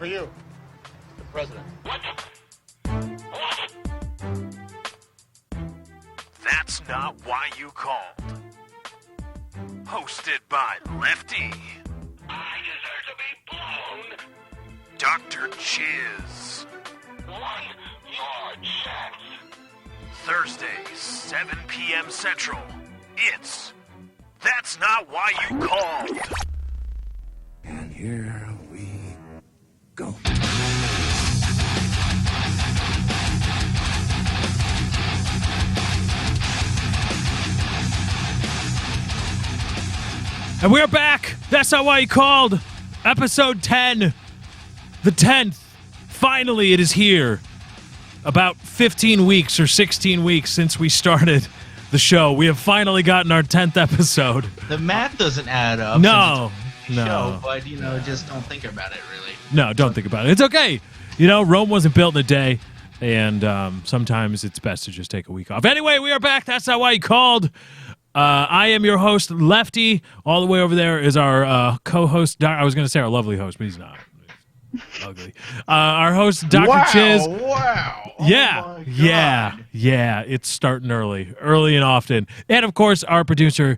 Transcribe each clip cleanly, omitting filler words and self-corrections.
for you. The president. What? That's Not Why You Called. Hosted by Lefty. I deserve to be blown. Dr. Chiz. One more chance. Thursdays, 7 p.m. Central. It's That's Not Why You Called. And here we go. And we're back. That's Not Why You Called. Episode 10. The 10th. Finally, it is here. About 15 weeks or 16 weeks since we started the show. We have finally gotten our 10th episode. The math doesn't add up. No. Show, but, just don't think about it, really. No, don't think about it. It's okay. Rome wasn't built in a day, and sometimes it's best to just take a week off. Anyway, we are back. That's Not Why You Called. I am your host, Lefty. All the way over there is our co-host. I was going to say our lovely host, but he's not. He's ugly. Our host, Dr. Chiz. Wow. Yeah. It's starting early and often. And, of course, our producer,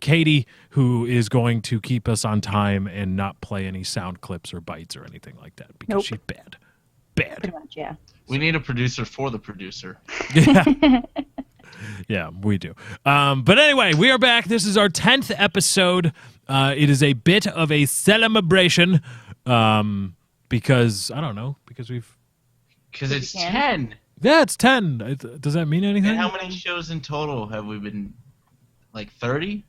Katie, who is going to keep us on time and not play any sound clips or bites or anything like that because she's bad. Pretty much, yeah. We need a producer for the producer. Yeah. Yeah, we do. But anyway, we are back. This is our 10th episode. It is a bit of a celebration because, I don't know, because it's 10. Yeah, it's 10. Does that mean anything? And how many shows in total have we been, 30?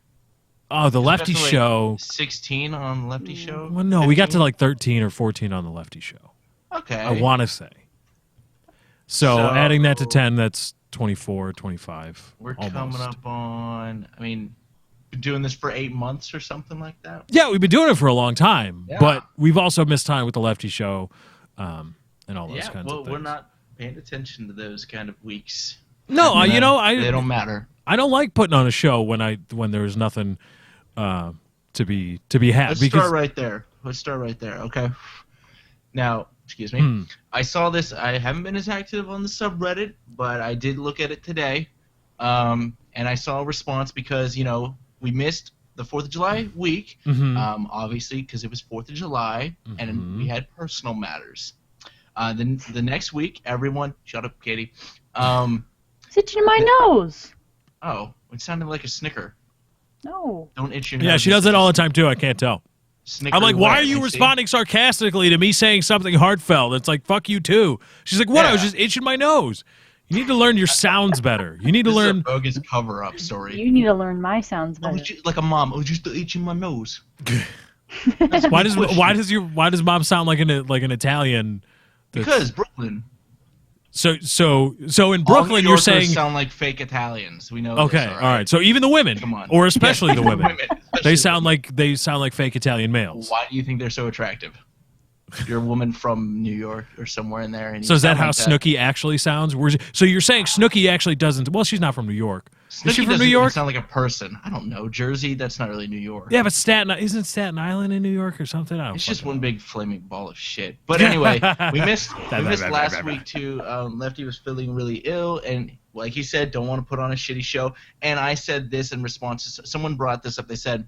Oh, the Lefty Especially, Show. 16 on Lefty Show? Well, no, 15? we got to 13 or 14 on the Lefty Show. Okay. I want to say. So adding that to 10, that's 24, 25. We're almost. coming up on, been doing this for 8 months or something like that? Yeah, we've been doing it for a long time, Yeah. but we've also missed time with the Lefty Show and all those kinds of things. We're not paying attention to those kind of weeks. No, they don't matter. I don't like putting on a show when there's nothing to be had. Let's start right there. Okay. Now, excuse me. I saw this. I haven't been as active on the subreddit, but I did look at it today, and I saw a response because we missed the 4th of July week, obviously because it was 4th of July, and we had personal matters. Then the next week, everyone, shut up, Katie. It's itching in my nose. Oh, it sounded like a snicker. No. Don't itch your nose. Yeah, she does it all the time too. I can't tell. Snicker I'm like, why are you wet, responding sarcastically to me saying something heartfelt? It's like, fuck you too. She's like, what? I was just itching my nose. You need to learn your sounds better. You need to learn. This is a bogus cover-up story. You need to learn my sounds better. Like a mom. I was just itching my nose. Why does mom sound like an Italian? Because Brooklyn. So in Brooklyn, you're saying sound like fake Italians. We know. Okay, this, all right. So even the women, Come on. or especially the women, especially they sound like fake Italian males. Why do you think they're so attractive? You're a woman from New York or somewhere in there. And So is that how Snooki actually sounds? So you're saying Snooki actually doesn't? Well, she's not from New York. Is she Snooki from New doesn't York? sound like a person. I don't know. Jersey. That's not really New York. Yeah, but isn't Staten Island in New York or something? I don't It's just fucking one know. big flaming ball of shit. But anyway, we missed last week too. Lefty was feeling really ill, and like he said, don't want to put on a shitty show. And I said this in response to someone brought this up. They said,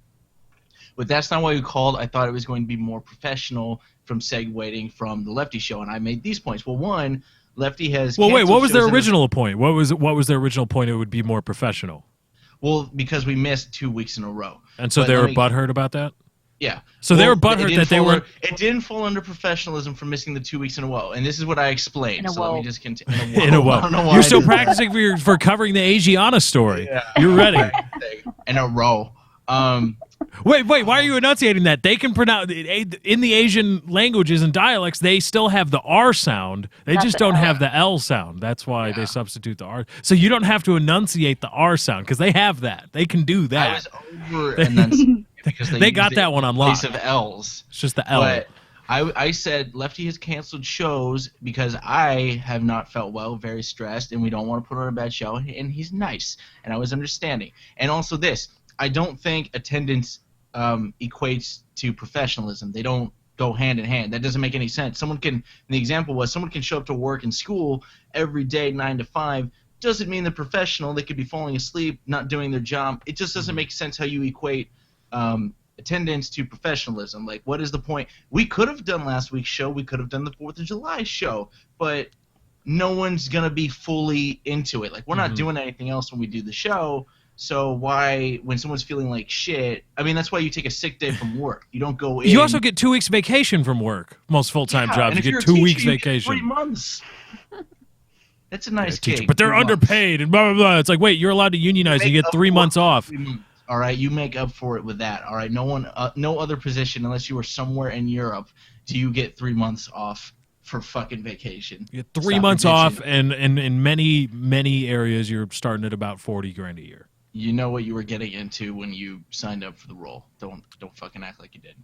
"But that's not why you called. I thought it was going to be more professional from segueing from the Lefty Show." And I made these points. Well, one, Lefty has. Well, wait. canceled What was their shows in his- original point? What was their original point? It would be more professional. Well, because we missed 2 weeks in a row. And so But they let were me- butthurt about that. Yeah. So they were It butthurt didn't that they fall were. under- It didn't fall under professionalism for missing the 2 weeks in a row, and this is what I explained. In a So let me woe. just continue. In a I don't know way, why you're I still did that. practicing for covering the Asiana story. Yeah. You're ready. In a row. Wait, why are you enunciating that? They can pronounce in the Asian languages and dialects. They still have the R sound. They Not just the don't L. have the L sound. That's why they substitute the R. So you don't have to enunciate the R sound because they have that. They can do I that. was over and then because They got used that it one on in place lock. of L's. It's just the L. But I said Lefty has canceled shows because I have not felt well, very stressed, and we don't want to put on a bad show. And he's nice, and I was understanding. And also this, I don't think attendance equates to professionalism. They don't go hand in hand. That doesn't make any sense. The example was someone can show up to work and school every day 9 to 5. Doesn't mean they're professional. They could be falling asleep, not doing their job. It just doesn't make sense how you equate attendance to professionalism. Like, what is the point? We could have done last week's show. We could have done the 4th of July show, but no one's going to be fully into it. Like, we're not doing anything else when we do the show, so why, when someone's feeling like shit, I mean, that's why you take a sick day from work. You don't go in. You also get 2 weeks vacation from work. Most full-time jobs, and you if get you're 2 a weeks teacher, you get vacation. 3 months. That's a nice Teacher, gig. but they're 3 months. underpaid and blah, blah, blah. It's like, wait, you're allowed to unionize and you get 3 months off. 3 months. All right, you make up for it with that. All right, no other position unless you were somewhere in Europe do you get 3 months off for fucking vacation. You get 3 Stop months bitching. off, and in many areas, you're starting at about $40,000 a year. You know what you were getting into when you signed up for the role. Don't fucking act like you did.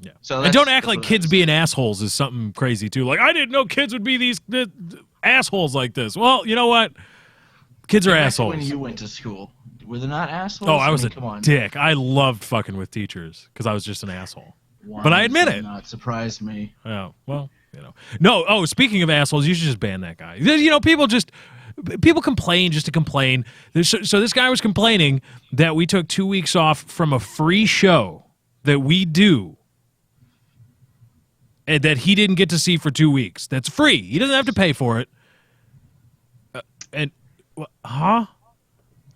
Yeah. So And don't act that's like what kids it is. being assholes is something crazy too. Like, I didn't know kids would be these assholes like this. Well, you know what? Kids are Back to assholes. When you went to school, were they not assholes? Oh, I was mean, a come on. dick. I loved fucking with teachers because I was just an asshole. Why But I does admit that it. Not surprise me. Oh, well, you know. No, oh, speaking of assholes, you should just ban that guy. You know, people complain just to complain. So this guy was complaining that we took 2 weeks off from a free show that we do and that he didn't get to see for 2 weeks. That's free. He doesn't have to pay for it. Huh?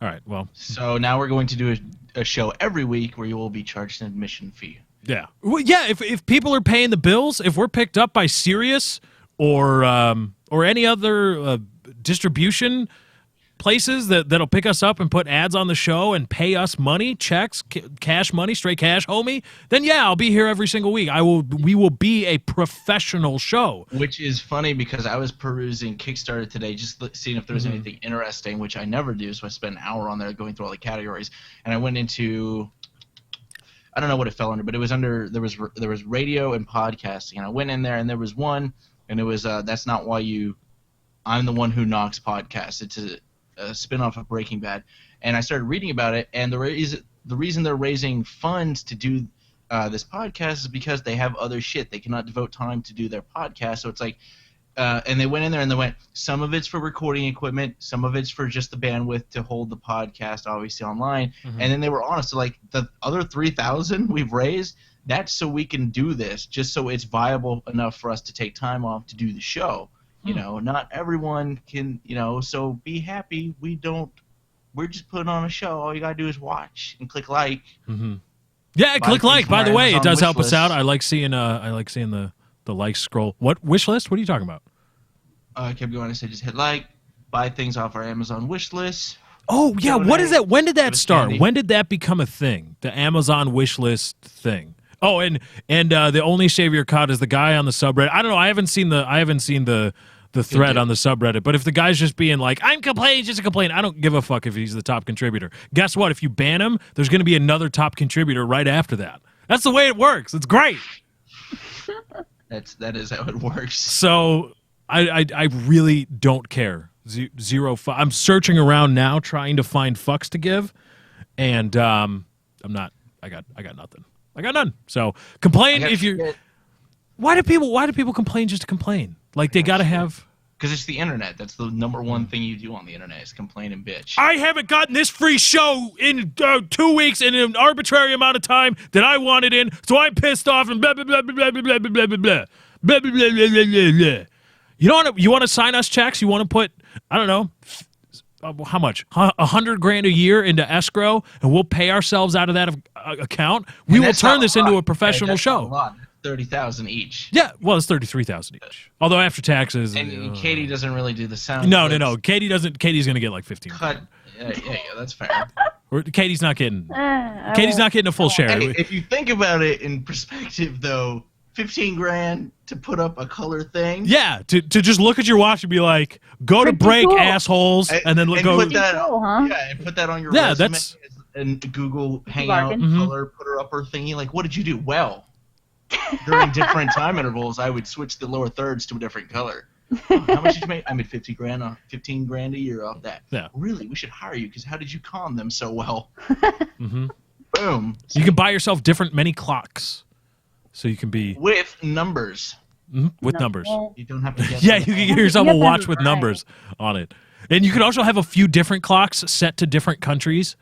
All right, well. So now we're going to do a show every week where you will be charged an admission fee. Yeah. Well, yeah, if people are paying the bills, if we're picked up by Sirius or any other distribution places that'll pick us up and put ads on the show and pay us money, checks, cash money, straight cash, homie, then yeah, I'll be here every single week. We will be a professional show. Which is funny because I was perusing Kickstarter today, just seeing if there was anything interesting, which I never do. So I spent an hour on there going through all the categories, and I went into, I don't know what it fell under, but it was under there was radio and podcasting, and I went in there and there was one, and it was That's Not Why I'm the One Who Knocks podcast. It's a spin-off of Breaking Bad, and I started reading about it, and the reason they're raising funds to do this podcast is because they have other shit. They cannot devote time to do their podcast, so it's like, and they went in there and they went, some of it's for recording equipment, some of it's for just the bandwidth to hold the podcast obviously online, and then they were honest, so like the other $3,000 we've raised, that's so we can do this, just so it's viable enough for us to take time off to do the show. You know, not everyone can, so be happy. We're just putting on a show. All you got to do is watch and click like. Mm-hmm. Yeah, Buy click things like. from By our the way, it Amazon does help wish us out. list. I like seeing the likes scroll. What wish list? What are you talking about? I kept going. I said just hit like, buy things off our Amazon wish list. Oh yeah, what is that? When did that Give us start? candy. When did that become a thing? The Amazon wish list thing. Oh, and the only savior caught is the guy on the subreddit. I don't know. I haven't seen the thread on the subreddit. But if the guy's just being like, I'm complaining just to complain, I don't give a fuck if he's the top contributor. Guess what? If you ban him, there's going to be another top contributor right after that. That's the way it works. It's great. That is how it works. So I really don't care. Zero. I'm searching around now trying to find fucks to give, and I'm not. I got nothing. I got none. So complain if you're. Why do people complain just to complain? Like they got to have. Because it's the internet. That's the number one thing you do on the internet is complain and bitch. I haven't gotten this free show in 2 weeks in an arbitrary amount of time that I wanted in, so I'm pissed off and blah blah blah blah blah blah blah blah blah blah blah blah blah blah blah. You want to sign us checks? You want to put, I don't know, how much? $100,000 a year into escrow, and we'll pay ourselves out of that account. We will turn this into a professional show. 30,000 each. Yeah, well, it's 33,000 each. Although after taxes, And Katie doesn't really do the sound. no. clips. Katie doesn't. Katie's gonna get like 15. Cut. Yeah, that's fair. Katie's not getting. I Katie's won't- not getting a full share. Hey, if you think about it in perspective, though, $15,000 to put up a color thing. Yeah, to just look at your watch and be like, go to Pretty break, cool. assholes, and then go. put that, Cool, huh? yeah, and put that on your Yeah, resume that's- and Google Hangout Bargain. Mhm. color putter upper thingy. Like, what did you do? Well, during different time intervals, I would switch the lower thirds to a different color. Oh, how much did you make? I made $15,000 a year off that. Yeah. Really, we should hire you because how did you con them so well? Mhm. Boom. You can buy yourself different many clocks. So you can be with numbers. with numbers. Well, You don't have to get. Yeah, you can get yourself You a have to watch have with a variety. numbers on it. And you can also have a few different clocks set to different countries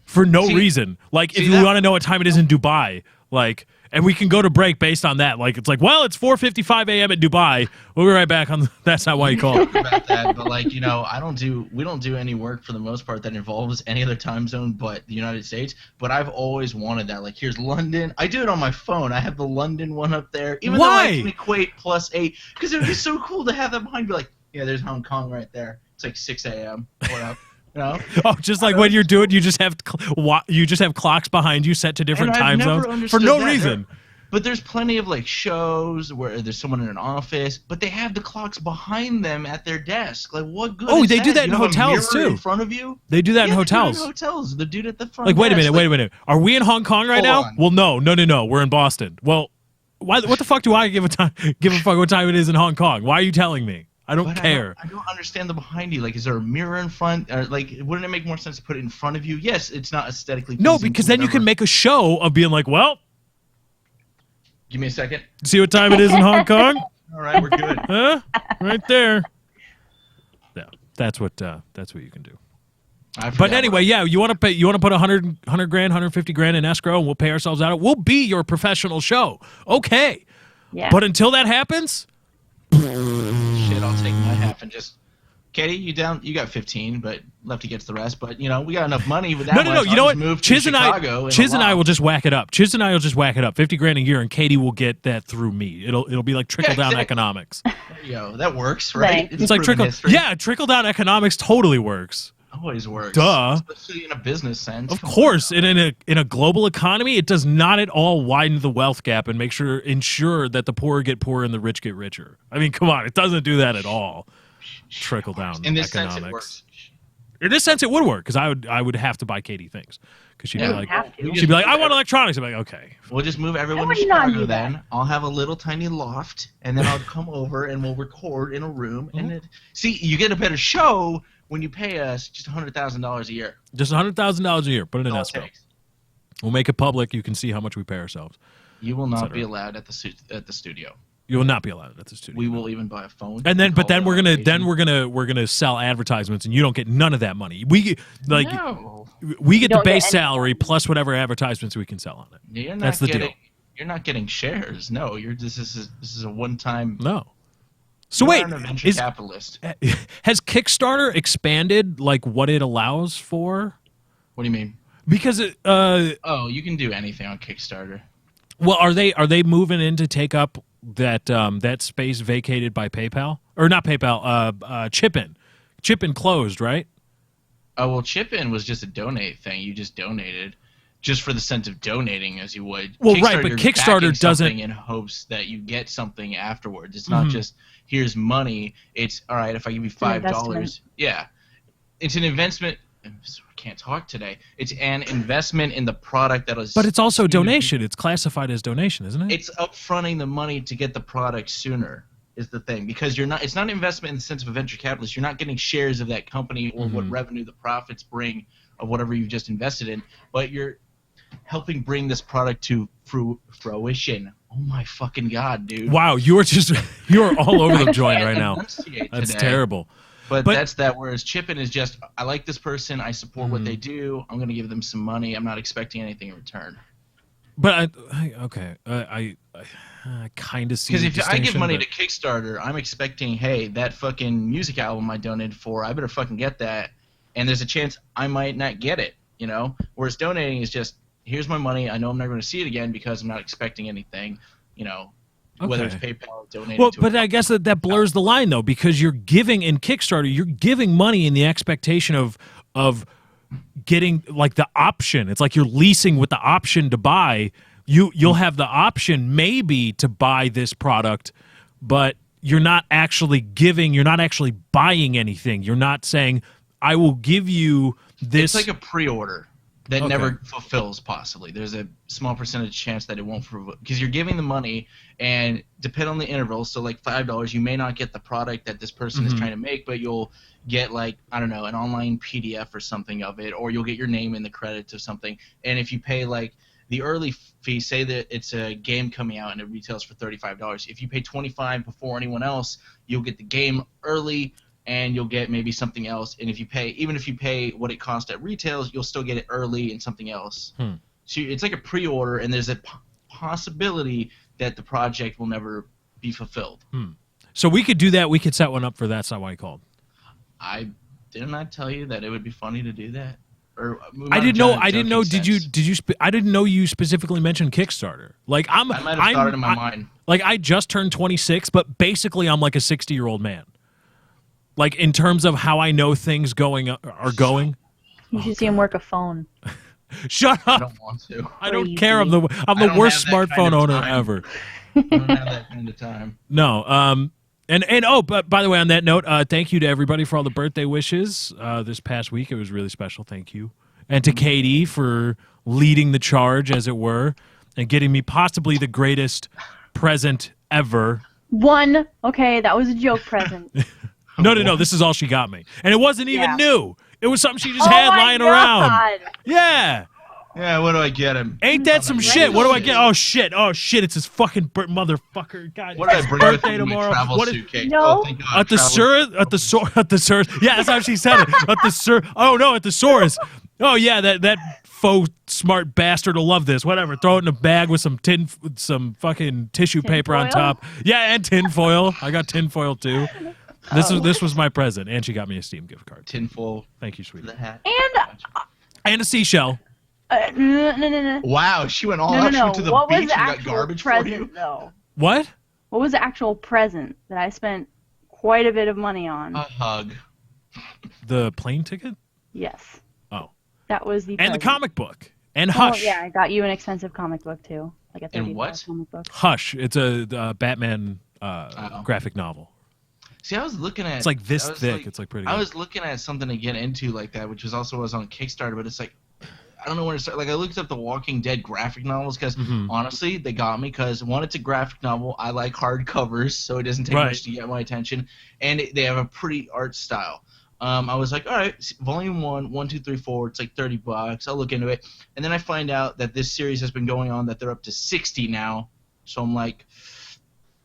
for no See- reason. Like, if see you that- want to know what time it is in Dubai, like, and we can go to break based on that. Like, it's like, well, it's 4:55 a.m. in Dubai. We'll be right back on That's Not Why You Called. about that, but like, we don't do any work for the most part that involves any other time zone but the United States. But I've always wanted that. Like, here's London. I do it on my phone. I have the London one up there. Even Why? though I can equate +8, because it would be so cool to have that behind. Be like, yeah, there's Hong Kong right there. It's like 6 a.m. What up? You know? Oh, just like when you're doing, you just have clocks behind you set to different And I've time never zones for understood no that. reason. But there's plenty of like shows where there's someone in an office, but they have the clocks behind them at their desk. Like, what good? Oh, is they that? do that You in have a hotels, mirror too. In front of you. They do that in Yeah, they do it hotels. In hotels, the dude at the front. Like, wait a desk, minute. Are we in Hong Kong right Hold now? on. Well, no. We're in Boston. Well, what the fuck do I give a fuck what time it is in Hong Kong? Why are you telling me? I don't But care. I don't understand the behind you. Like, is there a mirror in front? Or, like, wouldn't it make more sense to put it in front of you? Yes, it's not aesthetically. No, pleasing, because then you can whatever. make a show of being like, well, Give me a second. see what time it is in Hong Kong? All right, we're good. Huh? Right there. Yeah, that's what you can do. I But forgot anyway, yeah, you want to put 100 grand, 150 grand in escrow, and we'll pay ourselves out. We'll be your professional show. Okay. Yeah. But until that happens, Shit, I'll take my half and just. Katie, you down? You got 15, but Lefty gets the rest. But we got enough money with that. no. much. You I'll know just what? move to Chiz and Chicago I will just whack it up. Chiz and I will just whack it up. 50 grand a year, and Katie will get that through me. It'll be like trickle down exactly. economics. There you go. That works, right? Thanks. It's like proven history. trickle down economics totally works. Always works. Duh. Especially in a business sense. Of Come on. course, and in a global economy, it does not at all widen the wealth gap and ensure that the poor get poorer and the rich get richer. I mean, come on, it doesn't do that at all. Trickle down In this economics. sense, it works. In this sense, it would work because I would have to buy Katie things because she'd Yeah. be You like, have to. she'd be like, I want electronics. I'm like, okay. We'll just move everyone Why to would you not Chicago do that? then. I'll have a little tiny loft, and then I'll come over and we'll record in a room. And see, you get a better show when you pay us just $100,000 a year. Just $100,000 a year. Put it in That's all escrow. it takes. We'll make it public. You can see how much we pay ourselves. You will not cetera. be allowed at the studio. You will not be allowed at the studio. We will even buy a phone. And then, but then Call it we're gonna sell advertisements, and you don't get none of that money. We like No. we get the don't get base any salary plus whatever advertisements we can sell on it. You're not That's the getting, deal. You're not getting shares. No, this is a one-time. No. So You wait, aren't a venture capitalist. has Kickstarter expanded like what it allows for? What do you mean? Because Oh, you can do anything on Kickstarter. well, are they moving in to take up that space vacated by PayPal or not PayPal? Chip-in. Chip-in closed, right? Oh well, chip-in was just a donate thing. You just donated, just for the sense of donating, as you would. Well, right, but you're Kickstarter backing doesn't- something in hopes that you get something afterwards. It's not just here's money. It's all right if I give you $5. investment. Yeah, it's an investment. I can't talk today. It's an investment in the product that is. But it's also donation. It's classified as donation, isn't it? It's upfronting the money to get the product sooner. Is the thing, because you're not. It's not an investment in the sense of a venture capitalist. You're not getting shares of that company or what revenue the profits bring of whatever you've just invested in, but you're helping bring this product to fruition. Oh my fucking god, dude! Wow, you're all over the I joint can't right now. enunciate That's today. terrible. But But- that's that. Whereas Chip-in is just, I like this person. I support Mm-hmm. what they do. I'm gonna give them some money. I'm not expecting anything in return. But I kind of see Because the if I give distinction, money but- to Kickstarter, I'm expecting, hey, that fucking music album I donated for, I better fucking get that. And there's a chance I might not get it, Whereas donating is just, here's my money. I know I'm never going to see it again because I'm not expecting anything, whether it's Okay. PayPal or donating Well, to but a I guess that blurs the line though, because you're giving in Kickstarter, you're giving money in the expectation of getting like the option. It's like you're leasing with the option to buy. You'll have the option maybe to buy this product, but you're not actually giving. You're not actually buying anything. You're not saying, "I will give you this." It's like a pre-order that Okay. never fulfills. Possibly, there's a small percentage chance that it won't, because you're giving the money, and depend on the interval. So, like $5, you may not get the product that this person Mm-hmm. is trying to make, but you'll get like I don't know, an online PDF or something of it, or you'll get your name in the credits of something. And if you pay like the early fee, say that it's a game coming out and it retails for $35. If you pay $25 before anyone else, you'll get the game early and you'll get maybe something else. And even if you pay what it costs at retails, you'll still get it early and something else. So it's like a pre-order, and there's a possibility that the project will never be fulfilled. So we could do that. We could set one up for That's Not Why You Called. Didn't I tell you that it would be funny to do that? Or I didn't know. I didn't know you specifically mentioned Kickstarter. Like I might have thought it in my mind. Like I just turned 26, but basically I'm like a 60-year-old man. Like in terms of how I know things are going. You should see him work a phone. Shut up! I don't want to. I don't care. I'm the worst smartphone owner ever. I don't have that kind of time. No. But by the way, on that note, thank you to everybody for all the birthday wishes this past week. It was really special. Thank you, and to Katie for leading the charge, as it were, and getting me possibly the greatest present ever. One. Okay, that was a joke present. No. This is all she got me, and it wasn't even new. It was something she just Oh had my lying God. around. Yeah. Yeah, what do I get him? Ain't that some shit? What do I get? Oh shit! It's his fucking motherfucker. God, What did it's I bring with birthday me in my tomorrow. travel What is- suitcase? No. Oh, thank God, At the Sur. Yeah, that's how she said it. At the Sur. Oh no, at the Saurus. Oh yeah, that faux smart bastard will love this. Whatever. Throw it in a bag with some fucking tissue paper on foil? top. Yeah, and tin foil. I got tin foil too. This was my present, and she got me a Steam gift card. Tinfoil Thank you, for sweetie. the hat. And And a seashell. no. Wow, she went all No, out. no, She no. went to the What was beach the and got actual garbage for present, you. though? What? What was the actual present that I spent quite a bit of money on? A hug. The plane ticket? Yes. Oh. That was the And the present. comic book. And Oh, Hush. yeah, I got you an expensive comic book, too. Like a And $30 what? comic book. Hush. It's a Batman graphic novel. See, I was looking at. It's like this I was thick. It's like pretty I good. was looking at something to get into like that, which was on Kickstarter, but it's like I don't know where to start. Like I looked up the Walking Dead graphic novels because honestly, they got me because one, it's a graphic novel. I like hard covers, so it doesn't take Right. much to get my attention, and they have a pretty art style. I was like, all right, volume 1, 2, 3, 4. It's like $30. I'll look into it, and then I find out that this series has been going on. That they're up to 60 now. So I'm like,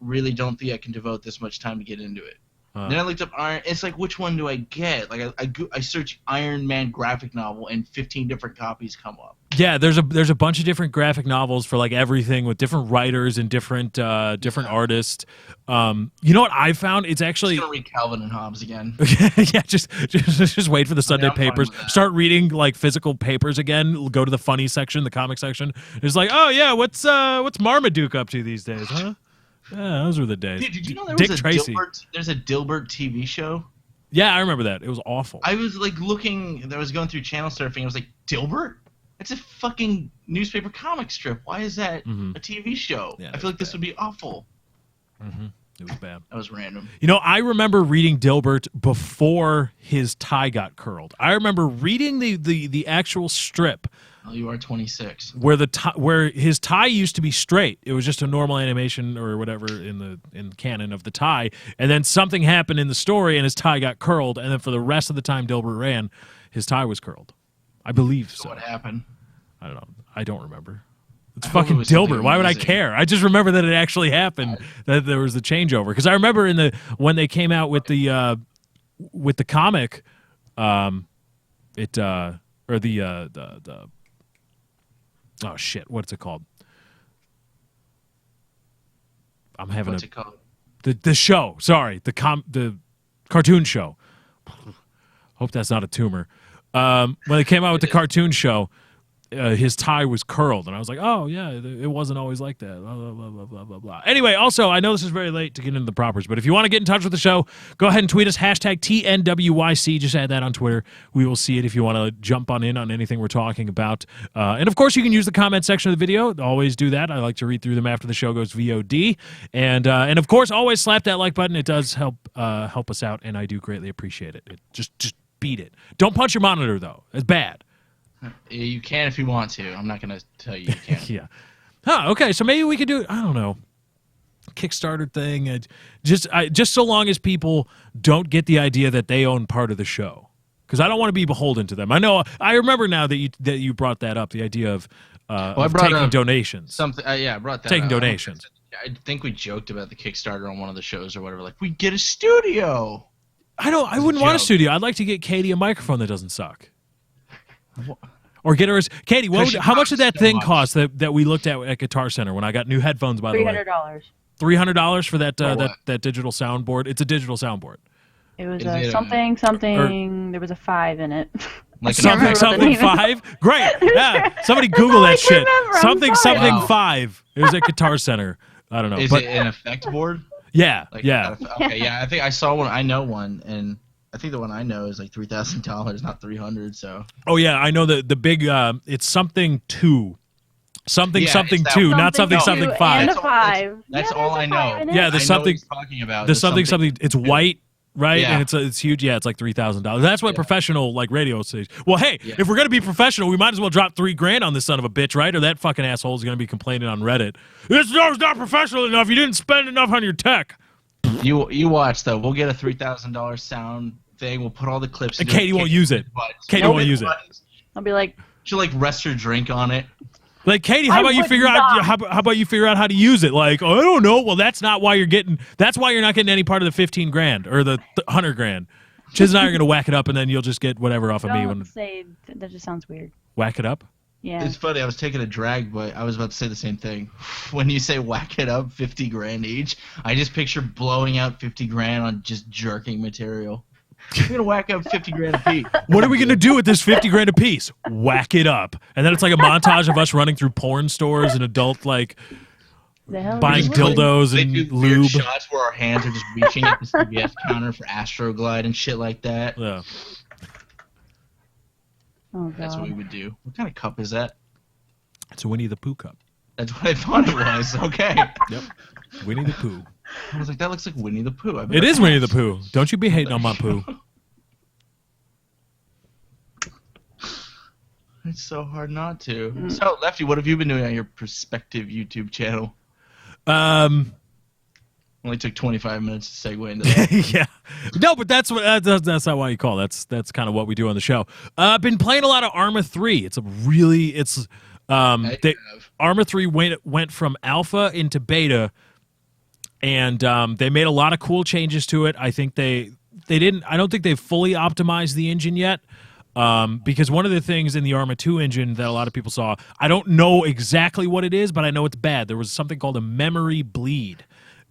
really don't think I can devote this much time to get into it. Then I looked up Iron. It's like, which one do I get? Like, I search Iron Man graphic novel, and 15 different copies come up. Yeah, there's a bunch of different graphic novels for like everything with different writers and different artists. You know what I found? It's actually I'm gonna read Calvin and Hobbes again. yeah, just wait for the Sunday I'm fine papers. with that. Start reading like physical papers again. Go to the funny section, the comic section. It's like, oh yeah, what's Marmaduke up to these days, huh? Yeah, those were the days. Dude, did you know there Dick was a Tracy? There's a Dilbert TV show? Yeah, I remember that. It was awful. I was like looking. I was going through channel surfing. I was like, Dilbert? It's a fucking newspaper comic strip. Why is that a TV show? Yeah, I feel like this would be awful. It was bad. That was random. You know, I remember reading Dilbert before his tie got curled. I remember reading the actual strip Oh, you are 26. where his tie used to be straight. It was just a normal animation or whatever in the canon of the tie, and then something happened in the story and his tie got curled, and then for the rest of the time Dilbert ran, his tie was curled. I believe so. What happened? I don't know. I don't remember. It's I hope it fucking was something Dilbert. Why would I amazing. care? I just remember that it actually happened. That there was the changeover. Because I remember when they came out with the comic, oh shit, what's it called? I'm having What's it called? the show. Sorry, the cartoon show. Hope that's not a tumor. When they came out with the cartoon show, his tie was curled, and I was like, oh yeah, it wasn't always like that. Blah, blah, blah, blah, blah, blah, blah. Anyway, also, I know this is very late to get into the propers, but if you want to get in touch with the show, go ahead and tweet us, #TNWYC. Just add that on Twitter. We will see it if you want to jump on anything we're talking about. And of course, you can use the comment section of the video. Always do that. I like to read through them after the show goes VOD. And of course, always slap that like button. It does help us out, and I do greatly appreciate it. Just beat it. Don't punch your monitor, though. It's bad. You can if you want to. I'm not going to tell you you can't. Yeah. Huh, okay, so maybe we could do, I don't know, Kickstarter thing. Just so long as people don't get the idea that they own part of the show. Because I don't want to be beholden to them. I remember now that you brought that up, the idea of I of brought taking up donations. Something. I brought that. Taking up. donations. I think we joked about the Kickstarter on one of the shows or whatever. Like, we get a studio. I wouldn't want a studio. I'd like to get Katie a microphone that doesn't suck. Or get her. Katie, how much did that thing cost that we looked at Guitar Center when I got new headphones? By the way, $300. $300 for that For what? that digital soundboard. It's a digital soundboard. It was Is it, something. There was a 5 in it. Like remember Something what the name 5. Great. Yeah. Somebody Google all I that can shit. remember. I'm Something sorry. 5. It was at Guitar Center. I don't know. Is but it an effect board? yeah, Like, yeah. Okay, yeah. I think I saw one. I know one, and I think the one I know is like $3,000, not $300. So. Oh yeah, I know the big. It's something 2. Something Yeah, something it's that 2, one. not something Something something two and 5. a 5. That's Yeah, all there's I a know. 5 in it. Yeah, I there's know something. what he's talking about. There's something. It's white, right? Yeah. And it's huge. Yeah, it's like $3,000. That's what professional like radio says. Well, hey, Yeah. if we're gonna be professional, we might as well drop $3,000 on this son of a bitch, right? Or that fucking asshole is gonna be complaining on Reddit. This show's not professional enough. You didn't spend enough on your tech. You watch though. We'll get a $3,000 sound thing. We'll put all the clips. And into it. Katie won't use it. Buttons. Katie No won't use it. buttons. I'll be like, She'll like rest her drink on it. Like Katie, how I about you would figure out not. how about you figure out how to use it? Like, oh, I don't know. Well, that's not why you're getting. That's why you're not getting any part of the $15,000 or the $100,000. Chiz and I are gonna whack it up, and then you'll just get whatever off of me. don't When say that. Just sounds weird. whack it up. Yeah. It's funny. I was taking a drag, but I was about to say the same thing. When you say whack it up, $50,000 each, I just picture blowing out $50,000 on just jerking material. You're gonna whack up $50,000 a piece. What are we gonna do with this $50,000 a piece? Whack it up, and then it's like a montage of us running through porn stores and adult like The hell buying is Just it? dildos They and do weird lube. shots where our hands are just reaching at the CVS counter for Astroglide and shit like that. Yeah. Oh That's what we god. would do. What kind of cup is that? It's a Winnie the Pooh cup. That's what I thought it was. Okay. Yep. Winnie the Pooh. I was like, that looks like Winnie the Pooh. It is Winnie the Pooh. Don't you be hating on my poo. It's so hard not to. Mm. So, Lefty, what have you been doing on your prospective YouTube channel? Only took 25 minutes to segue into that. Yeah. No, but that's what that's not why you call. That's kind of what we do on the show. I've been playing a lot of Arma 3. It's I they, have. Arma 3 went from alpha into beta, and they made a lot of cool changes to it. I think they didn't. I don't think they've fully optimized the engine yet. Because one of the things in the Arma 2 engine that a lot of people saw, I don't know exactly what it is, but I know it's bad. There was something called a memory bleed,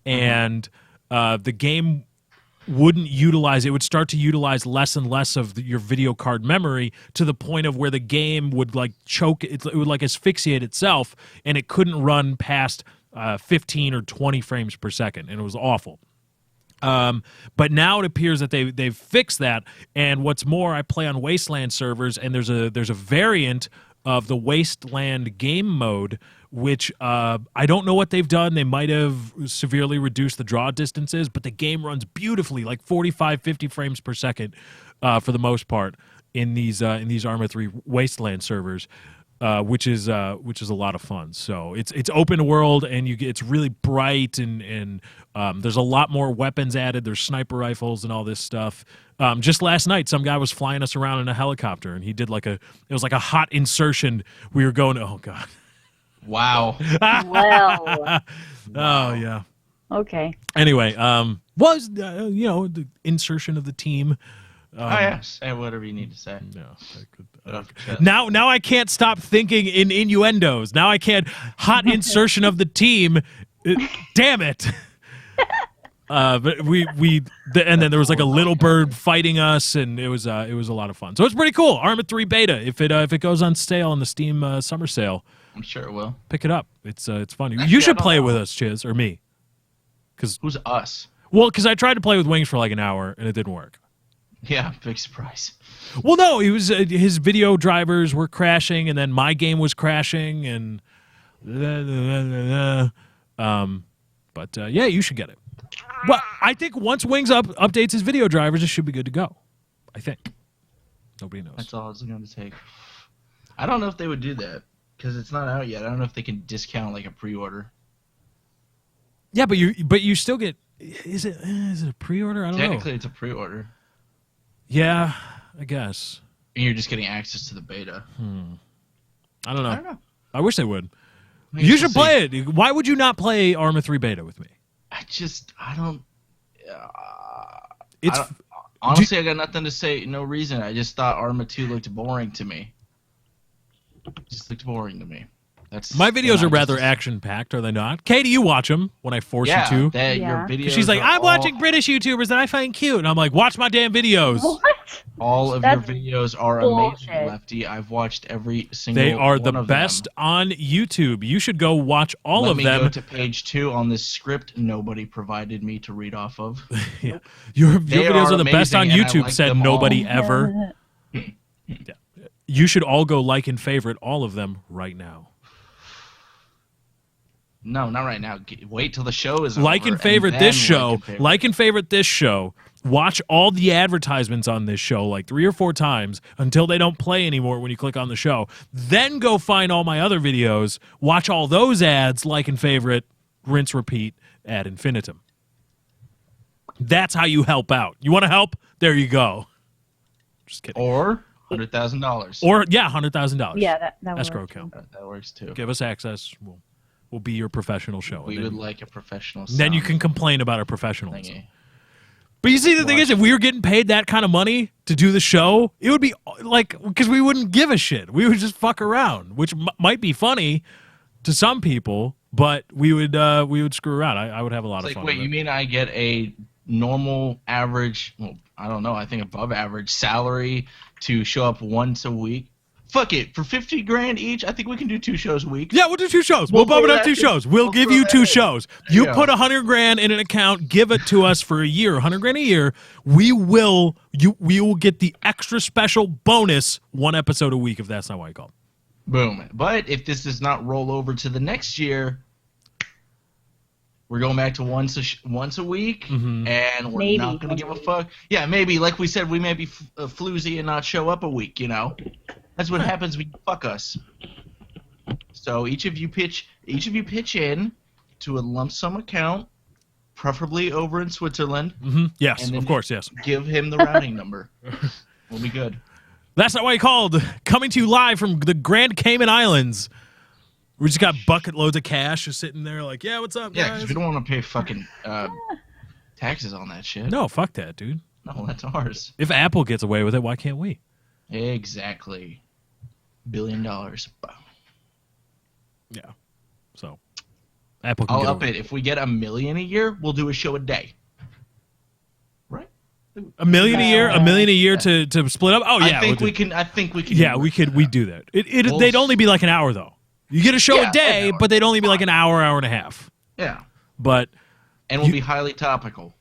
and the game wouldn't utilize. It would start to utilize less and less of your video card memory to the point of where the game would like choke. It would like asphyxiate itself, and it couldn't run past 15 or 20 frames per second, and it was awful. But now it appears that they've fixed that, and what's more, I play on Wasteland servers, and there's a variant of the Wasteland game mode, which I don't know what they've done. They might have severely reduced the draw distances, but the game runs beautifully, like 45, 50 frames per second for the most part in these Arma 3 Wasteland servers. Which is a lot of fun. So it's open world, and it's really bright, and there's a lot more weapons added. There's sniper rifles and all this stuff. Just last night, some guy was flying us around in a helicopter, and he did it was like a hot insertion. We were going, oh god, Wow. Well, oh yeah. okay. Anyway, was the insertion of the team. Oh, yeah. Say whatever you need to say. Yeah. I could, Off your chest. Now I can't stop thinking in innuendos. Now I can't. Hot insertion of the team. Damn it. But and then there was like a little bird fighting us, and it was a lot of fun. So it's pretty cool. Arma 3 beta. If it goes on sale on the Steam summer sale, I'm sure it will. pick it up. It's fun. Actually, You I should don't play it know. with us, Chiz, or me. Who's us? Well, because I tried to play with Wings for like an hour and it didn't work. Yeah, big surprise. Well, no, he was his video drivers were crashing, and then my game was crashing, and but yeah, you should get it. Well, I think once Wings updates his video drivers, it should be good to go. I think. Nobody knows. That's all it's going to take. I don't know if they would do that because it's not out yet. I don't know if they can discount like a pre-order. Yeah, but you still get. Is it a pre-order? I don't know. Technically, it's a pre-order, Yeah, I guess. and you're just getting access to the beta. I don't know. I don't know. I wish they would. I guess You we'll should see. play it. Why would you not play Arma 3 beta with me? I don't. It's Honestly, I got nothing to say. No reason. I just thought Arma 2 looked boring to me. Just looked boring to me. That's my videos are rather just, action-packed, are they not? Katie, you watch them when I force you to. That, Yeah. your videos She's like, are I'm all- watching British YouTubers that I find cute. And I'm like, watch my damn videos. What? All of That's your videos are bullshit. amazing, Lefty. I've watched every single They are the one of best them. on YouTube. You should go watch all Let of me them. go to page 2 on this script nobody provided me to read off of. Yeah. Your They videos are are the best on amazing, and I YouTube, like said them nobody all. ever. Yeah. You should all go like and favorite all of them right now. No, not right now. Wait till the show is Like over, and favorite then this show. like and favorite. Like and favorite this show. Watch all the advertisements on this show like 3 or 4 times until they don't play anymore when you click on the show. Then go find all my other videos. Watch all those ads, like and favorite, rinse, repeat, ad infinitum. That's how you help out. You want to help? There you go. Just kidding. Or $100,000. Or yeah, $100,000. Yeah, that would escrow work, too. account. That works too. Give us access. We'll be your professional show. We And would then, like a professional. then you sound can complain about our professionalism. thingy. But you see, the thing is, if we were getting paid that kind of money to do the show, it would be like, because we wouldn't give a shit. We would just fuck around, which might be funny to some people, but we would screw around. I would have a lot It's of like, fun. wait, with you it. mean I get a normal, average, well, I don't know, I think above average salary to show up once a week? Fuck it, for $50,000 each, I think we can do 2 shows a week. Yeah, we'll do 2 shows. We'll bump it up 2 shows. We'll give throw you that 2 in. shows. You Yeah. put $100,000 in an account, give it to us for a year, $100,000 a year. We will get the extra special bonus 1 episode a week if that's not why you called. Boom. But if this does not roll over to the next year, we're going back to once a week, Mm-hmm. and we're Maybe. not going to give a fuck. Yeah, maybe. Like we said, we may be floozy and not show up a week, you know? That's what happens when you fuck us. So each of you pitch in to a lump sum account, preferably over in Switzerland. Yes, And then of course, yes. Give him the routing number. We'll be good. That's not why you called. Coming to you live from the Grand Cayman Islands. We just got bucket loads of cash just sitting there like, yeah, what's up, Yeah, guys? because we don't want to pay fucking taxes on that shit. No, fuck that, dude. No, that's ours. If Apple gets away with it, why can't we? Exactly. $1 billion. Yeah. So, Apple can I'll get up away. it. If we get $1 million a year, we'll do a show a day. Right? $1 million a year? $1 million a year to split up? Oh, yeah. I think we'll we do- can. I think we can. Yeah, do we it. could. We do that. We'll They'd only be like an hour, though. You get a show Yeah, a day, an hour. but they'd only be like an hour and a half. Yeah, But and we'll be highly topical.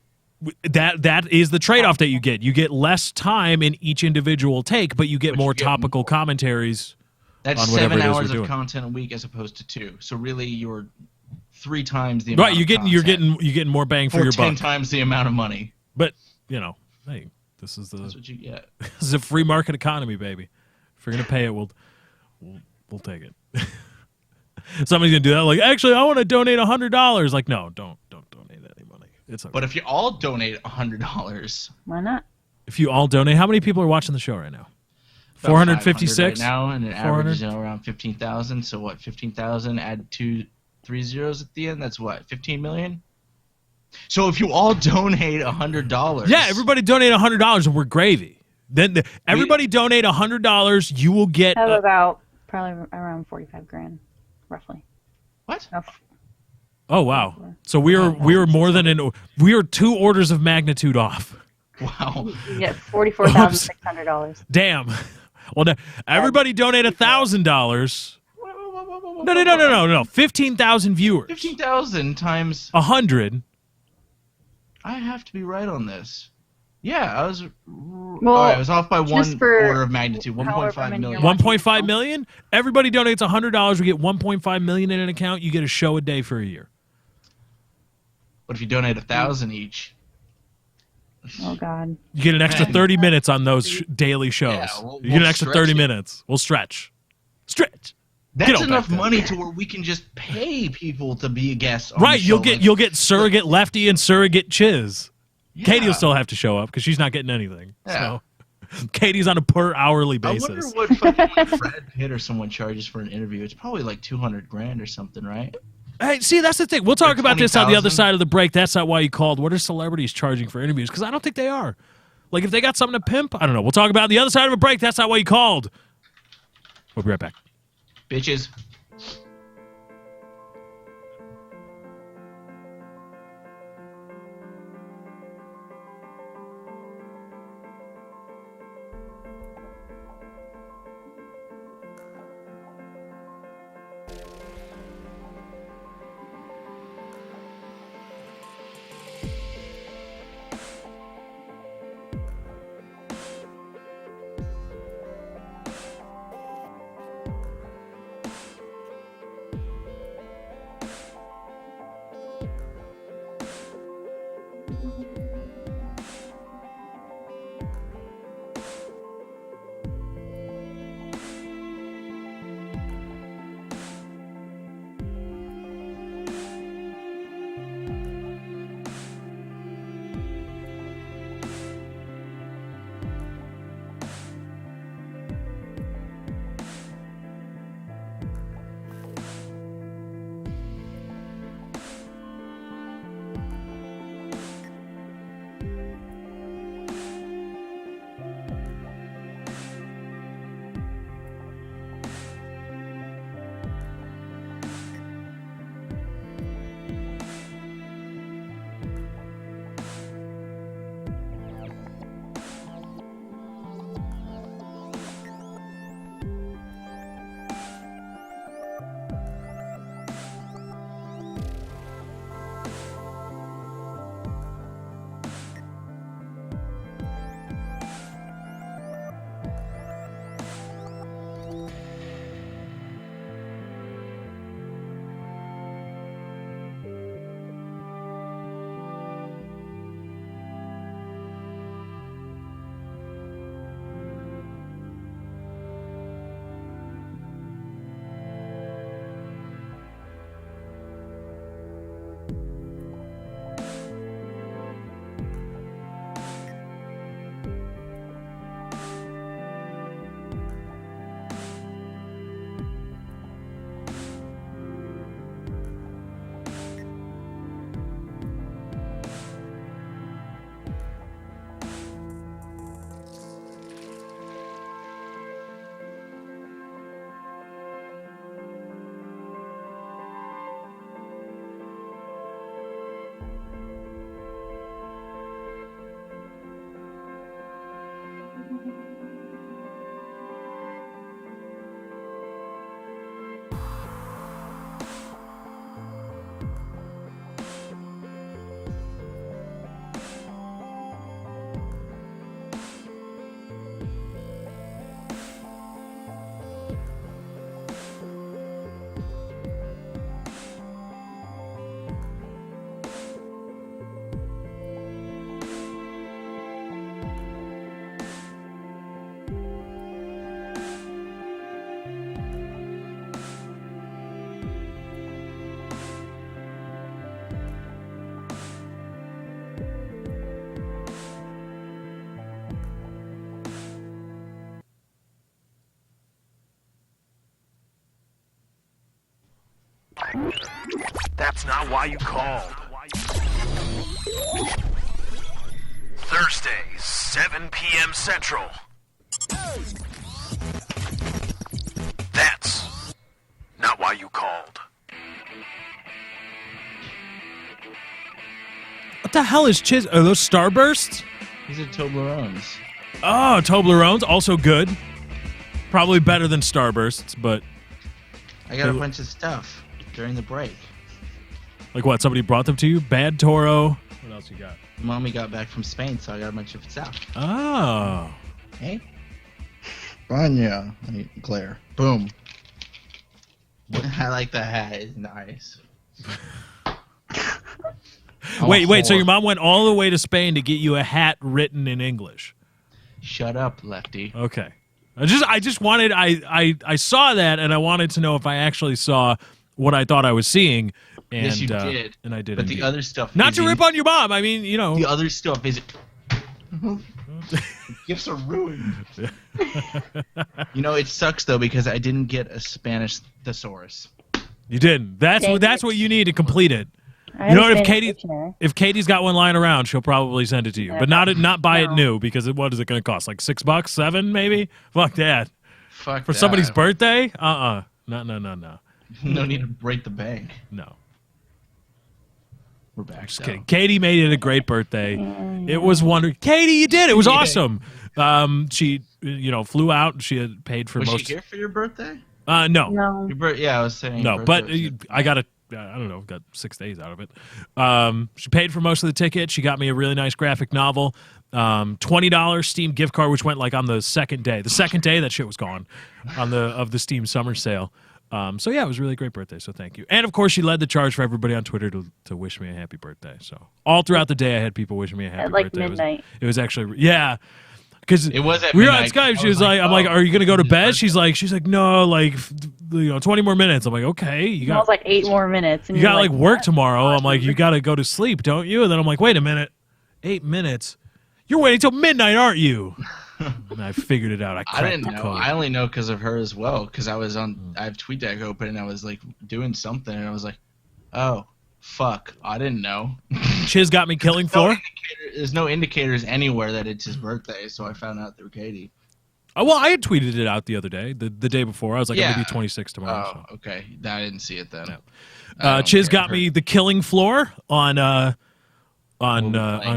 that is the trade-off that you get. You get less time in each individual take, but you get But you more get topical commentaries. That's on whatever 7 it is we're hours doing. of content a week as opposed to 2. So really, you're 3 times the amount. Right, you're getting more bang for for your 10 buck. times the amount of money. But hey, this is That's what you get. this is a free market economy, baby. If you're gonna pay it, we'll take it. Somebody's gonna do that. Like, actually, I want to donate $100. Like, no, don't donate any money. It's okay. But if you all donate $100, Why not? If you all donate, how many people are watching the show right now? about 456 500 right now, and an 400? average is around 15,000. So what? 15,000 add 3 zeros at the end. That's what? 15 million. So if you all donate $100, Yeah, everybody donate $100 and we're gravy. Then everybody donate $100. You will get. Have about probably around 45 grand, roughly. What? Oh wow! So we are more than we are 2 orders of magnitude off. Wow. You get $44,600. Damn. Well, everybody donate $1,000. No. 15,000 viewers. 15,000 times. 100. I have to be right on this. Yeah, I was. Well, I was off by just 1 for order of magnitude. however 1.5 many million. you're 1.5 million. Everybody donates $100. We get 1.5 million in an account. You get a show a day for a year. But if you donate 1,000 each, Oh God. You get an extra Man. 30 minutes on those daily shows. Yeah, we'll You get an extra stretch 30 it. minutes. We'll stretch. Stretch. that's on enough back then. money to where we can just pay people to be a guest. On Right, the show. you'll get surrogate Lefty and surrogate Chiz. Yeah. Katie will still have to show up because she's not getting anything. Yeah. So Katie's on a per hourly I wonder basis. what fucking Brad Pitt or someone charges for an interview. It's probably like $200,000 or something, right? Hey, see, that's the thing. We'll talk about this on the other 20,000? side of the break. That's not why you called. What are celebrities charging for interviews? Because I don't think they are. Like, if they got something to pimp, I don't know. We'll talk about it on the other side of a break. That's not why you called. We'll be right back. Bitches. That's not why you called. Thursdays, 7 p.m. Central. That's not why you called. What the hell is Chiz? Are those Starbursts? These are Toblerones. Oh, Toblerones, also good. Probably better than Starbursts, but I got a bunch of stuff during the break. like what? Somebody brought them to you? Bad Toro. What else you got? Mommy got back from Spain, so I got a bunch of stuff. Oh. Hey? Vanya. Claire. Boom. I like the hat. It's nice. Wait, so your mom went all the way to Spain to get you a hat written in English? Shut up, Lefty. Okay. I just wanted I saw that and I wanted to know if I actually saw what I thought I was seeing. And, Yes, you did. And I did. But indeed. the other stuff. Not to rip on your mom. I mean, you know. The other stuff is. Gifts are ruined. You know, it sucks though because I didn't get a Spanish thesaurus. You didn't. That's what you need to complete it. I You know what? understand If Katie's got one lying around, she'll probably send it to you, but not buy it new because what is it going to cost? Like $6, $7 maybe? Fuck that. Fuck For that. somebody's birthday? No. No need to break the bank. No. We're back. Just though. kidding. Katie made it a great birthday. It was wonderful. Katie, you did. It was awesome. She, flew out. She had paid for Was most. she here for your birthday? No. No. Yeah, I was saying. No, your but birthday was- I got I don't know, got 6 days out of it. She paid for most of the ticket. She got me a really nice graphic novel. $20 Steam gift card, which went like on the second day. The second day, that shit was gone of the Steam summer sale. So yeah, it was a really great birthday. So thank you. And of course, she led the charge for everybody on Twitter to wish me a happy birthday. So all throughout the day, I had people wishing me a happy At like birthday. midnight. It was actually because It was at we were on midnight. Skype. I She was was like, like, "I'm like, oh, are you gonna go to his bed?" birthday. She's like, "No, like, 20 more minutes." I'm like, "Okay, you It got was like 8 more minutes. And you you're got like work "What?" tomorrow." I'm like, "You got to go to sleep, don't you?" And then I'm like, "Wait a minute, 8 minutes? You're waiting till midnight, aren't you?" And I figured it out. I I cracked didn't the know. code. I only know because of her as well. Because I was on. I have TweetDeck open and I was like doing something and I was like, "Oh, fuck! I didn't know." Chiz got me killing floor. There's no indicators anywhere that it's his birthday, so I found out through Katie. Oh, well, I had tweeted it out the other day, the day before. I was like, I'm Yeah. gonna be 26 tomorrow. Oh, okay. I didn't see it then. No. I don't Chiz care. got me the killing floor on We'll be playing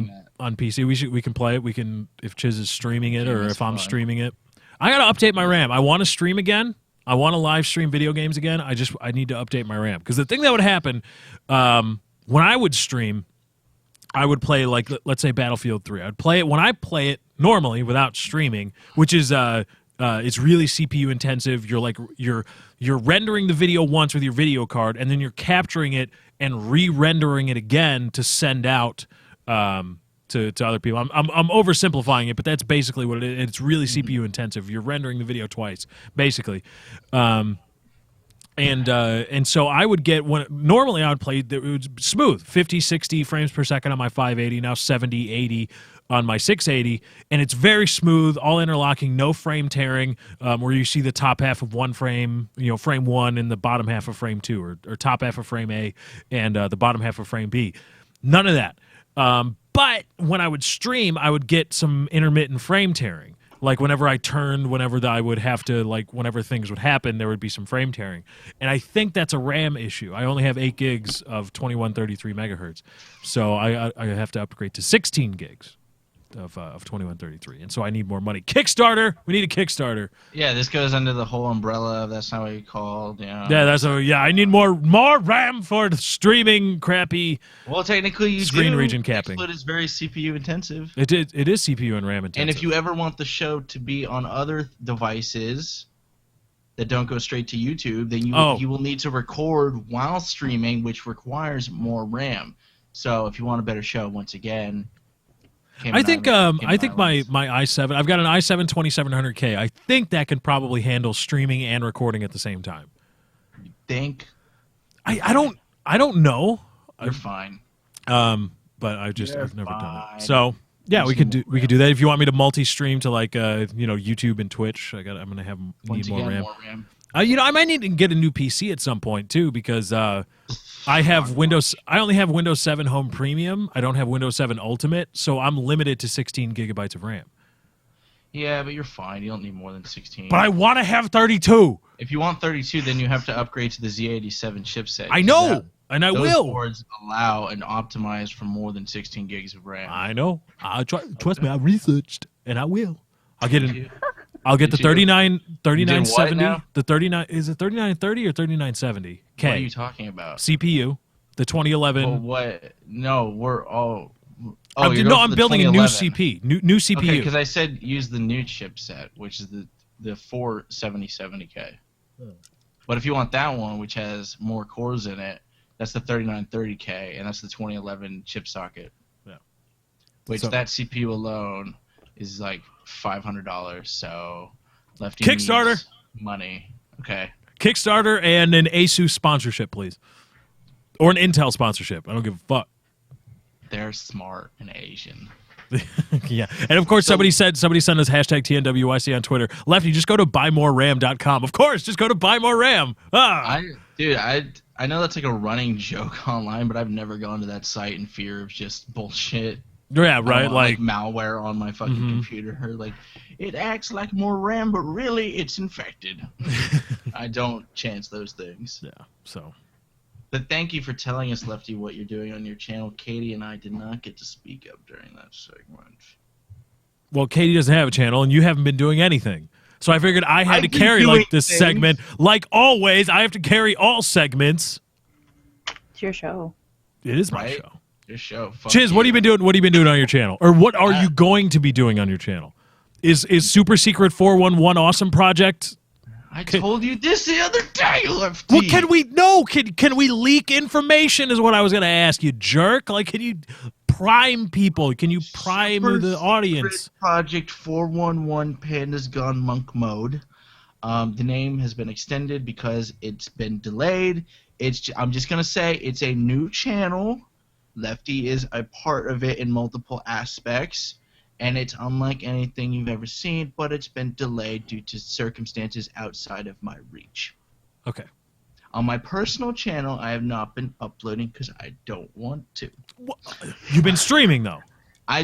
that. on PC. We can play it. We can if Chiz is streaming it or Game is if I'm fun. streaming it. I gotta update my RAM. I want to stream again. I want to live stream video games again. I need to update my RAM because the thing that would happen when I would stream, I would play like let's say Battlefield 3. I'd play it when I play it normally without streaming, which is it's really CPU intensive. You're rendering the video once with your video card, and then you're capturing it and re-rendering it again to send out to other people. I'm oversimplifying it, but that's basically what it is. It's really CPU intensive. You're rendering the video twice, basically. And so I would get normally I would play it was smooth 50 60 frames per second on my 580, now 70 80 on my 680, and it's very smooth, all interlocking, no frame tearing, where you see the top half of one frame, frame 1 and the bottom half of frame 2, or top half of frame A and the bottom half of frame B. None of that. But when I would stream, I would get some intermittent frame tearing. Like whenever I turned, I would have to, like whenever things would happen, there would be some frame tearing. And I think that's a RAM issue. I only have 8 gigs of 2133 megahertz. So I have to upgrade to 16 gigs of 2133. And so I need more money. Kickstarter! We need a Kickstarter. Yeah, this goes under the whole umbrella of That's Not What You Called. Yeah, I need more RAM for streaming crappy. Well, technically you Screen do. region capping. XSplit is very CPU intensive. It is CPU and RAM intensive. And if you ever want the show to be on other devices that don't go straight to YouTube, then you will need to record while streaming, which requires more RAM. So if you want a better show, once again, I think my i7, I've got an i7 2700K. I think that can probably handle streaming and recording at the same time. think I don't know. you're fine. But I've never done fine. it. So yeah, we could do that. If you want me to multi-stream to like YouTube and Twitch, I'm gonna need more RAM. I might need to get a new PC at some point too because I have Windows. I only have Windows 7 Home Premium. I don't have Windows 7 Ultimate, so I'm limited to 16 gigabytes of RAM. Yeah, but you're fine. You don't need more than 16. But I want to have 32. If you want 32, then you have to upgrade to the Z87 chipset. I know, and I Those will. boards allow and optimize for more than 16 gigs of RAM. I know. Trust me, I researched, and I will. I'll get you? I'll get the Did you? 3970. now? The 39 is it 3930 or 3970? What are K you talking about? CPU. The 2011. Well, what? No, we're all. I'm building a new CPU. New CPU. Okay, because I said use the new chipset, which is the 47070K. But if you want that one, which has more cores in it, that's the 3930K, and that's the 2011 chip socket. Yeah. Which So- that CPU alone is like $500. So Lefty Kickstarter. needs money. Okay. Kickstarter and an Asus sponsorship, please, or an Intel sponsorship. I don't give a fuck. They're smart and Asian. Yeah. And of course, somebody sent us hashtag TNWYC on Twitter. Lefty, just go to buymoreram.com. Of course, just go to buymoreram. Ah. I know that's like a running joke online, but I've never gone to that site in fear of just bullshit. Yeah, I right. don't want, Like, malware on my fucking computer. Or like, it acts like more RAM, but really it's infected. I don't chance those things. yeah. So, But thank you for telling us, Lefty, what you're doing on your channel. Katie and I did not get to speak up during that segment. well, Katie doesn't have a channel, and you haven't been doing anything. So I figured I had I've to been carry doing like this things. segment. Like always, I have to carry all segments. It's your show. It is my Right? show. Your show. Fuck Chiz, what have you been doing? What have you been doing on your channel, or what are you going to be doing on your channel? Is Super Secret 411 awesome project? I told you this the other day, Lefty. Well, can we leak information? Is what I was going to ask you, jerk. Like, can you prime people? Can you prime Super the audience? Secret Project 411 Panda's Gone Monk Mode. The name has been extended because it's been delayed. I'm just gonna say it's a new channel. Lefty is a part of it in multiple aspects, and it's unlike anything you've ever seen. But it's been delayed due to circumstances outside of my reach. Okay. On my personal channel, I have not been uploading because I don't want to. You've been streaming though.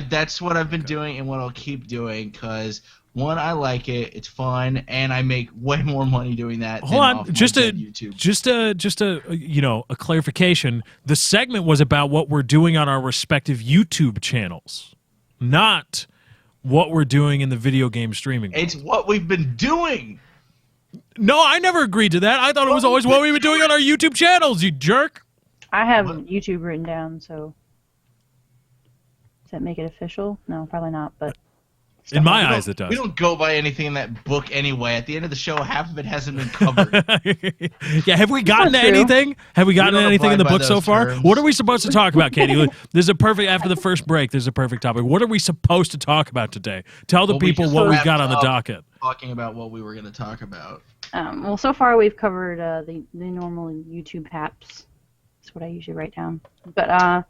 That's what I've been doing and what I'll keep doing because one, I like it, it's fun, and I make way more money doing that. Hold than on, off my just dead YouTube. a clarification. The segment was about what we're doing on our respective YouTube channels, not what we're doing in the video game streaming world. It's what we've been doing. No, I never agreed to that. I thought it was always what we were doing on our YouTube channels, you jerk. I have YouTube written down, so does that make it official? No, probably not. But In my eyes, it does. We don't go by anything in that book anyway. At the end of the show, half of it hasn't been covered. Yeah, have we gotten to Not true. anything? Have we gotten We to don't anything in the abide by book so those far? terms. What are we supposed to talk about, Katie? There's a perfect after the first break. There's a perfect topic. What are we supposed to talk about today? Tell the Well, we people just what we've wrapped got on the up docket. Talking about what we were going to talk about. well, so far we've covered the normal YouTube apps. That's what I usually write down. But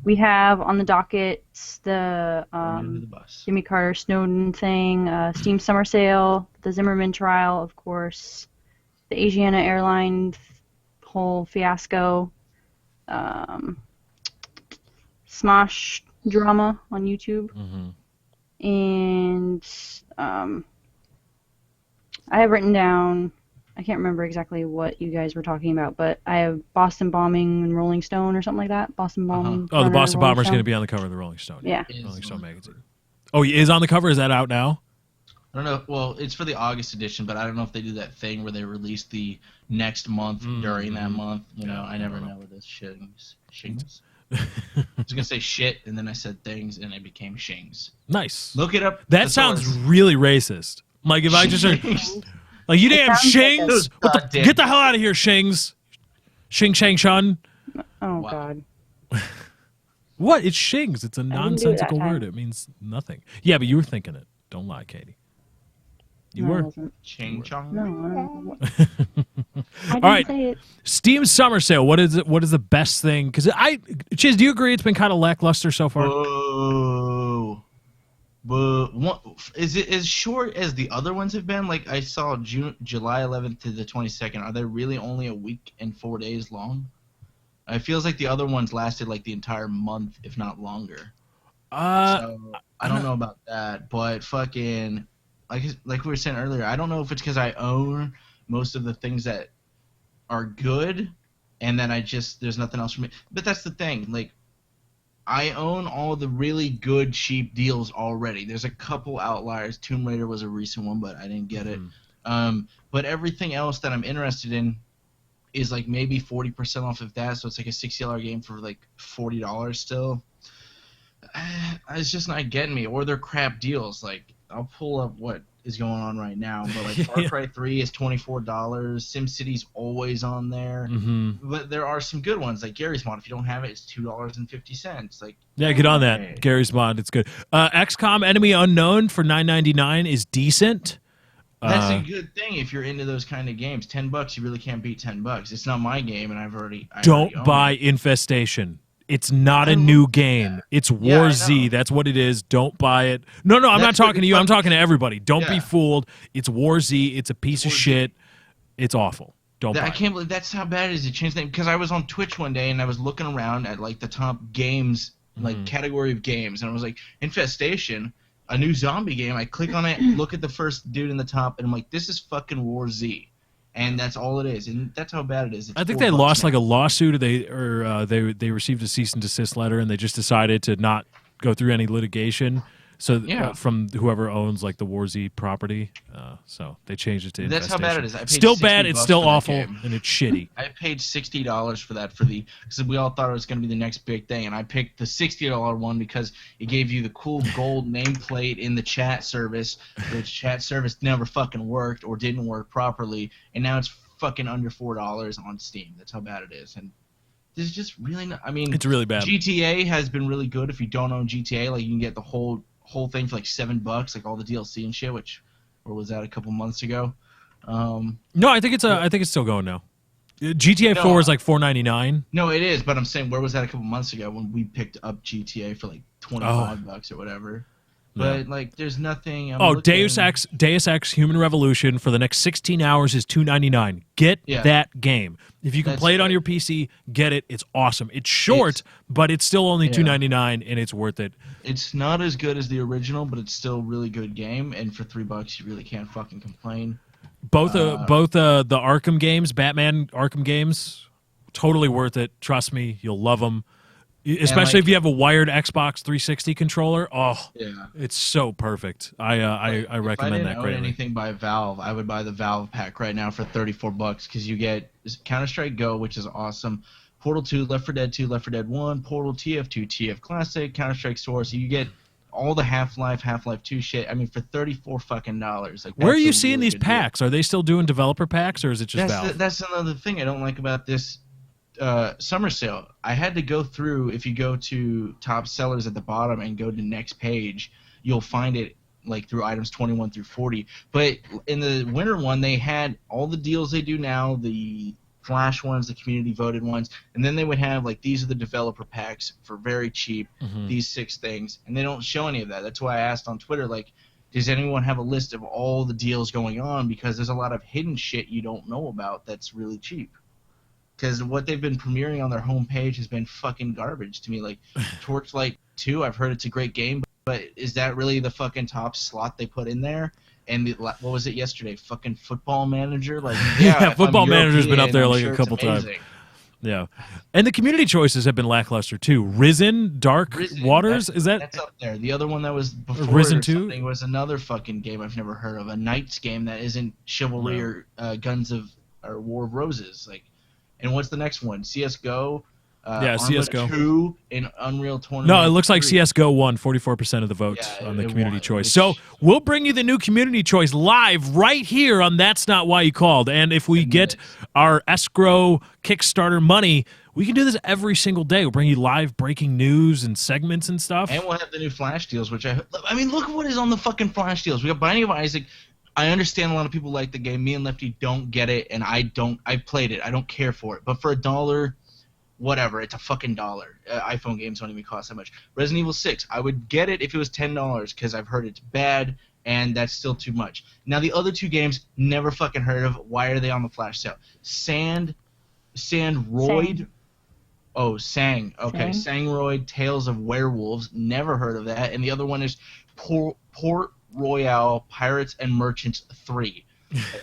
we have on the docket the Under the bus. Jimmy Carter Snowden thing, Steam Summer Sale, the Zimmerman trial, of course, the Asiana airline whole fiasco, Smosh drama on YouTube, and I have written down, I can't remember exactly what you guys were talking about, but I have Boston Bombing and Rolling Stone or something like that. Boston Bombing. Oh, the Runner, Boston Rolling Bomber's Stone. going to be on the cover of the Rolling Stone. Yeah. Rolling Stone magazine. Oh, he is on the cover? Is that out now? I don't know. Well, it's for the August edition, but I don't know if they do that thing where they release the next month during that month. You know, I never know what this shings. I was gonna say shit, and then I said things, and it became shings. Nice. Look it up. That sounds really racist. Like if I just heard, like you damn sounds like Shings, Goddamn. get the hell out of here, Shings. Shing Shang Shun. Oh, Wow. God. What? It's Shings. It's a didn't do it that nonsensical time. word. It means nothing. Yeah, but you were thinking it. Don't lie, Katie. You No, I were. wasn't. Ching chong. No, I don't know what. I didn't right. say it. Steam Summer Sale. What is it? What is the best thing? Because Chiz, do you agree it's been kind of lackluster so far? Whoa. But is it as short as the other ones have been? Like I saw July 11th to the 22nd. Are they really only a week and 4 days long? It feels like the other ones lasted like the entire month, if not longer. So I don't know about that, but fucking like we were saying earlier, I don't know if it's because I own most of the things that are good, and then there's nothing else for me. But that's the thing, like I own all the really good cheap deals already. There's a couple outliers. Tomb Raider was a recent one, but I didn't get it. But everything else that I'm interested in is like maybe 40% off of that, so it's like a $60 game for like $40 still. It's just not getting me, or they're crap deals. Like I'll pull up what is going on right now, but like Far Cry 3 is $24. SimCity's always on there, but there are some good ones like Gary's Mod. If you don't have it, it's $2.50. Like Yeah, get on okay. that. Gary's Mod. It's good. XCOM Enemy Unknown for $9.99 is decent. That's a good thing if you're into those kind of games. $10, you really can't beat $10. It's not my game, and I already Don't own buy it. Infestation. It's not a new game. It's Yeah, I War Z. know. That's what it is. Don't buy it. No, I'm not That's talking to you. I'm fucking- talking to everybody. Don't be Yeah. fooled. It's War Z. It's a piece of War Z. shit. It's awful. Don't buy I it. can't believe that's how bad it is. It changed the name because I was on Twitch one day and I was looking around at like the top games, like category of games, and I was like Infestation, a new zombie game. I click on it, look at the first dude in the top, and I'm like, this is fucking War Z, and that's all it is, and that's how bad it is. It's I think $4 they lost now. like a lawsuit, or they received a cease and desist letter, and they just decided to not go through any litigation. So Yeah. from whoever owns like the War Z property, so they changed it to That's how bad Infestation. it is. I paid Still bad. $60 It's still for that awful, game. and it's shitty. I paid $60 for that because we all thought it was going to be the next big thing, and I picked the $60 one because it gave you the cool gold nameplate in the chat service, which chat service never fucking worked or didn't work properly, and now it's fucking under $4 on Steam. That's how bad it is, and this is just really not. I mean, It's really bad. GTA has been really good if you don't own GTA. Like you can get the whole thing for like $7, like all the DLC and shit. Or was that a couple months ago? No, I think it's still going now. GTA No. 4 is like $4.99. No, it is, but I'm saying where was that a couple months ago when we picked up GTA for like $25 or whatever. But like, there's nothing. I'm Oh, looking- Deus Ex Human Revolution for the next 16 hours is $2.99. Get Yeah. that game. If you can That's play it on good. your PC, get it. It's awesome. It's short, but it's still only $2.99 and it's worth it. It's not as good as the original, but it's still a really good game. And for $3, you really can't fucking complain. Both the Arkham games, Batman Arkham games, totally worth it. Trust me, you'll love them. Especially like- if you have a wired Xbox 360 controller. Oh, Yeah. it's so perfect. I If I recommend didn't that own greatly. anything by Valve, I would buy the Valve pack right now for $34 because you get Counter-Strike Go, which is awesome. Portal 2, Left 4 Dead 2, Left 4 Dead 1, Portal, TF2, TF Classic, Counter-Strike Source. So you get all the Half-Life 2 shit. I mean, for $34 fucking dollars. Like, Where are that's you a seeing really these good deal. packs? Are they still doing developer packs, or is it just Valve? That's another thing I don't like about this summer sale. I had to go through. If you go to top sellers at the bottom and go to next page, you'll find it like through items 21 through 40. But in the winter one, they had all the deals they do now, the flash ones, the community voted ones, and then they would have like these are the developer packs for very cheap. These 6 things, and they don't show any of that. That's why I asked on Twitter, like, does anyone have a list of all the deals going on? Because there's a lot of hidden shit you don't know about that's really cheap. Because what they've been premiering on their homepage has been fucking garbage to me. Like, Torchlight 2, I've heard it's a great game, but is that really the fucking top slot they put in there? And what was it yesterday? Fucking Football Manager? Like, yeah, if Football I'm Manager's been up European, there I'm like sure a it's couple times. amazing. Yeah, and the community choices have been lackluster too. Risen, Dark Risen, Waters, that's- is that? That's up there. The other one that was before Risen or 2? something was another fucking game I've never heard of. A Knights game that isn't Chivalry or or War of Roses. Like, and what's the next one? CS:GO. Yeah, Arma CS:GO. 2 in Unreal Tournament. No, it looks like 3. CS:GO won 44% of the votes Yeah, on the it community won, choice. which- So we'll bring you the new community choice live right here on That's Not Why You Called. And if we get our escrow Kickstarter money, we can do this every single day. We'll bring you live breaking news and segments and stuff. And we'll have the new Flash deals, which I mean, look at what is on the fucking Flash deals. We got Binding of Isaac. I understand a lot of people like the game. Me and Lefty don't get it, and I don't. I played it. I don't care for it. But for $1, whatever, it's a fucking dollar. iPhone games don't even cost that much. Resident Evil 6, I would get it if it was $10 because I've heard it's bad, and that's still too much. Now the other 2 games, never fucking heard of. Why are they on the Flash sale? Sandroid. Sang. Oh, Sang. Okay, Sangroid, Tales of Werewolves. Never heard of that. And the other one is Port Royale Pirates and Merchants 3.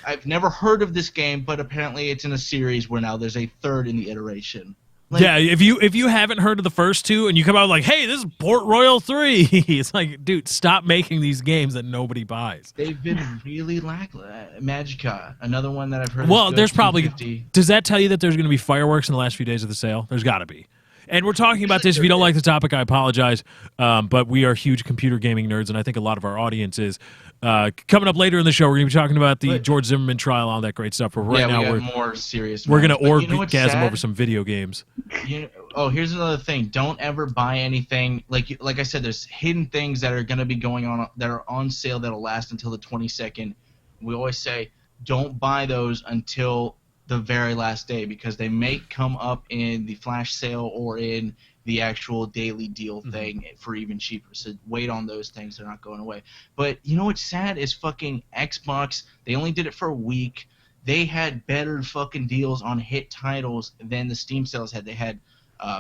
I've never heard of this game, but apparently it's in a series where now there's a third in the iteration. Like, yeah, if you haven't heard of the first 2 and you come out like, hey, this is Port Royal 3, it's like, dude, stop making these games that nobody buys. they've been really lackluster. Magica, another one that I've heard. Well, is good, there's probably. 250. Does that tell you that there's going to be fireworks in the last few days of the sale? There's got to be. And we're talking about this. If you don't like the topic, I apologize. But we are huge computer gaming nerds, and I think a lot of our audience is. Coming up later in the show, we're going to be talking about the George Zimmerman trial, all that great stuff. But right yeah, now, we got more serious. we're going to matters. But you know what's orgasm sad? over some video games. Here's another thing. Don't ever buy anything. Like I said, there's hidden things that are going to be going on that are on sale that'll last until the 22nd. We always say don't buy those until the very last day because they may come up in the flash sale or in the actual daily deal thing for even cheaper. So wait on those things. They're not going away. But you know what's sad is fucking Xbox. They only did it for a week. They had better fucking deals on hit titles than the Steam sales had. They had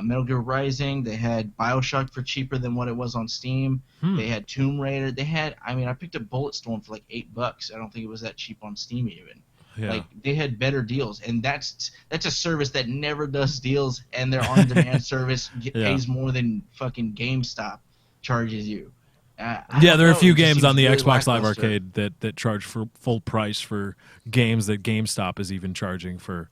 Metal Gear Rising. They had BioShock for cheaper than what it was on Steam. They had Tomb Raider. They had, I picked up Bulletstorm for like $8. I don't think it was that cheap on Steam even. Yeah. Like they had better deals, and that's a service that never does deals, and their on-demand service pays more than fucking GameStop charges you. There are a few it just games seems on the really Xbox Live lackluster. Arcade that charge for full price for games that GameStop is even charging for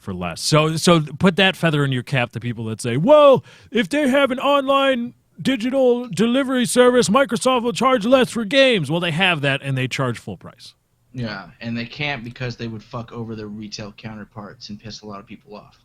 less. So put that feather in your cap to people that say, well, if they have an online digital delivery service, Microsoft will charge less for games. Well, they have that, and they charge full price. Yeah, and they can't because they would fuck over their retail counterparts and piss a lot of people off.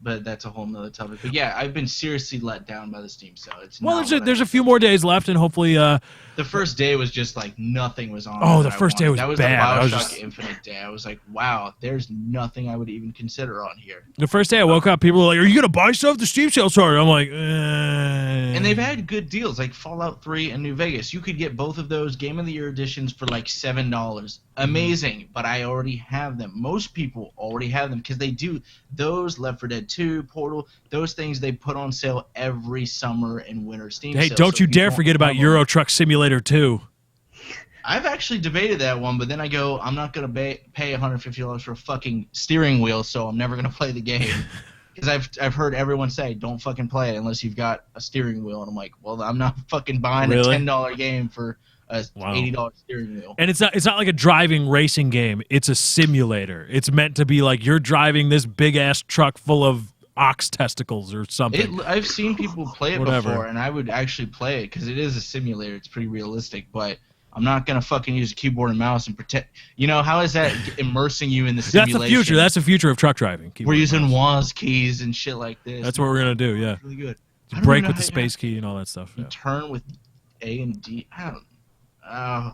But that's a whole nother topic. But yeah, I've been seriously let down by the Steam sale. Well, there's a few more days left, and hopefully the first day was just like nothing was on. Oh, that the I first day wanted. was that was bad. the I was BioShock just- Infinite day. I was like, wow, there's nothing I would even consider on here. the first day I woke up, people were like, are you going to buy stuff? The Steam sale started. I'm like, And they've had good deals, like Fallout 3 and New Vegas. You could get both of those Game of the Year editions for like $7. Amazing, but I already have them. Most people already have them because they do those Left 4 Dead 2, Portal, those things they put on sale every summer and winter Steam hey, sale. don't So you dare people forget about have them. Euro Truck Simulator 2. I've actually debated that one, but then I go, I'm not going to pay $150 for a fucking steering wheel, so I'm never going to play the game. Because I've heard everyone say, don't fucking play it unless you've got a steering wheel. And I'm like, well, I'm not fucking buying Really? a $10 game for a Wow. $80 steering wheel. And it's not like a driving racing game. It's a simulator. It's meant to be like you're driving this big-ass truck full of ox testicles or something. I've seen people play it Whatever. before, and I would actually play it because it is a simulator. It's pretty realistic, but I'm not going to fucking use a keyboard and mouse and pretend. You know, how is that immersing you in the That's simulation? the future. That's the future of truck driving. We're using WAS keys and shit like this. That's what we're going to do, yeah. It's really good. I don't Break even know with the how space key and all that stuff. you Yeah. turn with A and D. I don't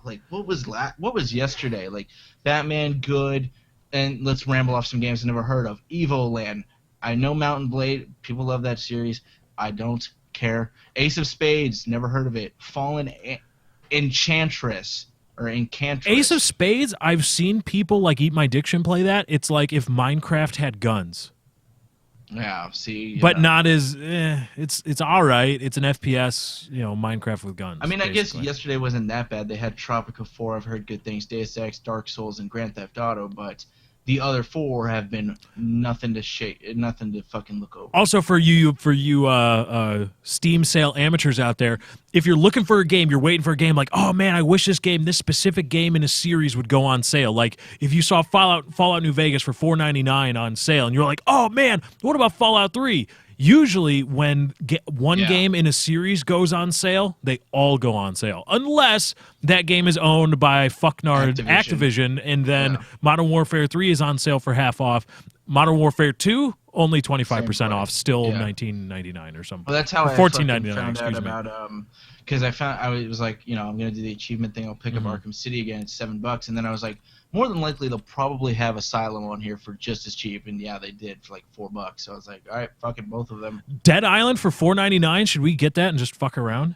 like what was yesterday? Like Batman, good, and let's ramble off some games I never heard of. Evoland. I know Mountain Blade. People love that series. I don't care. Ace of Spades. Never heard of it. Fallen Enchantress or Encantress. Ace of Spades, I've seen people like Eat My Diction play that. It's like if Minecraft had guns. Yeah. See. But yeah. not as it's all right. It's an FPS, Minecraft with guns. I mean, I guess basically. yesterday wasn't that bad. They had Tropico 4. I've heard good things. Deus Ex, Dark Souls, and Grand Theft Auto, but the other 4 have been nothing to fucking look over. Also, for you Steam sale amateurs out there, if you're looking for a game, you're waiting for a game like, oh man, I wish this specific game in a series would go on sale. Like if you saw Fallout New Vegas for $4.99 on sale, and you're like, oh man, what about Fallout 3? Usually, when one game in a series goes on sale, they all go on sale, unless that game is owned by fucknard Activision, and then Modern Warfare 3 is on sale for half off. Modern Warfare 2 only 25% off, still $19.99 or something. Well, that's how I $14.99. found out Excuse me. about because I was like, I'm gonna do the achievement thing. I'll pick up Arkham City again. It's $7, and then I was like, more than likely they'll probably have Asylum on here for just as cheap, and yeah, they did for like $4. So I was like, all right, fucking both of them. Dead Island for $4.99. Should we get that and just fuck around?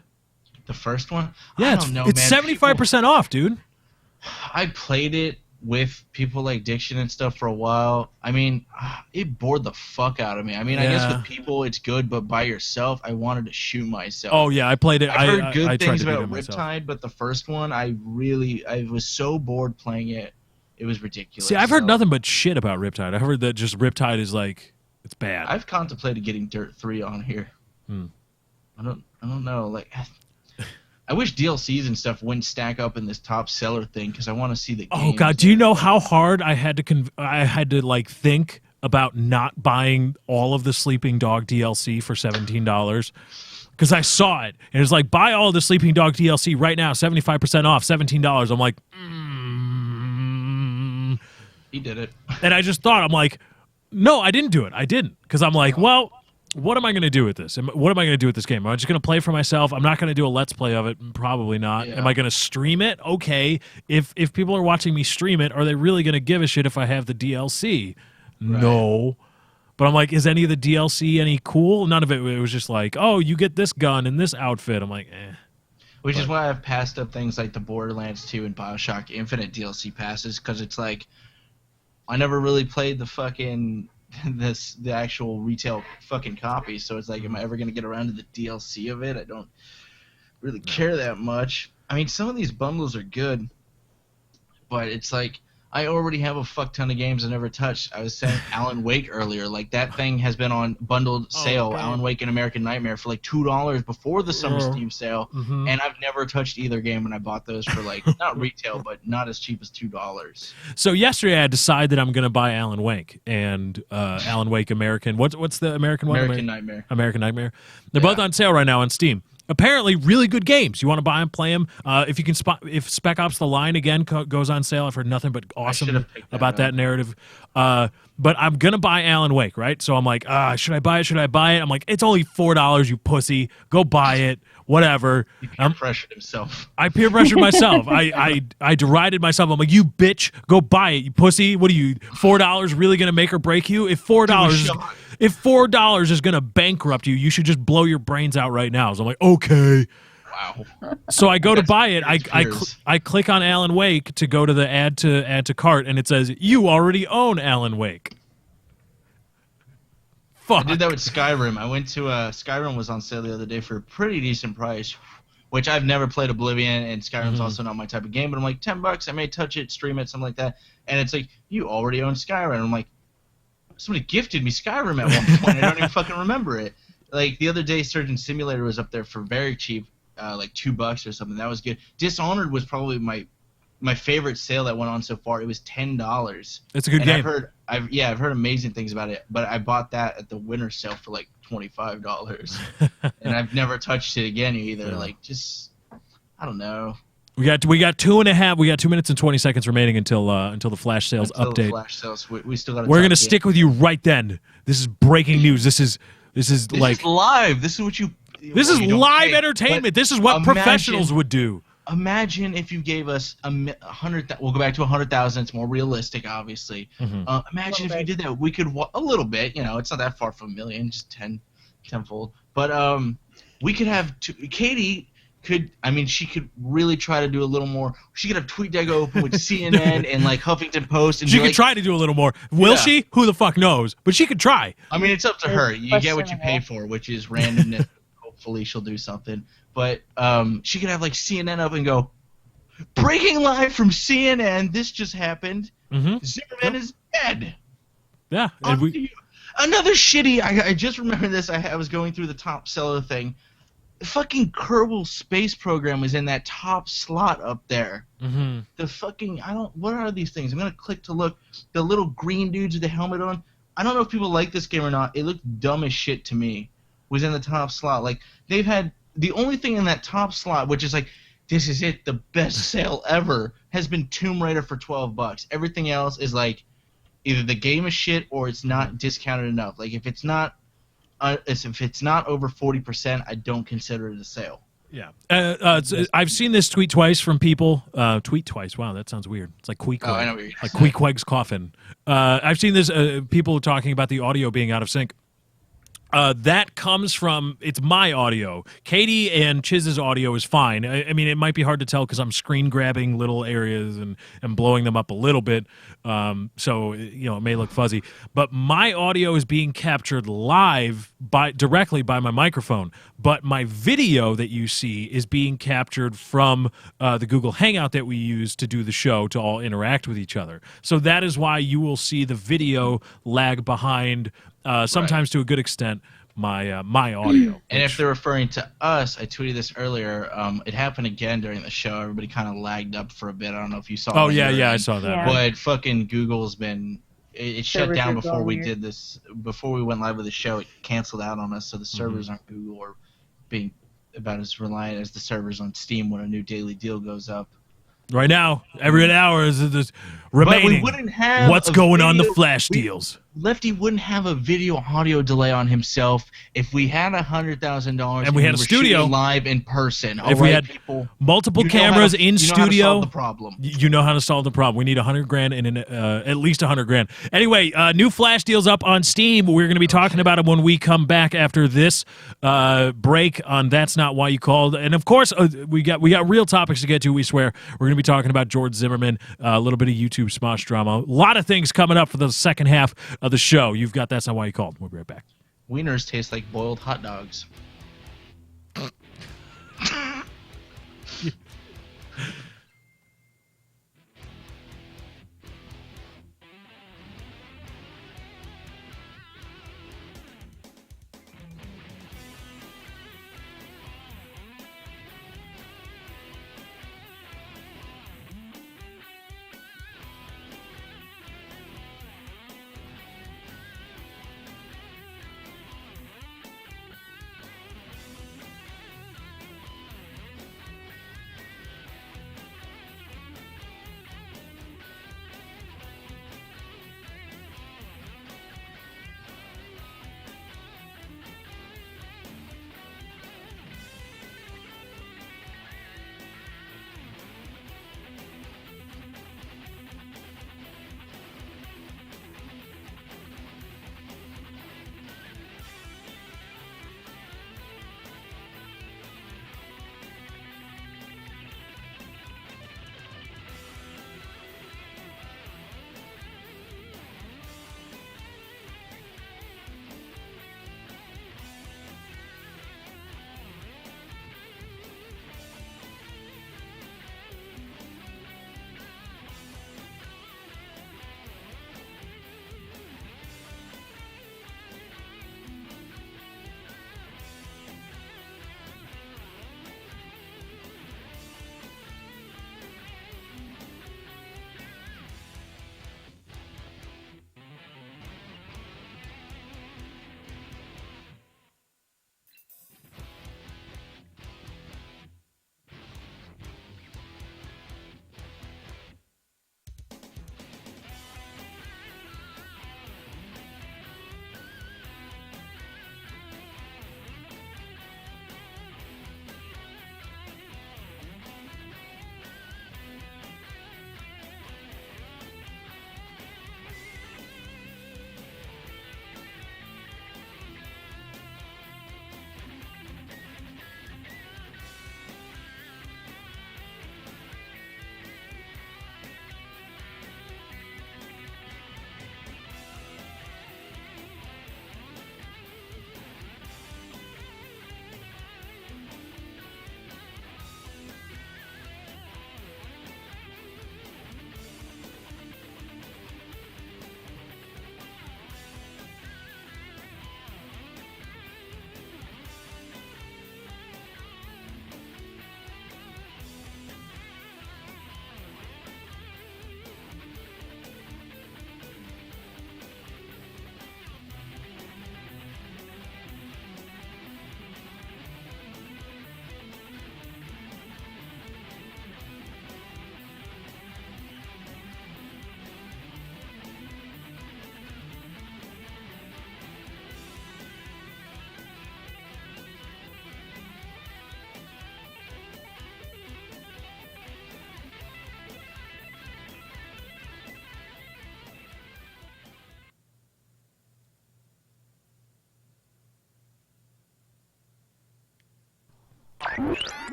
The first one, Yeah, I don't know, it's man. 75% off, dude. I played it with people like Diction and stuff for a while. I mean, it bored the fuck out of me. I mean, I guess Yeah. with people it's good, but by yourself, I wanted to shoot myself. Oh yeah, I played it. I've heard I good tried things to beat about it myself. Riptide, but the first one, I was so bored playing it. It was ridiculous. See, I've heard So, nothing but shit about Riptide. I heard that just Riptide is like it's bad. I've contemplated getting Dirt 3 on here. I don't know. Like, I wish DLCs and stuff wouldn't stack up in this top seller thing because I want to see the. Oh games god, do you and- know how hard I had to like think about not buying all of the Sleeping Dog DLC for $17? Because I saw it and it was like, buy all the Sleeping Dog DLC right now, 75% off, $17. I'm like, He did it. and I just thought, I'm like, no, I didn't do it. I didn't, because I'm like, well, what am I going to do with this? What am I going to do with this game? Am I just going to play for myself? I'm not going to do a let's play of it. Probably not. Yeah. Am I going to stream it? Okay. If people are watching me stream it, are they really going to give a shit if I have the DLC? No. But I'm like, is any of the DLC any cool? None of it. It was just like, oh, you get this gun and this outfit. I'm like, eh. Which is why I've passed up things like the Borderlands 2 and Bioshock Infinite DLC passes, because it's like, I never really played the fucking the actual retail fucking copy, so it's like, am I ever gonna get around to the DLC of it? I don't really care that much. I mean, some of these bundles are good, but it's like, I already have a fuck ton of games I never touched. I was saying Alan Wake earlier. Like, that thing has been on bundled sale, okay. Alan Wake and American Nightmare, for like $2 before the summer Steam sale. Mhm. And I've never touched either game, and I bought those for like, not retail, but not as cheap as $2. So yesterday I decided I'm going to buy Alan Wake and Alan Wake American. What's the American one? American Nightmare. American Nightmare. They're both on sale right now on Steam. Apparently, really good games. You want to buy them, play them. If you can if Spec Ops: The Line again goes on sale, I've heard nothing but awesome about that narrative. But I'm gonna buy Alan Wake, right? So I'm like, should I buy it? Should I buy it? I'm like, it's only $4, you pussy. Go buy it. Whatever. He peer pressured himself. I peer pressured myself. I derided myself. I'm like, you bitch, go buy it, you pussy. What are you, $4 really gonna make or break you? If $4 is gonna bankrupt you, you should just blow your brains out right now. So I'm like, okay. Wow. So I go to buy it. Cheers. I click on Alan Wake to go to the add to cart, and it says you already own Alan Wake. Fuck. I did that with Skyrim. I went to Skyrim was on sale the other day for a pretty decent price, which I've never played Oblivion, and Skyrim's also not my type of game. But I'm like, $10, I may touch it, stream it, something like that. And it's like, you already own Skyrim. I'm like, somebody gifted me Skyrim at one point. I don't even fucking remember it. Like, the other day, Surgeon Simulator was up there for very cheap, like $2 or something. That was good. Dishonored was probably my favorite sale that went on so far. It was $10. It's a good game. I've heard amazing things about it, but I bought that at the winter sale for like $25, and I've never touched it again either. Yeah. Like, just, I don't know. We got 2.5. We got 2 minutes and 20 seconds remaining until the flash sales Until update. the flash sales, we still got. We're gonna stick with you right then. This is breaking news. This is like is live. This is what you. this well, is you don't live pay, entertainment. but This is what imagine- professionals would do. Imagine if you gave us 100. We'll go back to 100,000. It's more realistic, obviously. Imagine if you did that. We could a little bit. You know, it's not that far from a million, just tenfold. But we could have Katie could. I mean, she could really try to do a little more. She could have TweetDeck open with CNN and like Huffington Post. And She be could like, try to do a little more. Will Yeah. she? Who the fuck knows? But she could try. I mean, it's up to her. You get what you pay Questionable. for, which is randomness. Hopefully, she'll do something. But she could have like CNN up and go, breaking live from CNN. This just happened. Zimmerman is dead. Yeah. On And to you. Another shitty. I just remember this. I was going through the top seller thing. The fucking Kerbal Space Program is in that top slot up there. The fucking what are these things? I'm gonna click to look. The little green dudes with the helmet on. I don't know if people like this game or not. It looked dumb as shit to me. Was in the top slot. Like, they've had the only thing in that top slot, which is like, this is it, the best sale ever, has been Tomb Raider for $12. Everything else is like, either the game is shit or it's not discounted enough. Like, if it's not over 40%, I don't consider it a sale. Yeah. I've seen this tweet twice from people. Tweet twice. Wow, that sounds weird. It's like Queequeg. Oh, I know what you're like saying. Queequeg's coffin. I've seen this. People talking about the audio being out of sync. That comes from, it's my audio. Katie and Chiz's audio is fine. I mean, it might be hard to tell because I'm screen grabbing little areas and blowing them up a little bit. So, it may look fuzzy. But my audio is being captured live directly by my microphone. But my video that you see is being captured from the Google Hangout that we use to do the show to all interact with each other. So that is why you will see the video lag behind sometimes to a good extent, my audio. And if they're referring to us, I tweeted this earlier. It happened again during the show. Everybody kind of lagged up for a bit. I don't know if you saw. Oh it yeah, or I anything. saw that. Yeah. But fucking Google's been it shut Servers down are before going we weird. did this. Before we went live with the show, it canceled out on us. So the Mm-hmm. servers on Google are being about as reliant as the servers on Steam when a new daily deal goes up. Right now, every hour is But we remaining. wouldn't have What's a going on the video- flash we- deals? Lefty wouldn't have a video audio delay on himself if we had $100,000 And we had a were studio. shooting live in person. If we had people, multiple you know how cameras to- in you know how to studio, solve the problem. you know how to solve the problem. We need $100,000 and at least $100,000. Anyway, new Flash deals up on Steam. We're going to be talking about them when we come back after this break on That's Not Why You Called. And of course, we got real topics to get to. We swear we're going to be talking about George Zimmerman, a little bit of YouTube Smosh drama, a lot of things coming up for the second half of the show. You've got That's Not Why You Called. We'll be right back. Wieners taste like boiled hot dogs.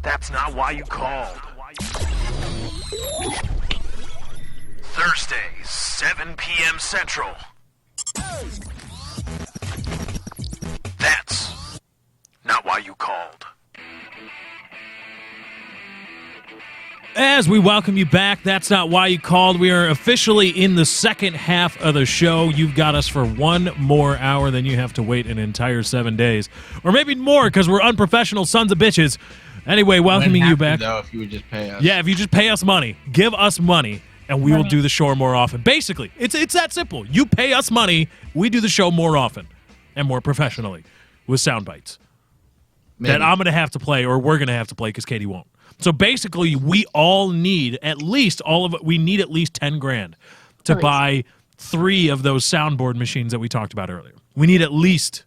That's not why you called. Thursdays, 7 p.m. Central. That's not why you called. As we welcome you back, That's Not Why You Called. We are officially in the second half of the show. You've got us for one more hour, then you have to wait an entire 7 days. Or maybe more, because we're unprofessional sons of bitches. Anyway, welcoming you back. Though, if you would just pay us. Yeah, if you just pay us money. Give us money, and we will do the show more often. Basically, it's that simple. You pay us money, we do the show more often and more professionally with sound bites. Maybe. That I'm going to have to play, or we're going to have to play, because Katie won't. So basically, we all need at least we need at least $10,000 to At least. buy 3 of those soundboard machines that we talked about earlier. We need at least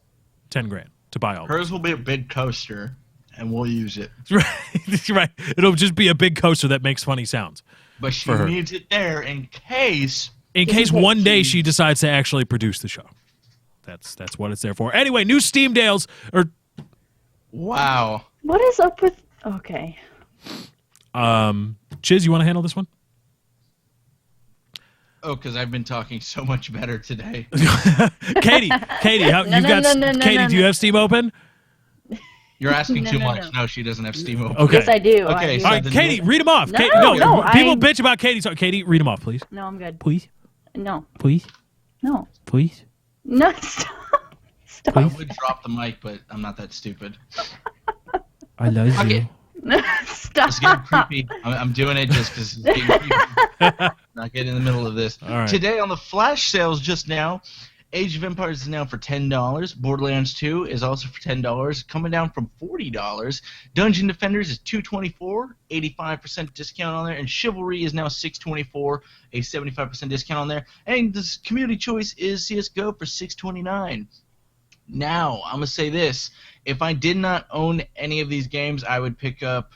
10 grand to buy all. Hers will be a big coaster, and we'll use it. Right, right. It'll just be a big coaster that makes funny sounds. But she For her. needs it there in case. In case one day she decides to actually produce the show. That's what it's there for. Anyway, new Steam deals or Wow. What is up with? Okay. Chiz, you want to handle this one? Oh, because I've been talking so much better today. Katie, Katie, do you have Steam open? You're asking No, too no, much. no. No, she doesn't have Steam open. Okay. Yes, I do. Okay, I do. so All right, the Katie, new- read them off. No, Katie, no, people I- bitch about Katie. So Katie, read them off, please. No, I'm good. Please, No, please, no, please. no. Stop. Stop. I would drop the mic, but I'm not that stupid. I love Okay. Stop. It's getting creepy. I'm doing it just because it's getting creepy. Not getting in the middle of this. All right. Today on the flash sales just now, Age of Empires is now for $10. Borderlands 2 is also for $10, coming down from $40. Dungeon Defenders is $224, 85% discount on there, and Chivalry is now $624, a 75% discount on there. And this community choice is CS:GO for $629. Now, I'm gonna say this: if I did not own any of these games, I would pick up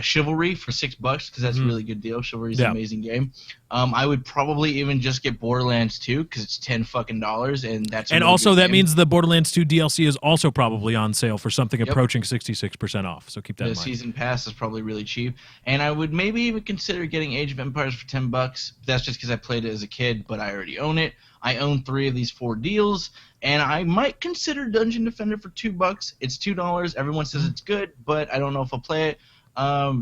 Chivalry for $6 because that's a really good deal. Chivalry is Yeah. an amazing game. I would probably even just get Borderlands 2 because it's $10, and that's a And really also, good that game. means the Borderlands 2 DLC is also probably on sale for something Yep. approaching 66% off. So keep that in the mind. season pass is probably really cheap, and I would maybe even consider getting Age of Empires for $10. That's just because I played it as a kid, but I already own it. I own 3 of these 4 deals, and I might consider Dungeon Defender for $2. It's $2. Everyone says it's good, but I don't know if I'll play it.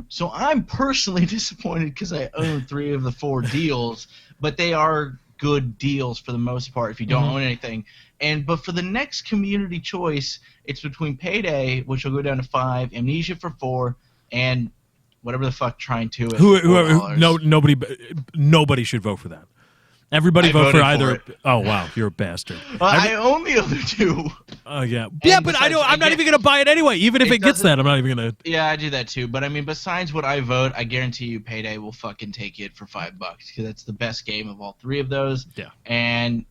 So I'm personally disappointed because I own 3 of the 4 deals, but they are good deals for the most part if you don't own anything. But for the next community choice, it's between Payday, which will go down to $5, Amnesia for $4, and whatever the fuck Trine 2 is. Who, for $4. nobody should vote for that. Everybody I vote for voted either. for it. Oh wow, you're a bastard. Well, I own the other 2. Yeah, yeah, but I besides, don't. I'm not I even gonna buy it anyway. Even if It it gets doesn't- that, I'm not even gonna. Yeah, I do that too. But I mean, besides what I vote, I guarantee you Payday will fucking take it for $5 because that's the best game of all 3 of those. Yeah. And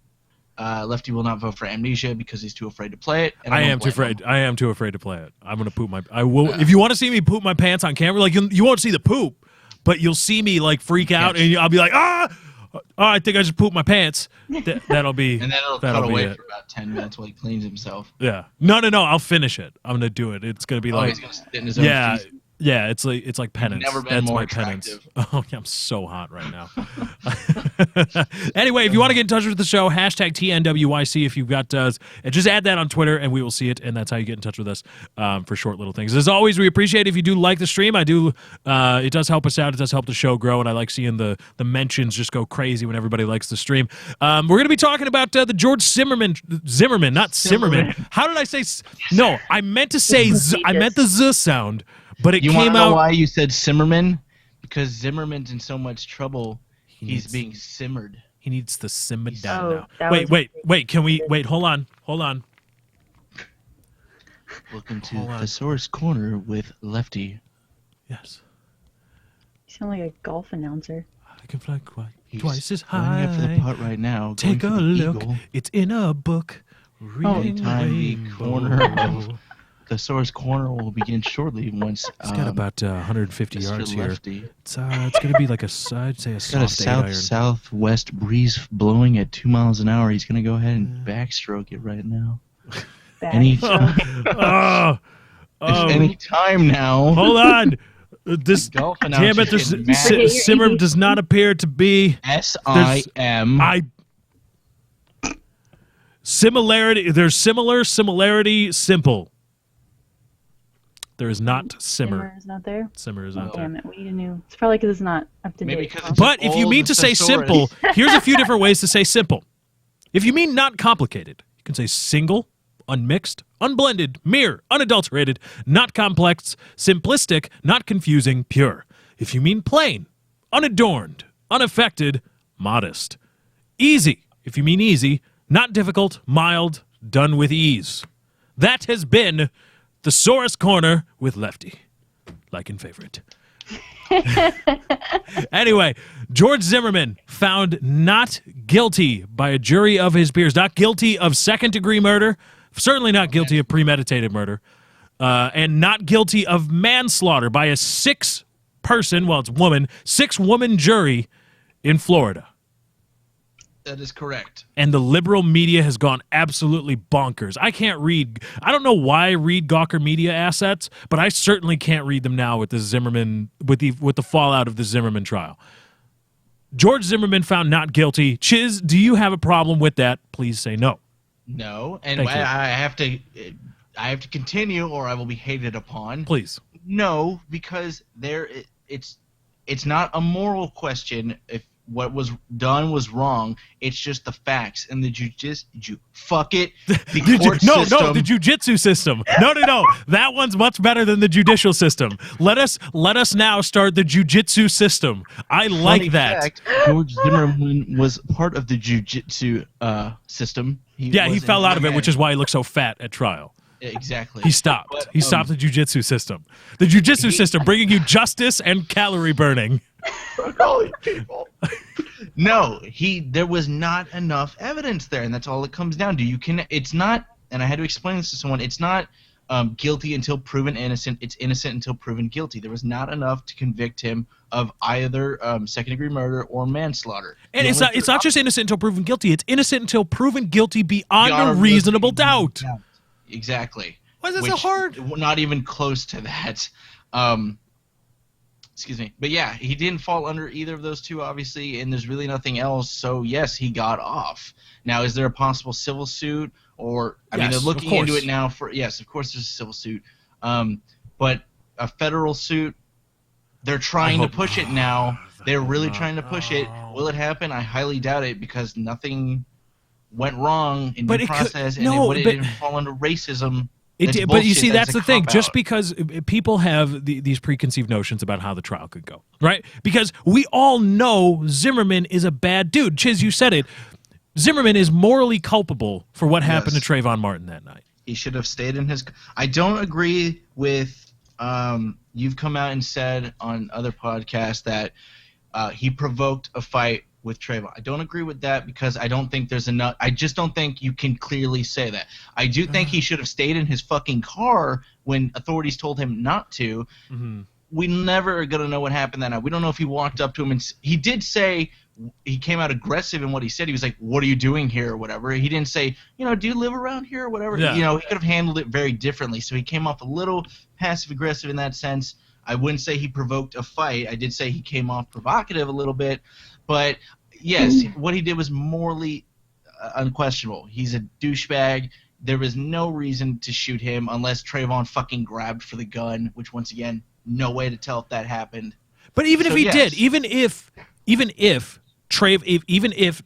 Lefty will not vote for Amnesia because he's too afraid to play it. And I won't am too blame him. afraid. I am too afraid to play it. I'm gonna poop my. I will. If you want to see me poop my pants on camera, like you won't see the poop, but you'll see me like freak out, and I'll be like, ah. Oh, I think I just pooped my pants. That'll be. And then it'll that'll cut be away it. for about 10 minutes while he cleans himself. Yeah. No. I'll finish it. I'm gonna do it. It's gonna be Oh, like. he's gonna sit in his own Yeah. feces. Yeah. It's like penance. never been That's more my penance. attractive. Oh, yeah, I'm so hot right now. Anyway, if you want to get in touch with the show, hashtag TNWYC. If you've got, just add that on Twitter, and we will see it, and that's how you get in touch with us for short little things. As always, we appreciate it if you do like the stream. I do. It does help us out. It does help the show grow, and I like seeing the mentions just go crazy when everybody likes the stream. We're going to be talking about the George Zimmerman, not Zimmerman. How did I say? No, I meant to say. I meant the Z sound, but it You want came to know out. why you said Zimmerman? Because Zimmerman's in so much trouble. He's needs- being simmered. He needs to simmer down Oh, now. that Wait. Can we wait? Hold on. Welcome to Hold on. Thesaurus Corner with Lefty. Yes. You sound like a golf announcer. I can fly He's twice as running up for the high. putt right now. Take going a for the look. eagle. It's in a book. Reading Anytime the rainbow. corner of Thesaurus Corner will begin shortly once. It's got about 150 Mr. yards here. Lefty. It's gonna be like I'd say a Got a soft 8-iron. southwest breeze blowing at 2 miles an hour. He's gonna go ahead and backstroke it right now. Bad. Any Oh, any time now. hold on. This Golf damn it. announcers There's getting mad. You're Simmer easy. does not appear to be SIM. similarity. There's similarity, simple. There is not simmer. Simmer is not there. Simmer is not there. Damn it, we need a new. It's probably because it's not up to Maybe date. 'cause it's But if you old mean to say thesaurus. simple, here's a few different ways to say simple. If you mean not complicated, you can say single, unmixed, unblended, mere, unadulterated, not complex, simplistic, not confusing, pure. If you mean plain, unadorned, unaffected, modest. Easy, if you mean easy, not difficult, mild, done with ease. That has been Thesaurus Corner with Lefty. Like and favorite. Anyway, George Zimmerman found not guilty by a jury of his peers. Not guilty of second-degree murder. Certainly not guilty of premeditated murder. And not guilty of manslaughter by a six-woman jury in Florida. That is correct. And the liberal media has gone absolutely bonkers. I can't read. I don't know why I read Gawker Media assets, but I certainly can't read them now with the Zimmerman, with the fallout of the Zimmerman trial. George Zimmerman found not guilty. Chiz, do you have a problem with that? Please say no. No, and Thank you. I have to continue, or I will be hated upon. Please. No, because it's not a moral question if what was done was wrong. It's just the facts and the the court system. The jujitsu system. No. That one's much better than the judicial system. Let us now start the jujitsu system. I like Funny that. fact, George Zimmerman was part of the jujitsu system. He was fell in out of it, MMA. which is why he looked so fat at trial. Exactly. He stopped. But, He stopped the jujitsu system. The jujitsu system bringing you justice and calorie burning. No, there was not enough evidence there, and that's all it comes down to. It's not, and I had to explain this to someone. It's not guilty until proven innocent. It's innocent until proven guilty. There was not enough to convict him of either second-degree murder or manslaughter. And it's not just innocent until proven guilty. It's innocent until proven guilty beyond a reasonable doubt. Exactly. Why is that so hard? Not even close to that. Excuse me. But yeah, he didn't fall under either of those two, obviously, and there's really nothing else. So, yes, he got off. Now, is there a possible civil suit? Or, I mean, they're looking into it now for, yes, of course there's a civil suit. But a federal suit, they're trying to push it now. They're really trying to push it. Will it happen? I highly doubt it because nothing went wrong in the process, and it didn't fall under racism. But you see, that's the thing. Just because people have these preconceived notions about how the trial could go, right? Because we all know Zimmerman is a bad dude. Chiz, you said it. Zimmerman is morally culpable for what happened to Trayvon Martin that night. He should have stayed in his. I don't agree with. You've come out and said on other podcasts that he provoked a fight with Trayvon. I don't agree with that because I don't think there's enough. I just don't think you can clearly say that. I do think he should have stayed in his fucking car when authorities told him not to. Mm-hmm. We never are going to know what happened that night. We don't know if he walked up to him and he did say he came out aggressive in what he said. He was like, "What are you doing here?" or whatever. He didn't say, "Do you live around here?" or whatever. Yeah. He could have handled it very differently. So he came off a little passive aggressive in that sense. I wouldn't say he provoked a fight. I did say he came off provocative a little bit, but yes, what he did was morally unquestionable. He's a douchebag. There was no reason to shoot him unless Trayvon fucking grabbed for the gun, which once again, no way to tell if that happened. But even if he did, even if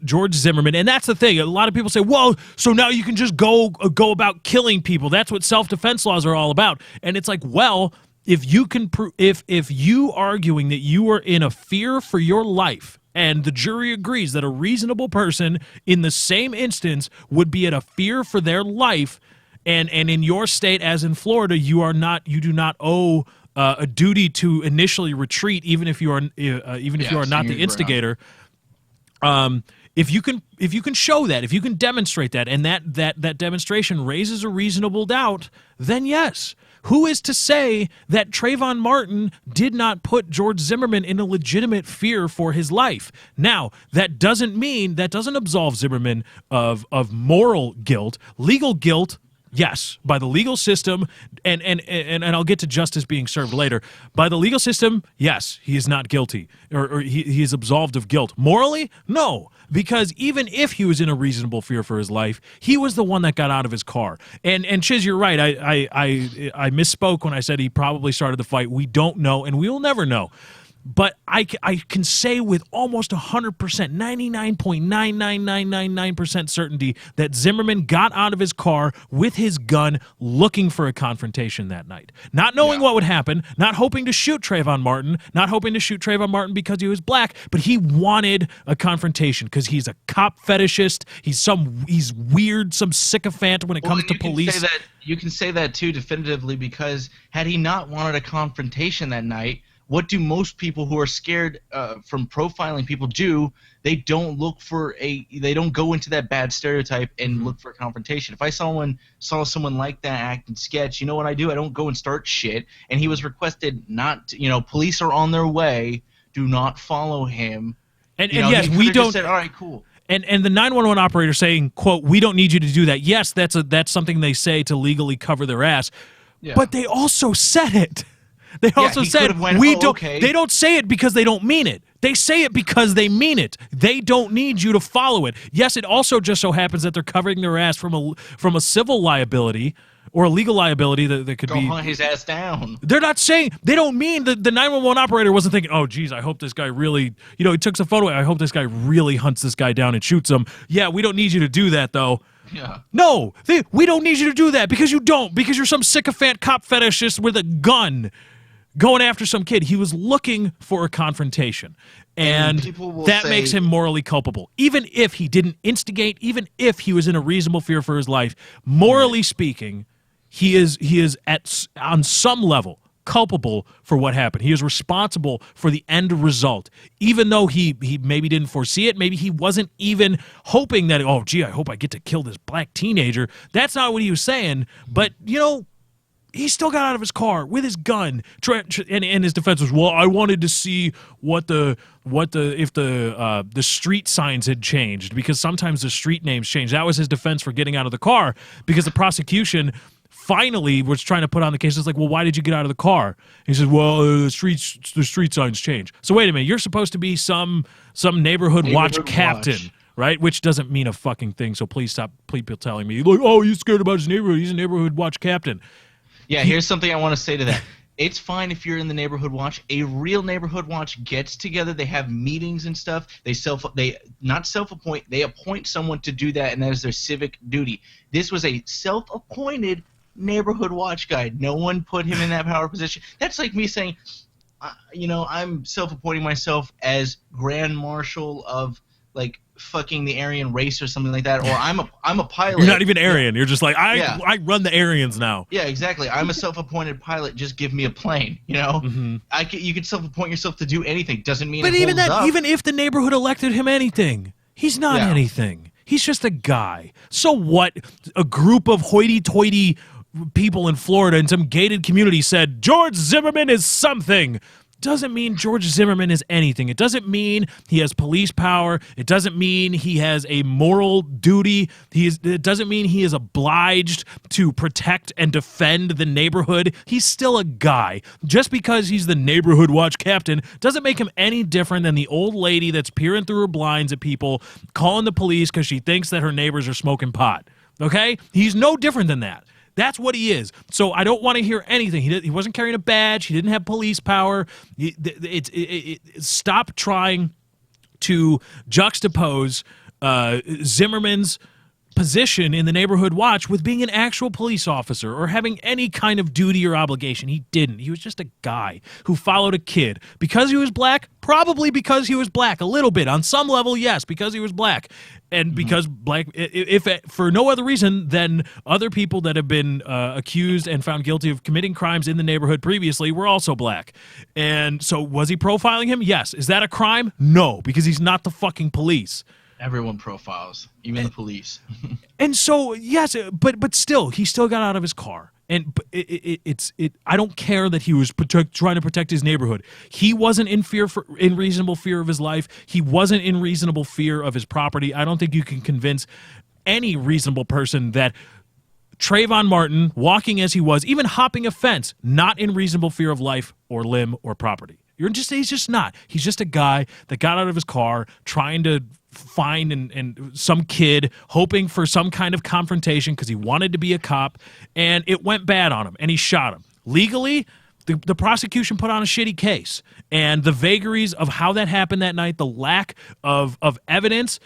George Zimmerman, and that's the thing, a lot of people say, "Whoa, so now you can just go about killing people. That's what self-defense laws are all about." And it's like, well, if you can if you arguing that you are in a fear for your life, and the jury agrees that a reasonable person in the same instance would be at a fear for their life, and in your state, as in Florida, you do not owe a duty to initially retreat, even if you are not the instigator. If you can show that, if you can demonstrate that, and that demonstration raises a reasonable doubt, then yes. Who is to say that Trayvon Martin did not put George Zimmerman in a legitimate fear for his life? Now, that doesn't absolve Zimmerman of moral guilt. Legal guilt, yes, by the legal system, and I'll get to justice being served later. By the legal system, yes, he is not guilty, or he is absolved of guilt. Morally, no, because even if he was in a reasonable fear for his life, he was the one that got out of his car. And Chiz, you're right. I misspoke when I said he probably started the fight. We don't know, and we will never know. But I can say with almost 100%, 99.99999% certainty that Zimmerman got out of his car with his gun looking for a confrontation that night. Not knowing what would happen, not hoping to shoot Trayvon Martin, because he was black, but he wanted a confrontation because he's a cop fetishist. He's weird, some sycophant when it comes to police. You can say that too definitively because had he not wanted a confrontation that night, what do most people who are scared from profiling people do? They don't look they don't go into that bad stereotype and look for a confrontation. If I saw someone like that acting sketch, you know what I do? I don't go and start shit. And he was requested not to, police are on their way. Do not follow him. And You know, yes, he we could've don't. just said, all right, cool. And the 911 operator saying, "quote We don't need you to do that." Yes, that's something they say to legally cover their ass. Yeah. But they also said it. They also he said could've went, we "Oh, don't. okay." They don't say it because they don't mean it. They say it because they mean it. They don't need you to follow it. Yes, it also just so happens that they're covering their ass from a civil liability or a legal liability that could Go be. hunt his ass down. They're not saying, they don't mean that the 911 operator wasn't thinking, oh, geez, I hope this guy really, he took some photo. I hope this guy really hunts this guy down and shoots him. Yeah, we don't need you to do that, though. Yeah. No, we don't need you to do that because you don't, because you're some sycophant cop fetishist with a gun going after some kid. He was looking for a confrontation. And people will that say- makes him morally culpable. Even if he didn't instigate, even if he was in a reasonable fear for his life, morally speaking, he is on some level culpable for what happened. He is responsible for the end result, even though he maybe didn't foresee it. Maybe he wasn't even hoping that, oh, gee, I hope I get to kill this black teenager. That's not what he was saying. But, he still got out of his car with his gun, and his defense was, well, I wanted to see if the street signs had changed, because sometimes the street names change. That was his defense for getting out of the car, because the prosecution finally was trying to put on the case. It's like, well, why did you get out of the car? He says, well, the street signs change. So wait a minute, you're supposed to be some neighborhood watch Neighborhood captain. watch. Right, which doesn't mean a fucking thing. So please stop people telling me, like, oh, he's scared about his neighborhood. He's a neighborhood watch captain. Yeah, here's something I want to say to that. It's fine if you're in the neighborhood watch. A real neighborhood watch gets together. They have meetings and stuff. They not self-appoint. They appoint someone to do that, and that is their civic duty. This was a self-appointed neighborhood watch guy. No one put him in that power position. That's like me saying, I'm self-appointing myself as Grand Marshal of like fucking the Aryan race or something like that, or I'm a pilot. You're not even Aryan. You're just like, Yeah. I run the Aryans now. Yeah, exactly. I'm a self-appointed pilot. Just give me a plane. You can self-appoint yourself to do anything. Doesn't mean. But it even holds that, up. even if the neighborhood elected him anything, he's not Yeah. anything. He's just a guy. So what? A group of hoity-toity people in Florida in some gated community said George Zimmerman is something. Doesn't mean George Zimmerman is anything. It doesn't mean he has police power. It doesn't mean he has a moral duty. It doesn't mean he is obliged to protect and defend the neighborhood. He's still a guy. Just because he's the neighborhood watch captain doesn't make him any different than the old lady that's peering through her blinds at people, calling the police because she thinks that her neighbors are smoking pot. Okay? He's no different than that. That's what he is. So I don't want to hear anything. He wasn't carrying a badge. He didn't have police power. Stop trying to juxtapose Zimmerman's position in the neighborhood watch with being an actual police officer or having any kind of duty or obligation. He didn't. He was just a guy who followed a kid. Because he was black? Probably because he was black. A little bit. On some level, yes, because he was black. And because black, if for no other reason than other people that have been accused and found guilty of committing crimes in the neighborhood previously were also black. And so was he profiling him? Yes. Is that a crime? No, because he's not the fucking police. Everyone profiles, even the police. And so, yes, but still, he still got out of his car. And I don't care that he was trying to protect his neighborhood. He wasn't in reasonable fear of his life. He wasn't in reasonable fear of his property. I don't think you can convince any reasonable person that Trayvon Martin, walking as he was, even hopping a fence, not in reasonable fear of life or limb or property. He's just not. He's just a guy that got out of his car trying to find and some kid hoping for some kind of confrontation because he wanted to be a cop, and it went bad on him, and he shot him. Legally, the prosecution put on a shitty case, and the vagaries of how that happened that night, the lack of evidence,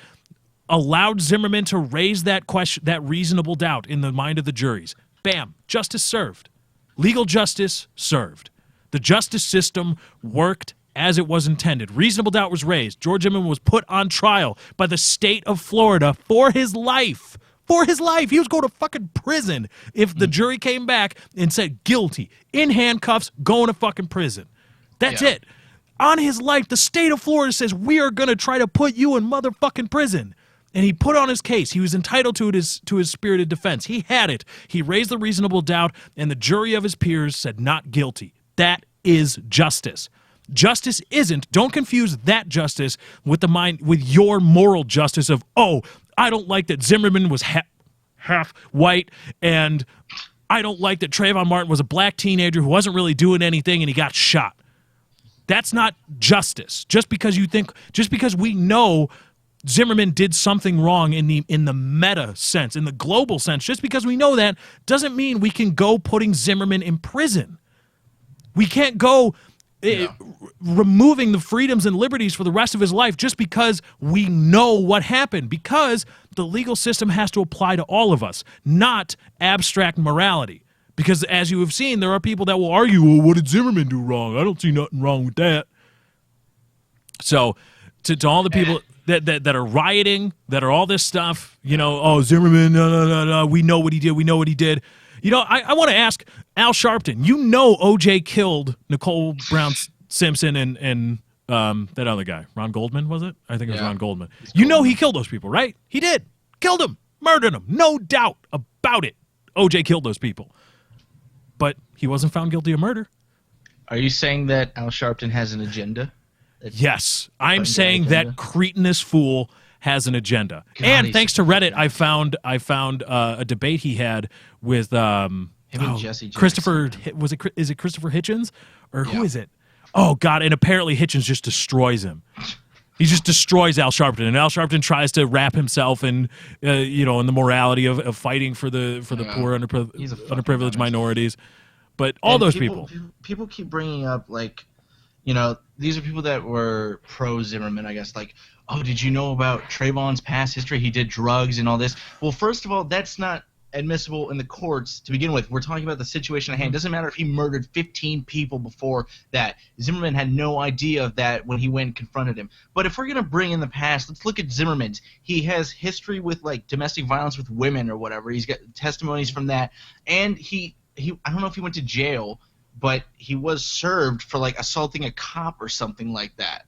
allowed Zimmerman to raise that question, that reasonable doubt in the mind of the juries. Bam, justice served. Legal justice served. The justice system worked as it was intended. Reasonable doubt was raised. George Zimmerman was put on trial by the state of Florida for his life. For his life. He was going to fucking prison if the jury came back and said guilty, in handcuffs, going to fucking prison. That's Yeah. it. On his life, the state of Florida says, we are going to try to put you in motherfucking prison. And he put on his case. He was entitled to his spirited defense. He had it. He raised the reasonable doubt, and the jury of his peers said not guilty. That is justice. Justice isn't. Don't confuse that justice with your moral justice of, oh, I don't like that Zimmerman was half white, and I don't like that Trayvon Martin was a black teenager who wasn't really doing anything and he got shot. That's not justice. Just because we know Zimmerman did something wrong in the meta sense, in the global sense, just because we know that doesn't mean we can go putting Zimmerman in prison. We can't go removing the freedoms and liberties for the rest of his life just because we know what happened, because the legal system has to apply to all of us, not abstract morality. Because as you have seen, there are people that will argue, well, what did Zimmerman do wrong? I don't see nothing wrong with that. So to all the people that are rioting, that are all this stuff, oh, Zimmerman, no, we know what he did. I want to ask Al Sharpton. OJ killed Nicole Brown Simpson and that other guy, Ron Goldman, was it? I think it was Ron Goldman. He killed those people, right? He did. Killed them. Murdered them. No doubt about it. OJ killed those people. But he wasn't found guilty of murder. Are you saying that Al Sharpton has an agenda? Yes. I'm saying that cretinous fool has an agenda. God, and thanks to Reddit, I found a debate he had with him and Jesse Jackson. Christopher. Is it Christopher Hitchens or who is it? Oh God! And apparently Hitchens just destroys him. He just destroys Al Sharpton, and Al Sharpton tries to wrap himself in, in the morality of fighting for the poor, underprivileged minorities. But all those people keep bringing up these are people that were pro Zimmerman, I guess. Like, oh, did you know about Trayvon's past history? He did drugs and all this. Well, first of all, that's not admissible in the courts to begin with. We're talking about the situation at hand. It doesn't matter if he murdered 15 people before that. Zimmerman had no idea of that when he went and confronted him. But if we're going to bring in the past, let's look at Zimmerman's. He has history with domestic violence with women or whatever. He's got testimonies from that. And he I don't know if he went to jail, but he was served for assaulting a cop or something like that.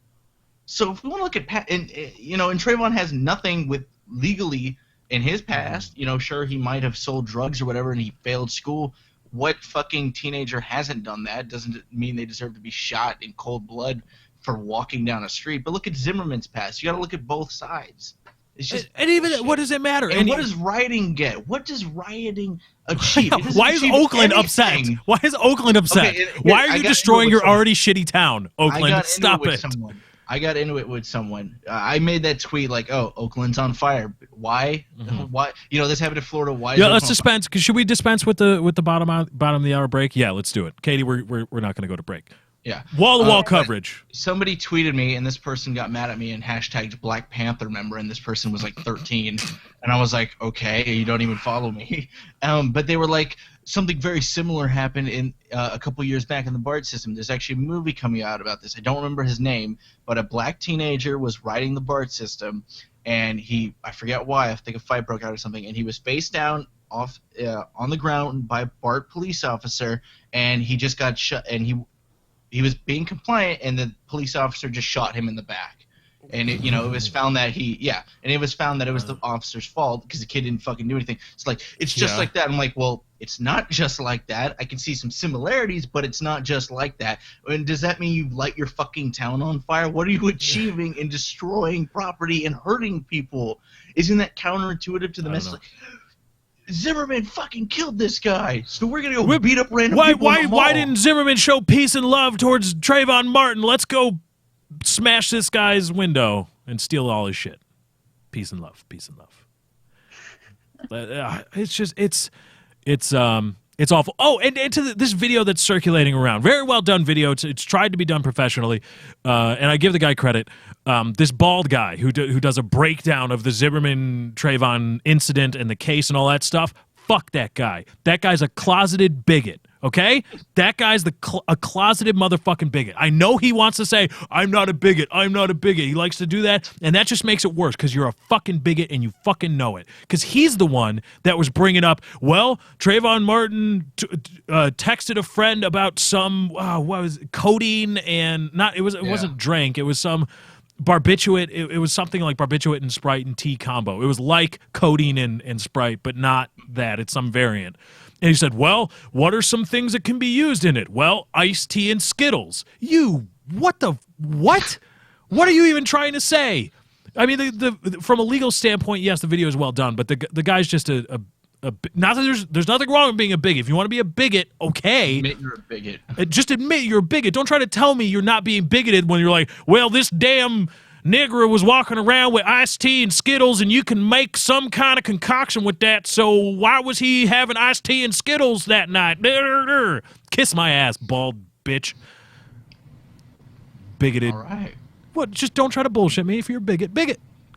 So if we want to look at and Trayvon has nothing with legally in his past. Sure, he might have sold drugs or whatever and he failed school. What fucking teenager hasn't done that? Doesn't mean they deserve to be shot in cold blood for walking down a street. But look at Zimmerman's past. You got to look at both sides. It's just and even what does it matter? And what does rioting get? What does rioting achieve? Why is Oakland upset? Why is Oakland upset? Okay, why are you destroying your already shitty town, Oakland? Stop it. I got into it with someone. I made that tweet oh, Oakland's on fire. Why? Why? This happened to Florida. Why? Let's dispense. Should we dispense with the bottom of the hour break? Yeah, let's do it. Katie, we're not going to go to break. Yeah. Wall-to-wall coverage. Somebody tweeted me, and this person got mad at me and hashtagged Black Panther member, and this person was 13. And I was like, okay, you don't even follow me. But they were like, something very similar happened in a couple years back in the BART system. There's actually a movie coming out about this. I don't remember his name, but a black teenager was riding the BART system, and I forget why, I think a fight broke out or something, and he was face down off on the ground by a BART police officer, and he just got shot, and he was being compliant, and the police officer just shot him in the back. And it was found that it was found that it was the officer's fault because the kid didn't fucking do anything. It's just like that. I'm like, well, it's not just like that. I can see some similarities, but it's not just like that. And does that mean you light your fucking town on fire? What are you achieving in destroying property and hurting people? Isn't that counterintuitive to the message? Zimmerman fucking killed this guy, so we're gonna go beat up random people. Why didn't Zimmerman show peace and love towards Trayvon Martin? Let's go smash this guy's window and steal all his shit. Peace and love. Peace and love. It's awful. Oh, and to this video that's circulating around, very well done video. It's tried to be done professionally, and I give the guy credit. This bald guy who does a breakdown of the Zimmerman Trayvon incident and the case and all that stuff. Fuck that guy. That guy's a closeted bigot. Okay? That guy's a closeted motherfucking bigot. I know he wants to say, I'm not a bigot. I'm not a bigot. He likes to do that. And that just makes it worse because you're a fucking bigot and you fucking know it. Because he's the one that was bringing up, well, Trayvon Martin texted a friend about some, what was it, codeine and it wasn't drank. It was some barbiturate. It was something like barbiturate and Sprite and tea combo. It was like codeine and Sprite, but not that. It's some variant. And he said, well, what are some things that can be used in it? Well, iced tea and Skittles. What? What are you even trying to say? I mean, from a legal standpoint, yes, the video is well done, but the guy's just not that there's nothing wrong with being a bigot. If you want to be a bigot, okay. Admit you're a bigot. Just admit you're a bigot. Don't try to tell me you're not being bigoted when you're like, well, this damn nigger was walking around with iced tea and Skittles, and you can make some kind of concoction with that, so why was he having iced tea and Skittles that night? Kiss my ass, bald bitch. Bigoted. All right. What? Just don't try to bullshit me if you're a bigot.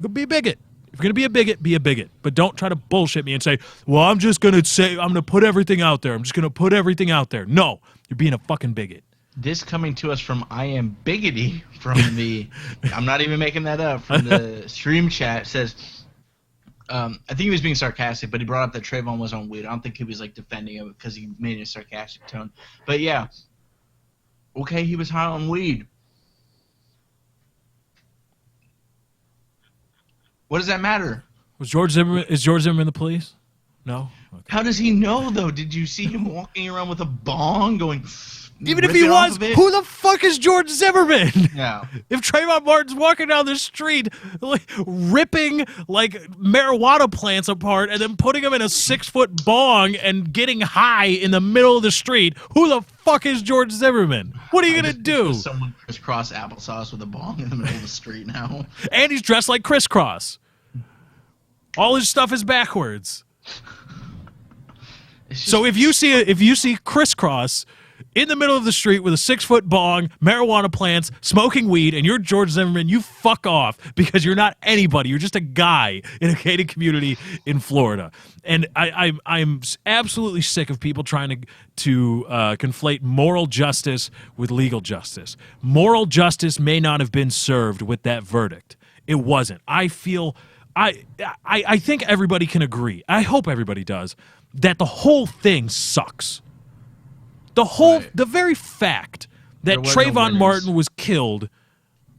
Go be a bigot. If you're going to be a bigot, be a bigot. But don't try to bullshit me and say, well, I'm going to put everything out there. I'm just going to put everything out there. No, you're being a fucking bigot. This coming to us from I Am Biggity from the, I'm not even making that up, from the stream chat says, I think he was being sarcastic, but he brought up that Trayvon was on weed. I don't think he was like defending him because he made a sarcastic tone. But yeah, okay, he was high on weed. What does that matter? Is George Zimmerman the police? No? Okay. How does he know, though? Did you see him walking around with a bong going... Even if he was, who the fuck is George Zimmerman? Yeah. If Trayvon Martin's walking down the street, like, ripping like marijuana plants apart and then putting them in a 6-foot bong and getting high in the middle of the street, who the fuck is George Zimmerman? What are you gonna do? Someone crisscross applesauce with a bong in the middle of the street now. And he's dressed like crisscross. All his stuff is backwards. So if you see crisscross in the middle of the street with a 6-foot bong, marijuana plants, smoking weed, and you're George Zimmerman, you fuck off because you're not anybody. You're just a guy in a gated community in Florida. And I'm absolutely sick of people trying to conflate moral justice with legal justice. Moral justice may not have been served with that verdict. It wasn't. I think everybody can agree. I hope everybody does that the whole thing sucks. The very fact that Trayvon Martin was killed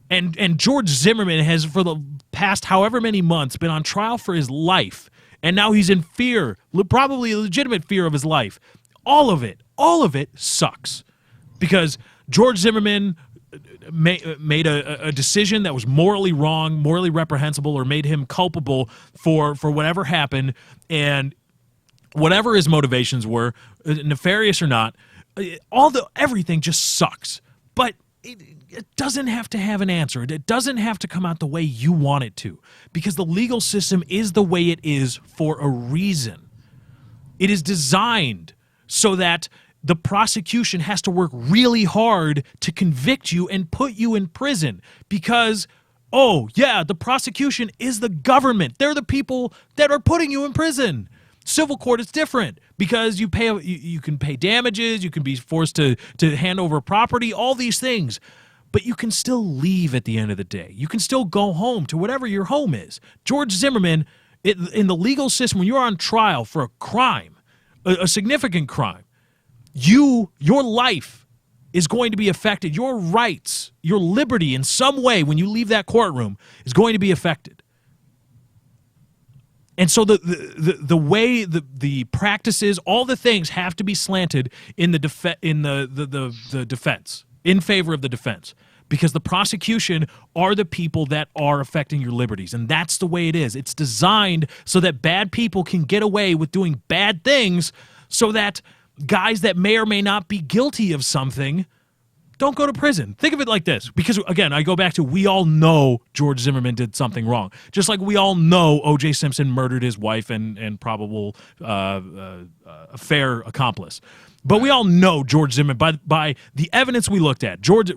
and George Zimmerman has, for the past however many months, been on trial for his life, and now he's in fear, probably a legitimate fear of his life. All of it sucks because George Zimmerman made a decision that was morally wrong, morally reprehensible, or made him culpable for whatever happened, and whatever his motivations were, nefarious or not, everything just sucks. But it doesn't have to have an answer. It doesn't have to come out the way you want it to, because the legal system is the way it is for a reason. It is designed so that the prosecution has to work really hard to convict you and put you in prison because, oh, yeah, the prosecution is the government. They're the people that are putting you in prison. Civil court is different because you can pay damages, you can be forced to hand over property, all these things. But you can still leave at the end of the day. You can still go home to whatever your home is. George Zimmerman, in the legal system, when you're on trial for a crime, a significant crime, your life is going to be affected. Your rights, your liberty in some way when you leave that courtroom is going to be affected. And so the way the practices, all the things have to be slanted in the defense, in favor of the defense, because the prosecution are the people that are affecting your liberties, and that's the way it is. It's designed so that bad people can get away with doing bad things, so that guys that may or may not be guilty of something don't go to prison. Think of it like this, because, again, I go back to we all know George Zimmerman did something wrong, just like we all know O.J. Simpson murdered his wife and probable affair accomplice. But we all know George Zimmerman by the evidence we looked at. George,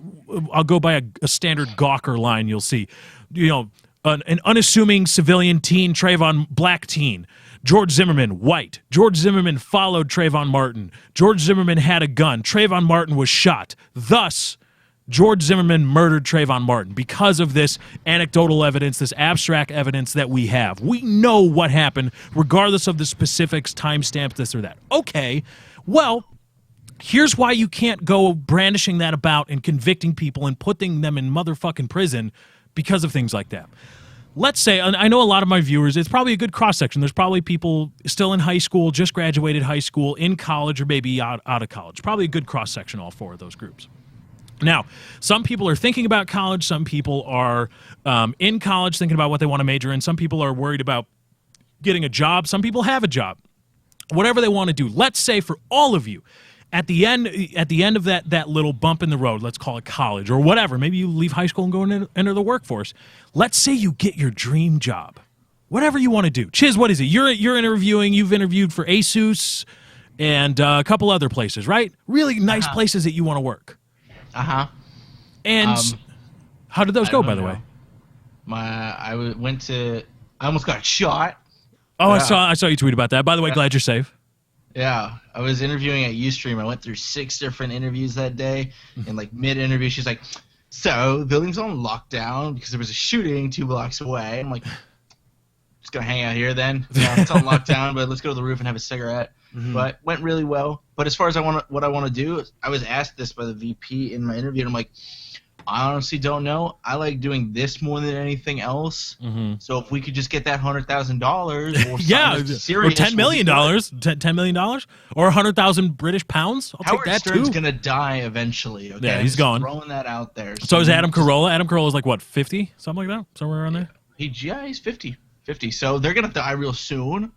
I'll go by a standard Gawker line you'll see. You know, an unassuming civilian teen, black teen. George Zimmerman, white. George Zimmerman followed Trayvon Martin. George Zimmerman had a gun. Trayvon Martin was shot. Thus, George Zimmerman murdered Trayvon Martin because of this anecdotal evidence, this abstract evidence that we have. We know what happened, regardless of the specifics, timestamps, this or that. Okay, well, here's why you can't go brandishing that about and convicting people and putting them in motherfucking prison because of things like that. Let's say, and I know a lot of my viewers, it's probably a good cross-section. There's probably people still in high school, just graduated high school, in college, or maybe out of college. Probably a good cross-section, all four of those groups. Now, some people are thinking about college. Some people are in college thinking about what they want to major in. Some people are worried about getting a job. Some people have a job. Whatever they want to do. Let's say for all of you, at the end of that little bump in the road, let's call it college or whatever, maybe you leave high school and go and enter the workforce. Let's say you get your dream job. Whatever you want to do. Chiz, what is it? You're interviewing. You've interviewed for ASUS and a couple other places, right? Really nice places that you want to work. And how did those go, by the way? I almost got shot. Oh, yeah. I saw you tweet about that. By the way, glad you're safe. Yeah, I was interviewing at Ustream. I went through 6 different interviews that day, and like mid-interview, she's like, "So, the building's on lockdown because there was a shooting 2 blocks away." I'm like, "Just gonna hang out here then. Yeah, it's on lockdown, but let's go to the roof and have a cigarette." But went really well. But as far as what I want to do, I was asked this by the VP in my interview, and I'm like, I honestly don't know. I like doing this more than anything else. So if we could just get that $100,000, or yeah, serious, or $10 million, $10 million, or 100,000 British pounds, I'll Howard take that Stern's too. Gonna die eventually. Okay? Yeah, he's gone. Throwing that out there. So is Adam Carolla. Adam Carolla is like what, 50, something like that, somewhere around there. He's 50. So they're gonna die real soon.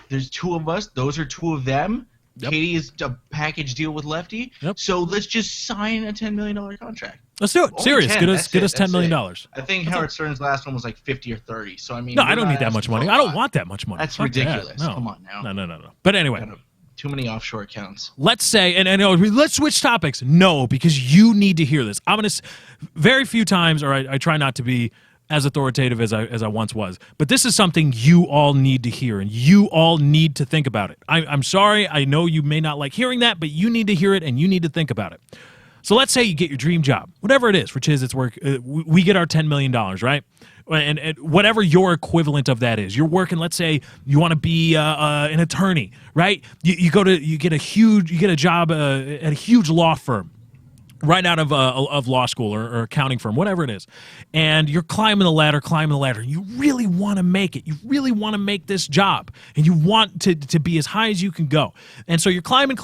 There's 2 of us. Those are 2 of them. Yep. Katie is a package deal with Lefty. Yep. So let's just sign a $10 million contract. Let's do it. Only Serious. 10, Get us $10 million. I think Howard Stern's last one was like 50 or 30. So I mean, no, I don't need that much money. I don't want that much money. That's Fuck ridiculous. That. No. Come on now. No. But anyway, too many offshore accounts. Let's say, and let's switch topics. No, because you need to hear this. I'm gonna very few times, or I try not to be as authoritative as I once was. But this is something you all need to hear, and you all need to think about it. I'm sorry, I know you may not like hearing that, but you need to hear it, and you need to think about it. So let's say you get your dream job, whatever it is. For Chiz, it's work. We get our $10 million, right? And whatever your equivalent of that is. You're working, let's say you want to be an attorney, right? You get a job at a huge law firm, right out of law school or accounting firm, whatever it is. And you're climbing the ladder. You really want to make it. You really want to make this job. And you want to be as high as you can go. And so you're climbing.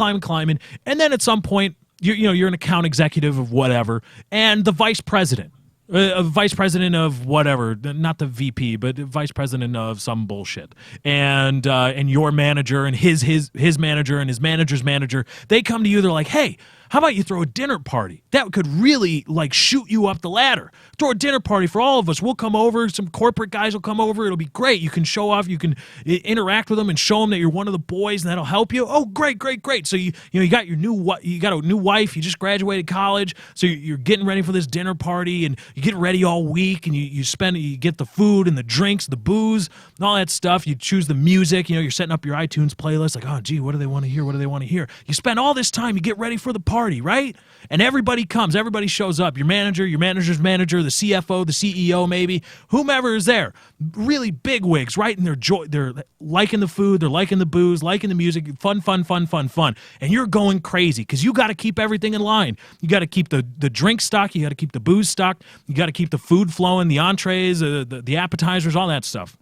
And then at some point, you're an account executive of whatever. And the vice president of whatever, not the VP, but vice president of some bullshit. And your manager and his manager and his manager's manager, they come to you, they're like, hey, how about you throw a dinner party? That could really, like, shoot you up the ladder. Throw a dinner party for all of us. We'll come over. Some corporate guys will come over. It'll be great. You can show off. You can interact with them and show them that you're one of the boys, and that'll help you. Oh, great. So you got a new wife. You just graduated college, so you're getting ready for this dinner party, and you get ready all week, and you get the food and the drinks, the booze, and all that stuff. You choose the music. You're setting up your iTunes playlist. Like, oh, gee, what do they want to hear? You spend all this time. You get ready for the party, right? And everybody comes. Everybody shows up. Your manager, your manager's manager, the CFO, the CEO, maybe, whomever is there. Really big wigs, right? And they're liking the food, they're liking the booze, liking the music, fun. And you're going crazy because you got to keep everything in line. You got to keep the drink stock. You got to keep the booze stocked. You got to keep the food flowing, the entrees, the appetizers, all that stuff.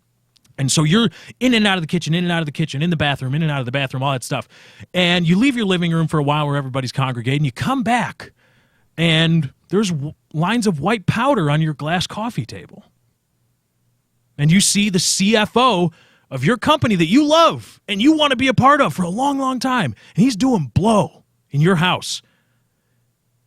And so you're in and out of the kitchen, in the bathroom, in and out of the bathroom, all that stuff. And you leave your living room for a while where everybody's congregating. You come back, and there's lines of white powder on your glass coffee table. And you see the CFO of your company that you love and you want to be a part of for a long, long time. And he's doing blow in your house.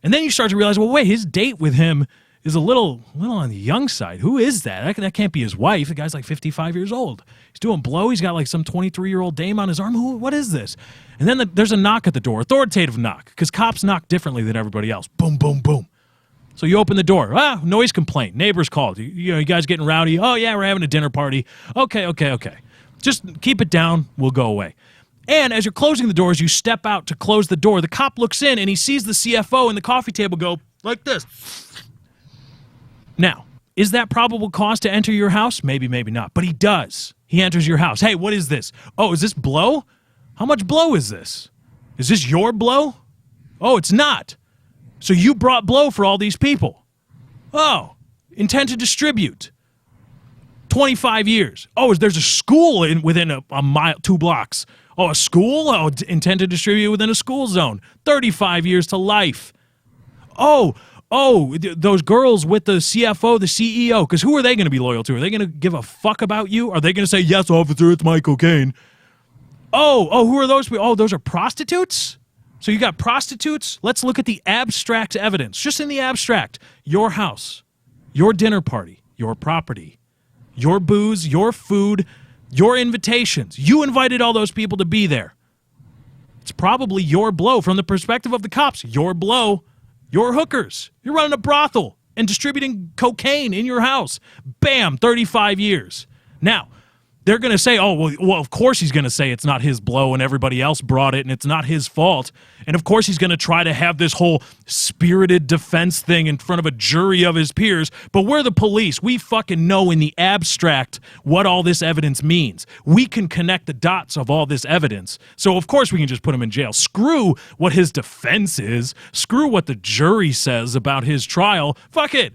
And then you start to realize, well, wait, his date with him is a little on the young side. Who is that? That can't be his wife. The guy's like 55 years old. He's doing blow. He's got like some 23-year-old dame on his arm. What is this? And then there's a knock at the door, authoritative knock, because cops knock differently than everybody else. Boom, boom, boom. So you open the door. Noise complaint. Neighbors called. You guys getting rowdy? Oh, yeah, we're having a dinner party. Okay. Just keep it down. We'll go away. And as you're closing the doors, you step out to close the door. The cop looks in, and he sees the CFO and the coffee table go like this. Now, is that probable cause to enter your house? Maybe, maybe not. But he does. He enters your house. Hey, what is this? Oh, is this blow? How much blow is this? Is this your blow? Oh, it's not. So you brought blow for all these people. Oh, intend to distribute. 25 years. Oh, there's a school within a mile, 2 blocks. Oh, a school? Oh, intend to distribute within a school zone. 35 years to life. Oh, those girls with the CFO, the CEO, because who are they going to be loyal to? Are they going to give a fuck about you? Are they going to say, yes, officer, it's my cocaine? Oh, who are those? Oh, those are prostitutes? So you got prostitutes? Let's look at the abstract evidence. Just in the abstract. Your house, your dinner party, your property, your booze, your food, your invitations. You invited all those people to be there. It's probably your blow. From the perspective of the cops, your blow. Your hookers. You're running a brothel and distributing cocaine in your house. Bam, 35 years. Now, they're going to say, well, of course he's going to say it's not his blow and everybody else brought it and it's not his fault. And of course he's going to try to have this whole spirited defense thing in front of a jury of his peers. But we're the police. We fucking know in the abstract what all this evidence means. We can connect the dots of all this evidence. So of course we can just put him in jail. Screw what his defense is. Screw what the jury says about his trial. Fuck it.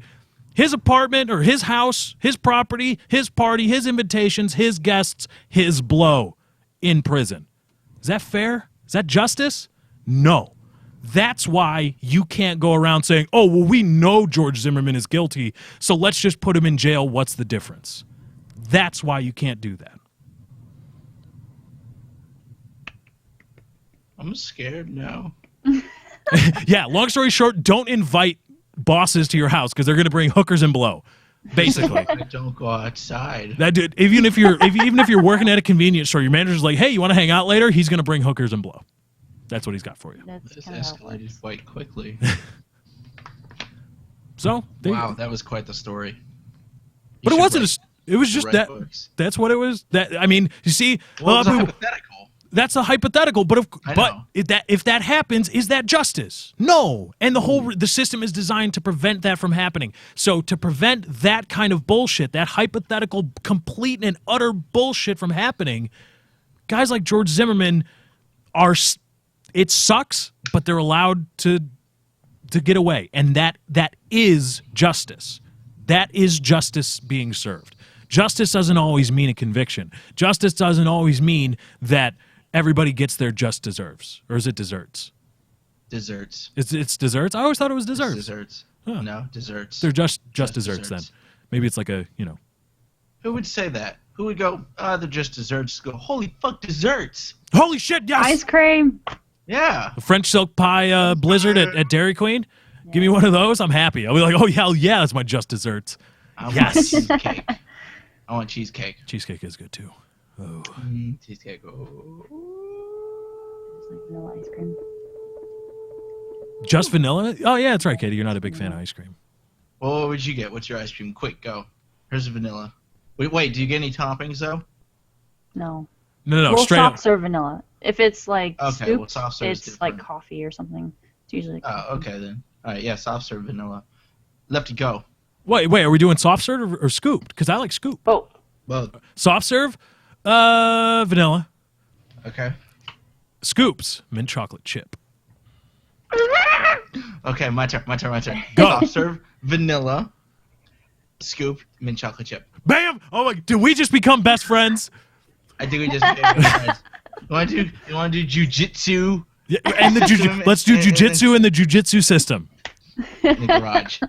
His apartment or his house, his property, his party, his invitations, his guests, his blow in prison. Is that fair? Is that justice? No. That's why you can't go around saying, oh, well, we know George Zimmerman is guilty, so let's just put him in jail. What's the difference? That's why you can't do that. I'm scared now. Yeah, long story short, don't invite bosses to your house because they're going to bring hookers and blow, basically. I don't go outside. That dude, even if you're working at a convenience store, your manager's like, hey, you want to hang out later? He's going to bring hookers and blow. That's what he's got for you. This escalated quite quickly. So wow, that was quite the story. But it wasn't. It was just that. Books. That's what it was. That I mean, you see, Well, it was hypothetical. That's a hypothetical, but if that happens, is that justice? No. And the system is designed to prevent that from happening. So to prevent that kind of bullshit, that hypothetical, complete and utter bullshit from happening, guys like George Zimmerman it sucks, but they're allowed to get away. And that is justice. That is justice being served. Justice doesn't always mean a conviction. Justice doesn't always mean that everybody gets their just deserves. Or is it desserts? Desserts. It's desserts? I always thought it was desserts. Desserts. Huh. No, desserts. They're just desserts then. Maybe it's like a, Who would say that? Who would go, they're just desserts? Go, holy fuck, desserts! Holy shit, yes! Ice cream. Yeah. A French silk pie blizzard at Dairy Queen? Yeah. Give me one of those, I'm happy. I'll be like, oh, hell yeah, that's my just desserts. Yes. Cheesecake. I want cheesecake. Cheesecake is good too. Oh. Cheesecake. Oh. Just like vanilla ice cream. Just vanilla? Oh, yeah, that's right, Katie. You're not a big fan of ice cream. Well, what would you get? What's your ice cream? Quick, go. Here's a vanilla. Wait, do you get any toppings, though? No. No, well, straight up. soft serve vanilla. If it's like okay, scooped, soft serve it's like coffee or something. It's usually Oh, okay then. All right, yeah, soft serve vanilla. Lefty, go. Wait, are we doing soft serve or scooped? Because I like scoop. Oh. Well, soft serve, vanilla. Okay. Scoops, mint chocolate chip. Okay, my turn. Go. Soft serve, vanilla, scoop, mint chocolate chip. Bam! Oh my! Did we just become best friends? I think we just became best friends. You want to do jujitsu? Yeah, and let's do jujitsu in the jujitsu system. In the garage.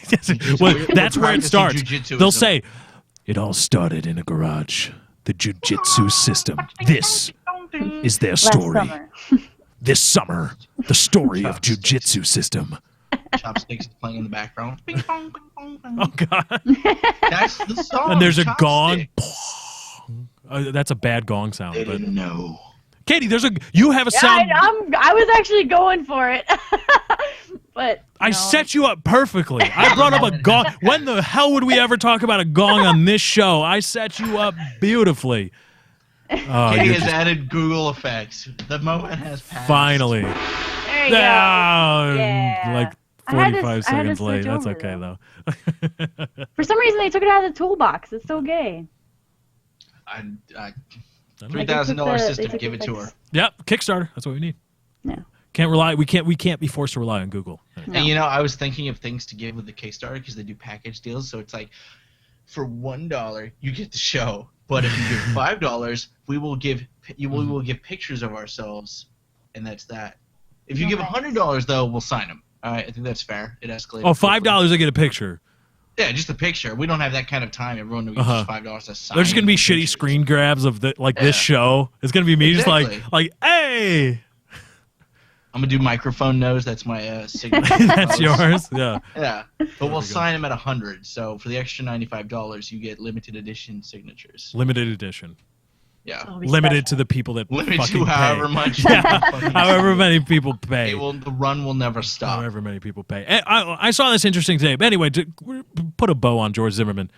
Yes, well, that's where it starts. They'll say, it all started in a garage. The jujitsu system. This is their story. This summer, the story of jujitsu system. Chopsticks playing in the background. Bing, bong, bing, bong, bing. Oh, God. That's the song. And there's a Chopsticks. gong. That's a bad gong sound. They didn't know. Katie, you have a sound. I was actually going for it. But I set you up perfectly. I brought up a gong. When the hell would we ever talk about a gong on this show? I set you up beautifully. Oh, Katie you're has just- added Google effects. The moment has passed. finally. there you go. Yeah, like I had to- 45 I had to seconds switch late. That's over, okay, though. For some reason, they took it out of the toolbox. It's so gay. I Like, they took $3,000 the- system. they took Give the it to her. fix. Yep, Kickstarter. That's what we need. Yeah. Can't rely. We can't be forced to rely on Google. No. And you know, I was thinking of things to give with the Kickstarter because they do package deals. So it's like, for $1 you get the show, but if you give $5, we will give pictures of ourselves, and that's that. If you give $100 though, we'll sign them. All right, I think that's fair. It escalated. Oh, quickly. $5 I get a picture. Yeah, just a picture. We don't have that kind of time. Everyone will give Uh-huh. us $5 to sign. There's just gonna be shitty pictures. screen grabs of this Yeah. show. It's gonna be me Exactly. just like, hey, I'm gonna do microphone nose. That's my signature. that's pose. yours. Yeah. Yeah, but we'll we go. sign them at $100. So for the extra $95, you get limited edition signatures. Limited edition. Yeah, It'll be Limited to special. the people that limited fucking to pay. however much. Yeah. However many people pay. The run will never stop. However many people pay. And I saw this interesting today. But anyway, to put a bow on George Zimmerman,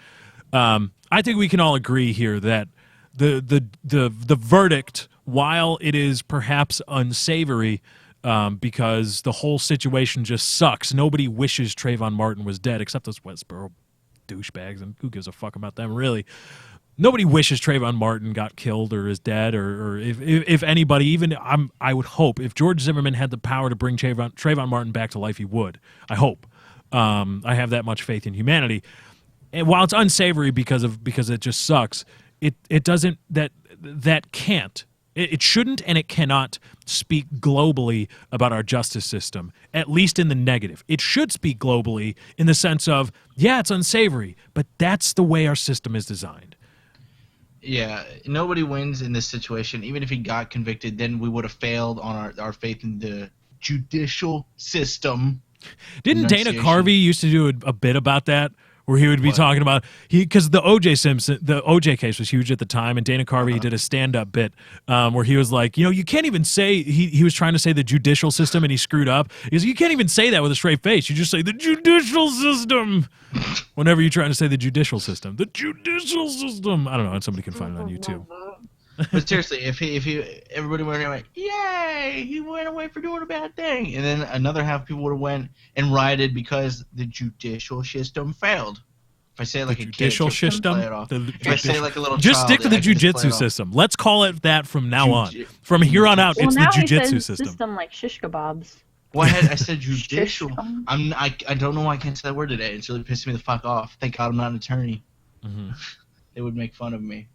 I think we can all agree here that the verdict, while it is perhaps unsavory, because the whole situation just sucks. Nobody wishes Trayvon Martin was dead, except those Westboro douchebags, and who gives a fuck about them, really? Nobody wishes Trayvon Martin got killed or is dead, or if anybody, even I would hope if George Zimmerman had the power to bring Trayvon Martin back to life, he would. I hope. I have that much faith in humanity. And while it's unsavory because it just sucks, it doesn't that can't. It shouldn't and it cannot speak globally about our justice system, at least in the negative. It should speak globally in the sense of, yeah, it's unsavory, but that's the way our system is designed. Yeah, nobody wins in this situation. Even if he got convicted, then we would have failed on our faith in the judicial system. Didn't Dana Enunciation. Carvey used to do a bit about that, where he would be talking about because the OJ case was huge at the time, and Dana Carvey did a stand-up bit where he was like, you can't even say he was trying to say the judicial system and he screwed up. He goes, you can't even say that with a straight face. You just say the judicial system whenever you're trying to say the judicial system. The judicial system. I don't know, and somebody can find it on YouTube. But seriously, if he everybody went away, yay, he went away for doing a bad thing, and then another half of people would have went and rioted because the judicial system failed. If I say it like a Judicial kid, just system. play it off. The If I say it like a little just child, stick to the I can just play jujitsu it off. system. Let's call it that from now on. Juji- From here on out, Well, it's the now he jujitsu says system. like shish kebabs. Well, I said judicial. System. I don't know why I can't say that word today. It's really pissing me the fuck off. Thank God I'm not an attorney. Mhm. They would make fun of me.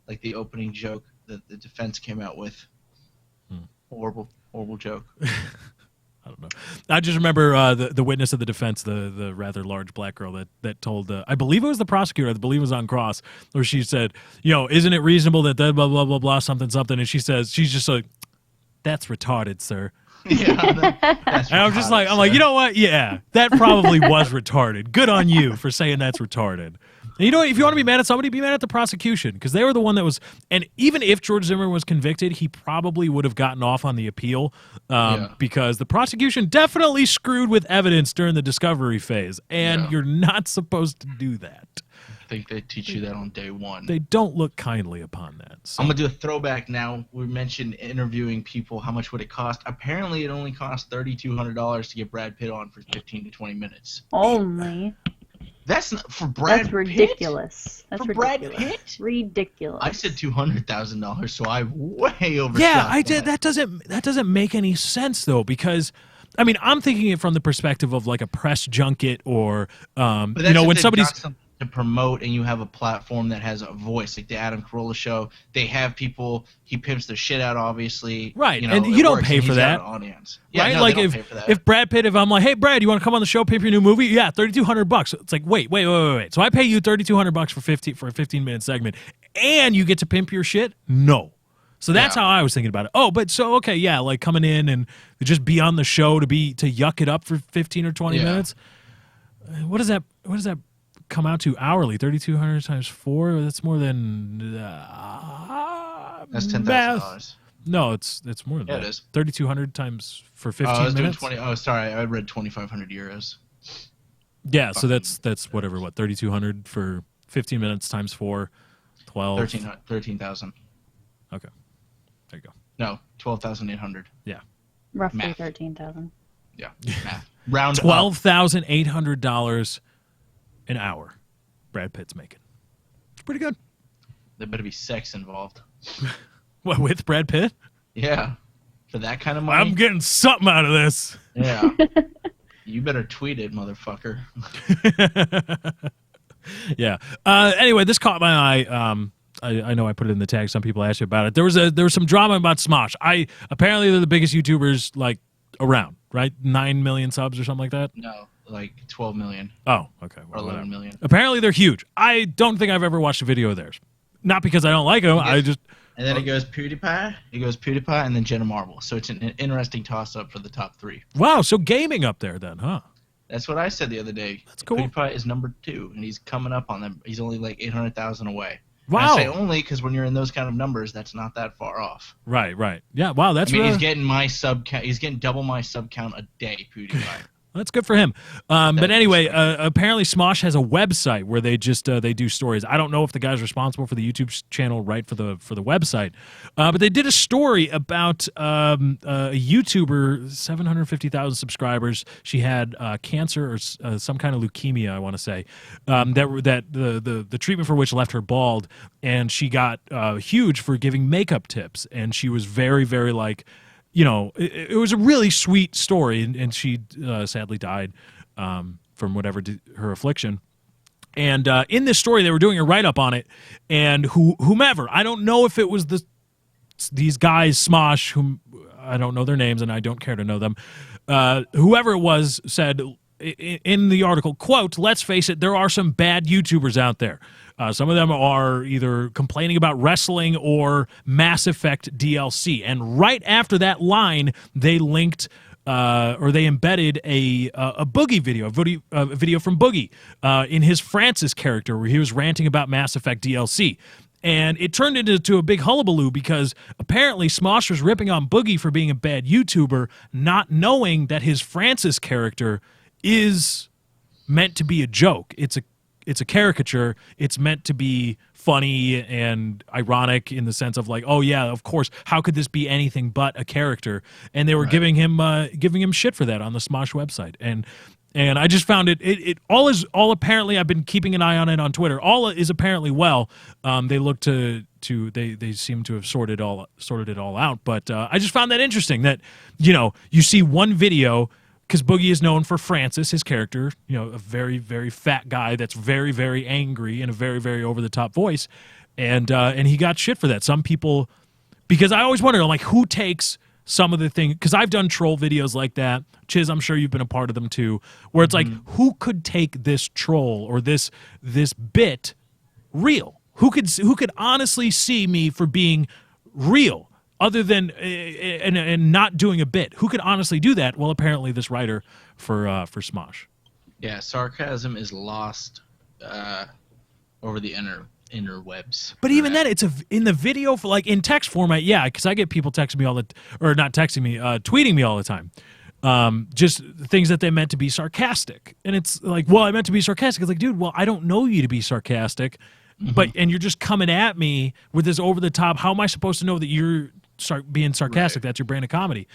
Like the opening joke that the defense came out with. Horrible joke. I don't know. I just remember the witness of the defense, the rather large black girl that told, I believe it was the prosecutor, I believe it was on cross, where she said, isn't it reasonable that blah, blah, blah, blah, something, something. And she says, she's just like, that's retarded, sir. Yeah, that's And I'm just like, you know what? Yeah, that probably was retarded. Good on you for saying that's retarded. And you know what? If you want to be mad at somebody, be mad at the prosecution, because they were the one that was. And even if George Zimmerman was convicted, he probably would have gotten off on the appeal because the prosecution definitely screwed with evidence during the discovery phase, and you're not supposed to do that. I think they teach you that on day one. They don't look kindly upon that. So. I'm gonna do a throwback now. We mentioned interviewing people. How much would it cost? Apparently, it only cost $3,200 to get Brad Pitt on for 15 to 20 minutes. Only. That's not for Brad. That's Pitt? ridiculous. That's For Brad ridiculous. Pitt? Ridiculous. I said $200,000, so I way overshot. Yeah, I did. That doesn't make any sense though, because I mean, I'm thinking it from the perspective of like a press junket or But that's when if they've somebody's got something to promote and you have a platform that has a voice, like the Adam Carolla show. They have people. He pimps their shit out, obviously. Right, You know, and it you don't works, pay and for he's got that. an audience. Yeah, right? no, Like they don't pay for that. if Brad Pitt, if I'm like, hey Brad, you want to come on the show, pay for your new movie? Yeah, $3,200. It's like, wait. So I pay you $3,200 for a 15-minute segment, and you get to pimp your shit? No. So that's Yeah. how I was thinking about it. Oh, but so okay, yeah, like coming in and just be on the show to yuck it up for 15 or 20 Yeah. minutes. What does that come out to hourly? 3,200 times 4. That's more than That's $10,000. No, it's more than Yeah, that. it is. 3,200 times for Oh, 15 I was doing minutes. 20. Oh, sorry, I read 2,500 euros. Yeah, so that's whatever. What 3,200 for 15 minutes times 4, 12. 13,000. Okay, there you go. No, 12,800. Yeah, Roughly Math. 13,000. Yeah, math. Round up. $12,800 an hour. Brad Pitt's making. It's pretty good. There better be sex involved. What, with Brad Pitt? Yeah, for that kind of money. I'm getting something out of this. Yeah. You better tweet it, motherfucker. Yeah. Anyway, this caught my eye. I know I put it in the tag. Some people asked you about it. There was some drama about Smosh. Apparently they're the biggest YouTubers like around, right? 9 million subs or something like that. No, like 12 million Oh, okay. or Well, 11 whatever. million. Apparently they're huge. I don't think I've ever watched a video of theirs. Not because I don't like them. I just And then it goes PewDiePie. It goes PewDiePie and then Jenna Marble. So it's an interesting toss-up for the top 3. wow. So gaming up there then, huh? That's what I said the other day. That's cool. PewDiePie is number 2, and he's coming up on them. He's only like 800,000 away. And I Wow. say only because when you're in those kind of numbers, that's not that far off. Right. Yeah. Wow. That's I mean, really, he's getting my sub count. He's getting double my sub count a day, PewDiePie. that's good for him. But anyway, apparently Smosh has a website where they just they do stories. I don't know if the guy's responsible for the YouTube channel, right, for the website. But they did a story about a YouTuber, 750,000 subscribers. She had cancer or some kind of leukemia, I want to say, that the treatment for which left her bald, and she got huge for giving makeup tips, and she was very, very like. You know, it was a really sweet story, and she sadly died from whatever her affliction. And in this story, they were doing a write-up on it, and whomever, I don't know if it was these guys, Smosh, whom I don't know their names, and I don't care to know them, whoever it was said in the article, quote, "Let's face it, there are some bad YouTubers out there. Some of them are either complaining about wrestling or Mass Effect DLC." And right after that line, they linked or they embedded a Boogie video, a video from Boogie in his Francis character where he was ranting about Mass Effect DLC. And it turned into a big hullabaloo because apparently Smosh was ripping on Boogie for being a bad YouTuber, not knowing that his Francis character is meant to be a joke. It's a caricature. It's meant to be funny and ironic in the sense of like, oh yeah, of course, how could this be anything but a character? And they were giving him shit for that on the Smosh website. And I just found it all apparently. I've been keeping an eye on it on Twitter. All is apparently well. They look they seem to have sorted it all out. But I just found that interesting that you see one video. Because Boogie is known for Francis, his character, a very, very fat guy that's very, very angry in a very, very over-the-top voice, and he got shit for that. Some people, because I always wonder, like, who takes some of the thing? Because I've done troll videos like that. Chiz, I'm sure you've been a part of them too, where it's like, who could take this troll or this bit real? Who could honestly see me for being real? Other than and not doing a bit, who could honestly do that? Well, apparently this writer for Smosh. Yeah, sarcasm is lost over the interwebs. But even then, it's in the video for like in text format. Yeah, because I get people texting me tweeting me all the time. Just things that they meant to be sarcastic, and it's like, well, I meant to be sarcastic. It's like, dude, well, I don't know you to be sarcastic, and you're just coming at me with this over the top. How am I supposed to know that you're being sarcastic? Right. That's your brand of comedy.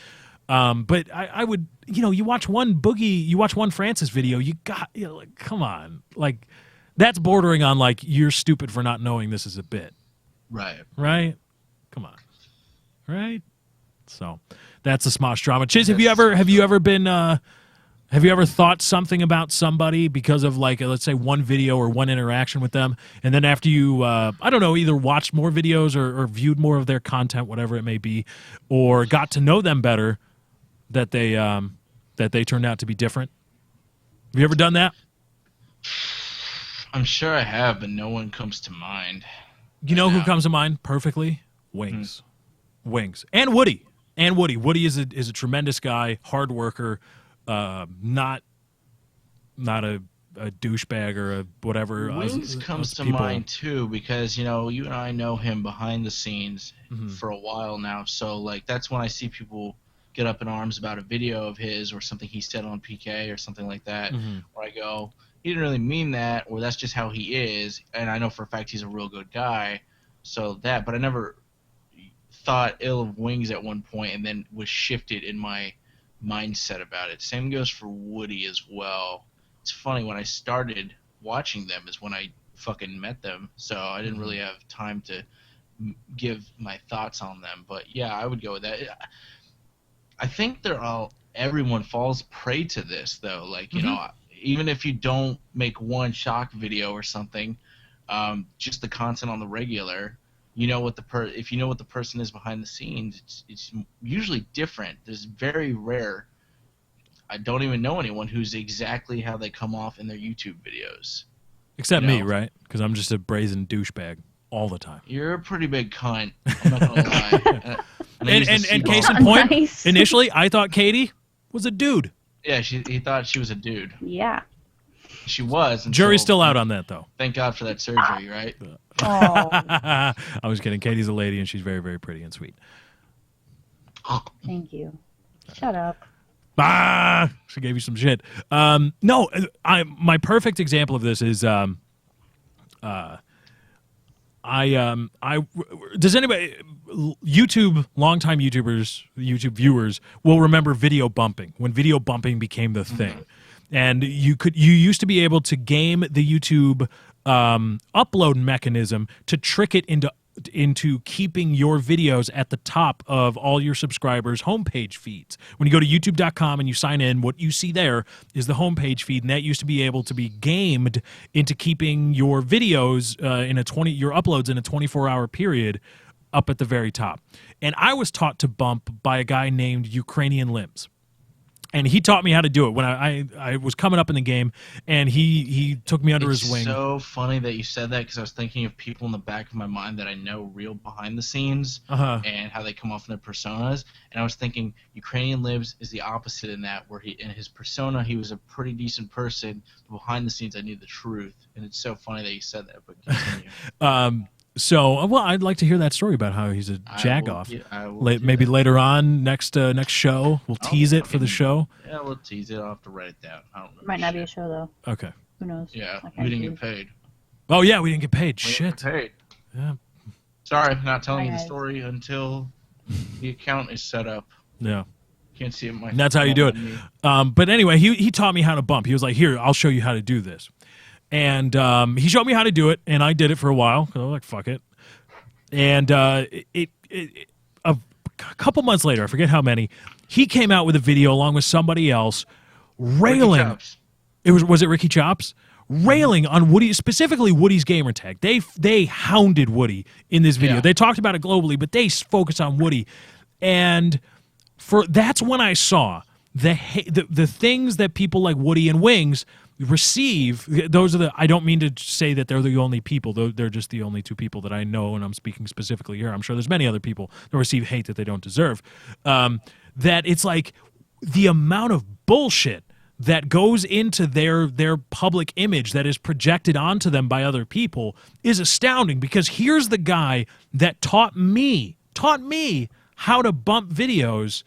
But I would, you watch one Boogie, you watch one Francis video, like, come on, like that's bordering on like you're stupid for not knowing this is a bit. Right. Come on. Right. So that's the Smosh drama. Chiz, have you ever thought something about somebody because of like, let's say one video or one interaction with them, and then after you, I don't know, either watched more videos or viewed more of their content, whatever it may be, or got to know them better, that they turned out to be different? Have you ever done that? I'm sure I have, but no one comes to mind. You know who comes to mind perfectly? Wings. Wings. And Woody. Woody is a tremendous guy, hard worker. Not a a douchebag or a whatever. Wings comes to mind too, because you and I know him behind the scenes for a while now. So like that's when I see people get up in arms about a video of his or something he said on PK or something like that, where I go, he didn't really mean that, or that's just how he is, and I know for a fact he's a real good guy. So that, but I never thought ill of Wings at one point, and then was shifted in my mindset about it. Same goes for Woody as well. It's funny, when I started watching them is when I fucking met them, so I didn't really have time to give my thoughts on them. But yeah, I would go with that. I think everyone falls prey to this though. Like, even if you don't make one shock video or something, just the content on the regular, if you know what the person is behind the scenes, it's usually different. There's very rare. I don't even know anyone who's exactly how they come off in their YouTube videos. Except me, right? Because I'm just a brazen douchebag all the time. You're a pretty big cunt. I'm not gonna lie. And case in point, Nice. initially I thought Katie was a dude. Yeah, he thought she was a dude. Yeah. She was. Jury's still out on that though. Thank God for that surgery, right? Oh, I was kidding. Katie's a lady and she's very, very pretty and sweet. thank you. Shut up. She gave you some shit. No, my perfect example of this is does anybody, longtime YouTube viewers will remember video bumping, when video bumping became the thing. And you used to be able to game the YouTube upload mechanism to trick it into keeping your videos at the top of all your subscribers' homepage feeds. When you go to youtube.com and you sign in, what you see there is the homepage feed, and that used to be able to be gamed into keeping your videos your uploads in a 24-hour period up at the very top. And I was taught to bump by a guy named Ukrainian Limbs. And he taught me how to do it when I was coming up in the game, and he took me under his wing. It's so funny that you said that, because I was thinking of people in the back of my mind that I know real behind the scenes and how they come off in their personas. And I was thinking Ukrainian Limbs is the opposite in that, where in his persona he was a pretty decent person, but behind the scenes I knew the truth. And it's so funny that you said that, but continue. So, well, I'd like to hear that story about how he's a jack-off. Maybe that. later on, next show, we'll tease it for the show. Yeah, we'll tease it. I'll have to write it down. I don't remember. Might not be a show though. Okay. Who knows? Yeah, Like we didn't I get paid. Oh, yeah, we didn't get paid. We Shit. didn't get paid. Yeah. Sorry, not telling you the Alright. story until the account is set up. Yeah. Can't see it in my And that's how you do it. But anyway, he taught me how to bump. He was like, here, I'll show you how to do this. And he showed me how to do it, and I did it for a while. I was like, fuck it. And a couple months later, I forget how many, he came out with a video along with somebody else railing. Was it Ricky Chops? Railing on Woody, specifically Woody's gamertag. They hounded Woody in this video. Yeah. They talked about it globally, but they focused on Woody. And that's when I saw the things that people like Woody and Wings receive. Those are I don't mean to say that they're the only people, though they're just the only two people that I know, and I'm speaking specifically here. I'm sure there's many other people that receive hate that they don't deserve. That it's like the amount of bullshit that goes into their public image that is projected onto them by other people is astounding, because here's the guy that taught me how to bump videos,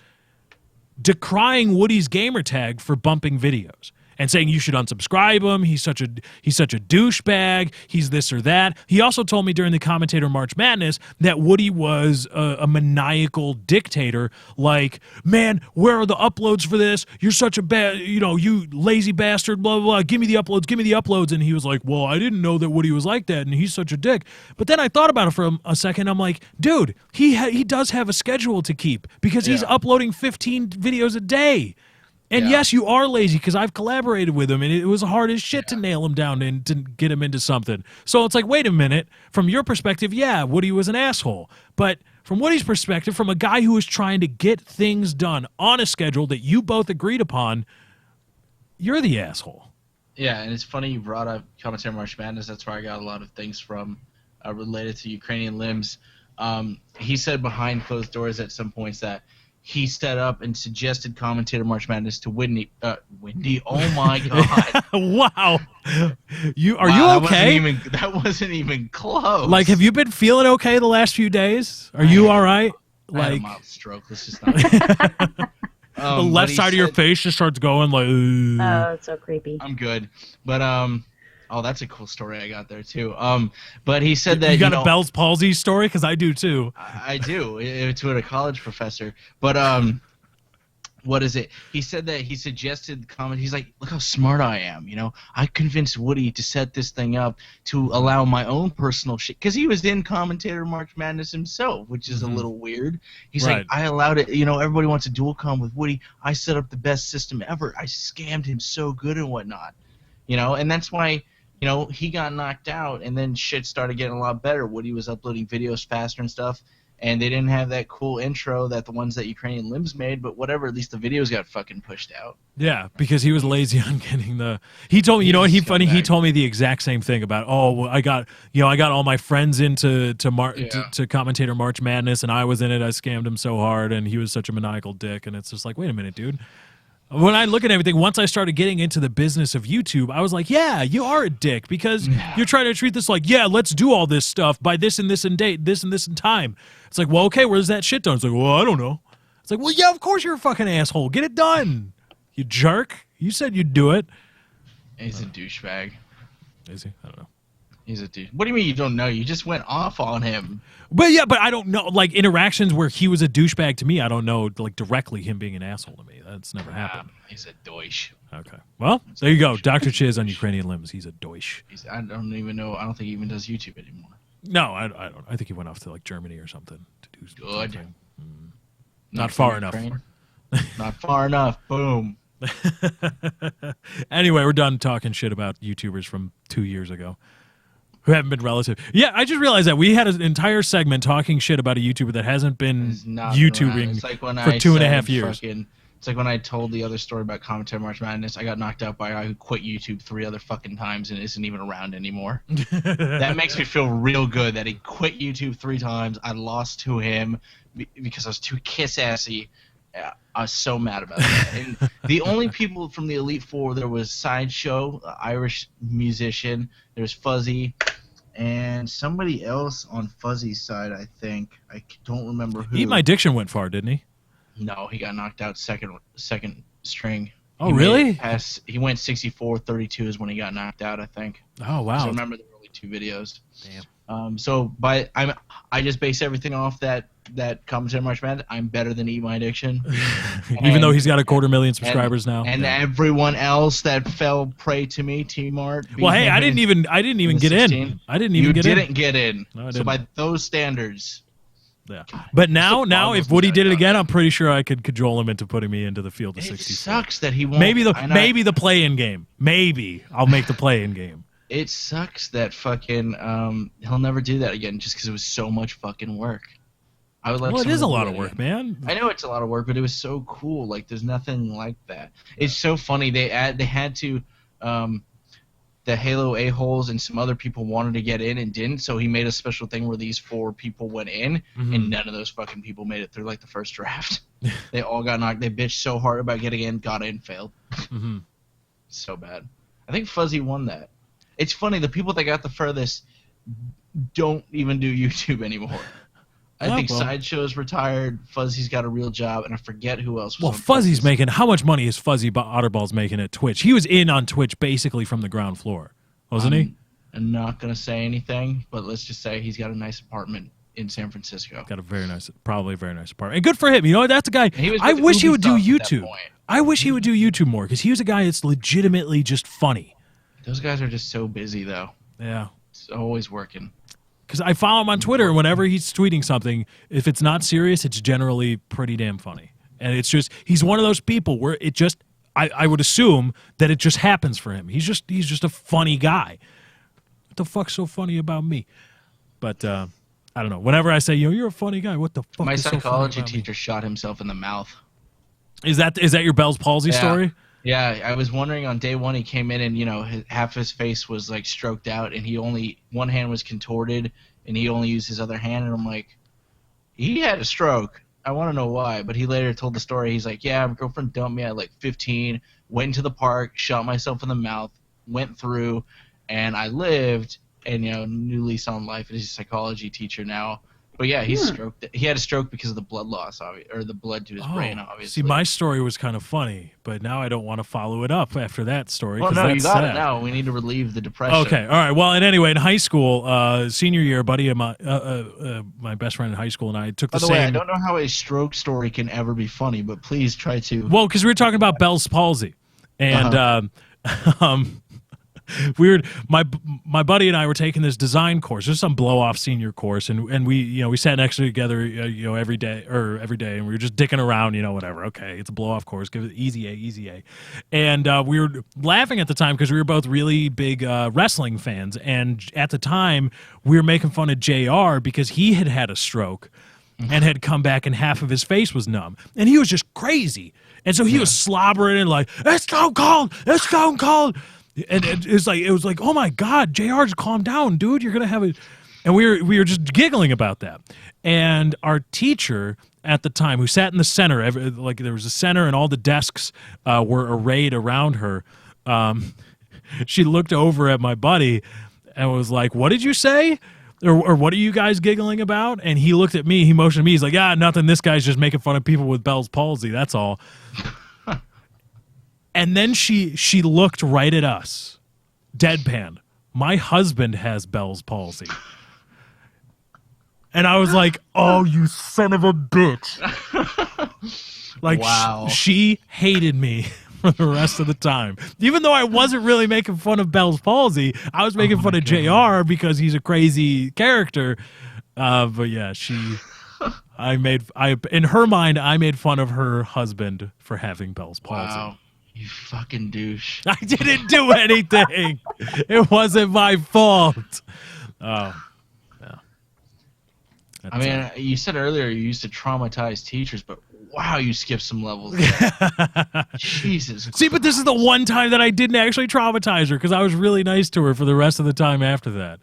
decrying Woody's gamertag for bumping videos and saying you should unsubscribe him. He's such a douchebag. He's this or that. He also told me during the Commentator March Madness that Woody was a maniacal dictator. Like, man, where are the uploads for this? You're such a bad, you lazy bastard. Blah blah blah. Give me the uploads. Give me the uploads. And he was like, well, I didn't know that Woody was like that, and he's such a dick. But then I thought about it for a second. I'm like, dude, he does have a schedule to keep, because he's uploading 15 videos a day. And yes, you are lazy, because I've collaborated with him, and it was hard as shit to nail him down and to get him into something. So it's like, wait a minute. From your perspective, yeah, Woody was an asshole. But from Woody's perspective, from a guy who was trying to get things done on a schedule that you both agreed upon, you're the asshole. Yeah, and it's funny you brought up Commentary March Madness. That's where I got a lot of things from related to Ukrainian Limbs. He said behind closed doors at some points that he set up and suggested commentator March Madness to Wendy. Wendy, oh my god! Wow. Are you Wow, okay? That wasn't even close. Like, have you been feeling okay the last few days? Are you all right? I had a Like, mild stroke. Let's just not. the But left he side of your said- face just starts going like. Oh, it's so creepy. I'm good, but oh, that's a cool story I got there too. But he said that you got know, a Bell's palsy story? Because I do too. I do. It's with a college professor. But what is it? He said that he suggested comment. He's like, look how smart I am. You know, I convinced Woody to set this thing up to allow my own personal shit because he was in commentator March Madness himself, which is a little weird. He's Right. like, I allowed it. You know, everybody wants a dual com with Woody. I set up the best system ever. I scammed him so good and whatnot. You know, and that's why. You know, he got knocked out, and then shit started getting a lot better. Woody was uploading videos faster and stuff, and they didn't have that cool intro that the ones that Ukrainian Limbs made, but whatever, at least the videos got fucking pushed out. Yeah, because he was lazy on getting the. He told me, you know what? He's He funny. He scumbag. told me the exact same thing about. Oh, well, I got all my friends into to commentator March Madness, and I was in it. I scammed him so hard, and he was such a maniacal dick. And it's just like, wait a minute, dude. When I look at everything, once I started getting into the business of YouTube, I was like, yeah, you are a dick because you're trying to treat this like, yeah, let's do all this stuff by this and this and date, this and this and time. It's like, well, okay, where's that shit done? It's like, well, I don't know. It's like, well, yeah, of course you're a fucking asshole. Get it done, you jerk. You said you'd do it. He's a douchebag. Is he? I don't know. He's a douche. What do you mean you don't know? You just went off on him. But yeah, but I don't know. Like interactions where he was a douchebag to me, I don't know. Like directly him being an asshole to me. That's never happened. He's a douche. Okay. Well, there you go. Dr. Chiz on Ukrainian Limbs. He's a douche. I don't even know. I don't think he even does YouTube anymore. No, I don't. I think he went off to like Germany or something to do Good. something. Not far enough. Ukraine. Not far enough. Boom. Anyway, we're done talking shit about YouTubers from 2 years ago who haven't been relative. Yeah, I just realized that we had an entire segment talking shit about a YouTuber that hasn't been It's not around. YouTubing It's like when for I 2.5 said years. It's like when I told the other story about commentary March Madness. I got knocked out by a guy who quit YouTube 3 other fucking times and isn't even around anymore. That makes me feel real good that he quit YouTube 3 times. I lost to him because I was too kiss-assy. I was so mad about that. And the only people from the Elite Four, there was Sideshow, Irish musician, there's Fuzzy, and somebody else on Fuzzy's side, I think. I don't remember who. Eat My Diction went far, didn't he? No, he got knocked out second string. Oh, He made really? it past, he went 64-32 is when he got knocked out, I think. Oh, So I wow. remember there were only 2 videos. Damn. So I just base everything off that commentary March Madness. I'm better than Eat My Addiction. Even though he's got 250,000 subscribers now. And Yeah. everyone else that fell prey to me, T-Mart. Well, hey, I didn't even get in. 16. I didn't even You get didn't in. get in. No, I So didn't. by those standards, Yeah. But now, boggles if Woody me did it out. again, I'm pretty sure I could cajole him into putting me into the field of it 64. sucks that he won't. Maybe and the play-in game. Maybe I'll make the play-in game. It sucks that fucking he'll never do that again just because it was so much fucking work. I would like. Well, it someone is a to do lot that of work, again. man. I know it's a lot of work, but it was so cool. Like, there's nothing like that. It's so funny. They had to. The Halo A-holes and some other people wanted to get in and didn't, so he made a special thing where these 4 people went in, Mm-hmm. and none of those fucking people made it through like the first draft. They all got knocked. They bitched so hard about getting in, got in, failed. Mhm. So bad. I think Fuzzy won that. It's funny, the people that got the furthest don't even do YouTube anymore. I Oh, think well. Sideshow's retired, Fuzzy's got a real job, and I forget who else was Well, on Fuzzy's Fuzzy's. making how much money is Fuzzy Otterballs making at Twitch? He was in on Twitch basically from the ground floor, wasn't he? I'm not going to say anything, but let's just say he's got a nice apartment in San Francisco. Got a probably a very nice apartment. And good for him. You know, that's a guy. He was I with wish he would do Ubisoft at that YouTube. point. I wish he would do YouTube more because he was a guy that's legitimately just funny. Those guys are just so busy, though. Yeah. It's always working. Because I follow him on Twitter, and whenever he's tweeting something, if it's not serious, it's generally pretty damn funny. And it's just, he's one of those people where it just, I would assume that it just happens for him. He's just a funny guy. What the fuck's so funny about me? But I don't know. Whenever I say, you're a funny guy, what the fuck My is so funny psychology about me? teacher shot himself in the mouth. Is that your Bell's palsy Yeah. story? Yeah, I was wondering on day 1 he came in and half his face was like stroked out and one hand was contorted and he only used his other hand and I'm like, he had a stroke. I want to know why, but he later told the story. He's like, yeah, my girlfriend dumped me at like 15, went into the park, shot myself in the mouth, went through, and I lived, and, new lease on life. He's a psychology teacher now. But yeah, he had a stroke because of the blood loss, or the blood to his brain, obviously. See, my story was kind of funny, but now I don't want to follow it up after that story. Well, no, that's you got sad. it now. We need to relieve the depression. Okay, all right. Well, and anyway, in high school, senior year, a buddy of my best friend in high school and I took By the the way, I same. don't know how a stroke story can ever be funny, but please try to. Well, because we were talking about Bell's palsy, and my buddy and I were taking this design course. There's some blow off senior course, and we sat next to together every day, and we were just dicking around, whatever. Okay, it's a blow off course. Give it easy A, and we were laughing at the time because we were both really big wrestling fans, and at the time we were making fun of JR because he had a stroke and had come back and half of his face was numb, and he was just crazy, and so he was slobbering and like, it's Stone Cold, it's Stone Cold. And it was like, oh my God, JR, just calm down, dude. You're gonna have it. And we were just giggling about that. And our teacher at the time, who sat in the center, there was a center, and all the desks were arrayed around her. She looked over at my buddy and was like, "What did you say? Or what are you guys giggling about?" And he looked at me. He motioned to me. He's like, nothing. This guy's just making fun of people with Bell's palsy. That's all." And then she looked right at us, deadpan. My husband has Bell's palsy. And I was like, oh, you son of a bitch. Like, wow. She hated me for the rest of the time. Even though I wasn't really making fun of Bell's palsy, I was making fun of JR because he's a crazy character. But yeah, in her mind, I made fun of her husband for having Bell's palsy. Wow. You fucking douche. I didn't do anything. It wasn't my fault. Oh, yeah. I mean, you said earlier you used to traumatize teachers, but wow, you skipped some levels. Jesus. See, but this is the one time that I didn't actually traumatize her because I was really nice to her for the rest of the time after that.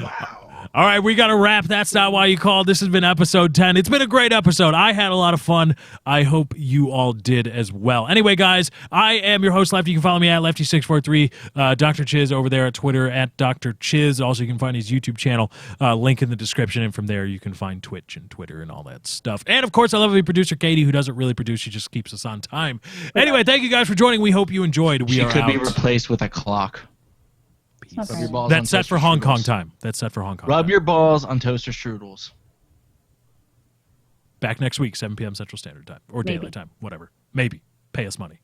Wow. All right, we got to wrap. That's not why you called. This has been episode 10. It's been a great episode. I had a lot of fun. I hope you all did as well. Anyway, guys, I am your host, Lefty. You can follow me at Lefty643. Dr. Chiz over there at Twitter at Dr. Chiz. Also, you can find his YouTube channel, link in the description. And from there, you can find Twitch and Twitter and all that stuff. And, of course, I love the producer, Katie, who doesn't really produce. She just keeps us on time. Anyway, thank you guys for joining. We hope you enjoyed. We She are could be out. replaced with a clock. Not Rub your bad. balls on That's set toaster for Hong strudels. Kong time. That's set for Hong Kong Rub time. your balls on toaster strudels. Back next week, 7 p.m. Central Standard Time. Or Maybe. Daylight Time. Whatever. Maybe. Pay us money.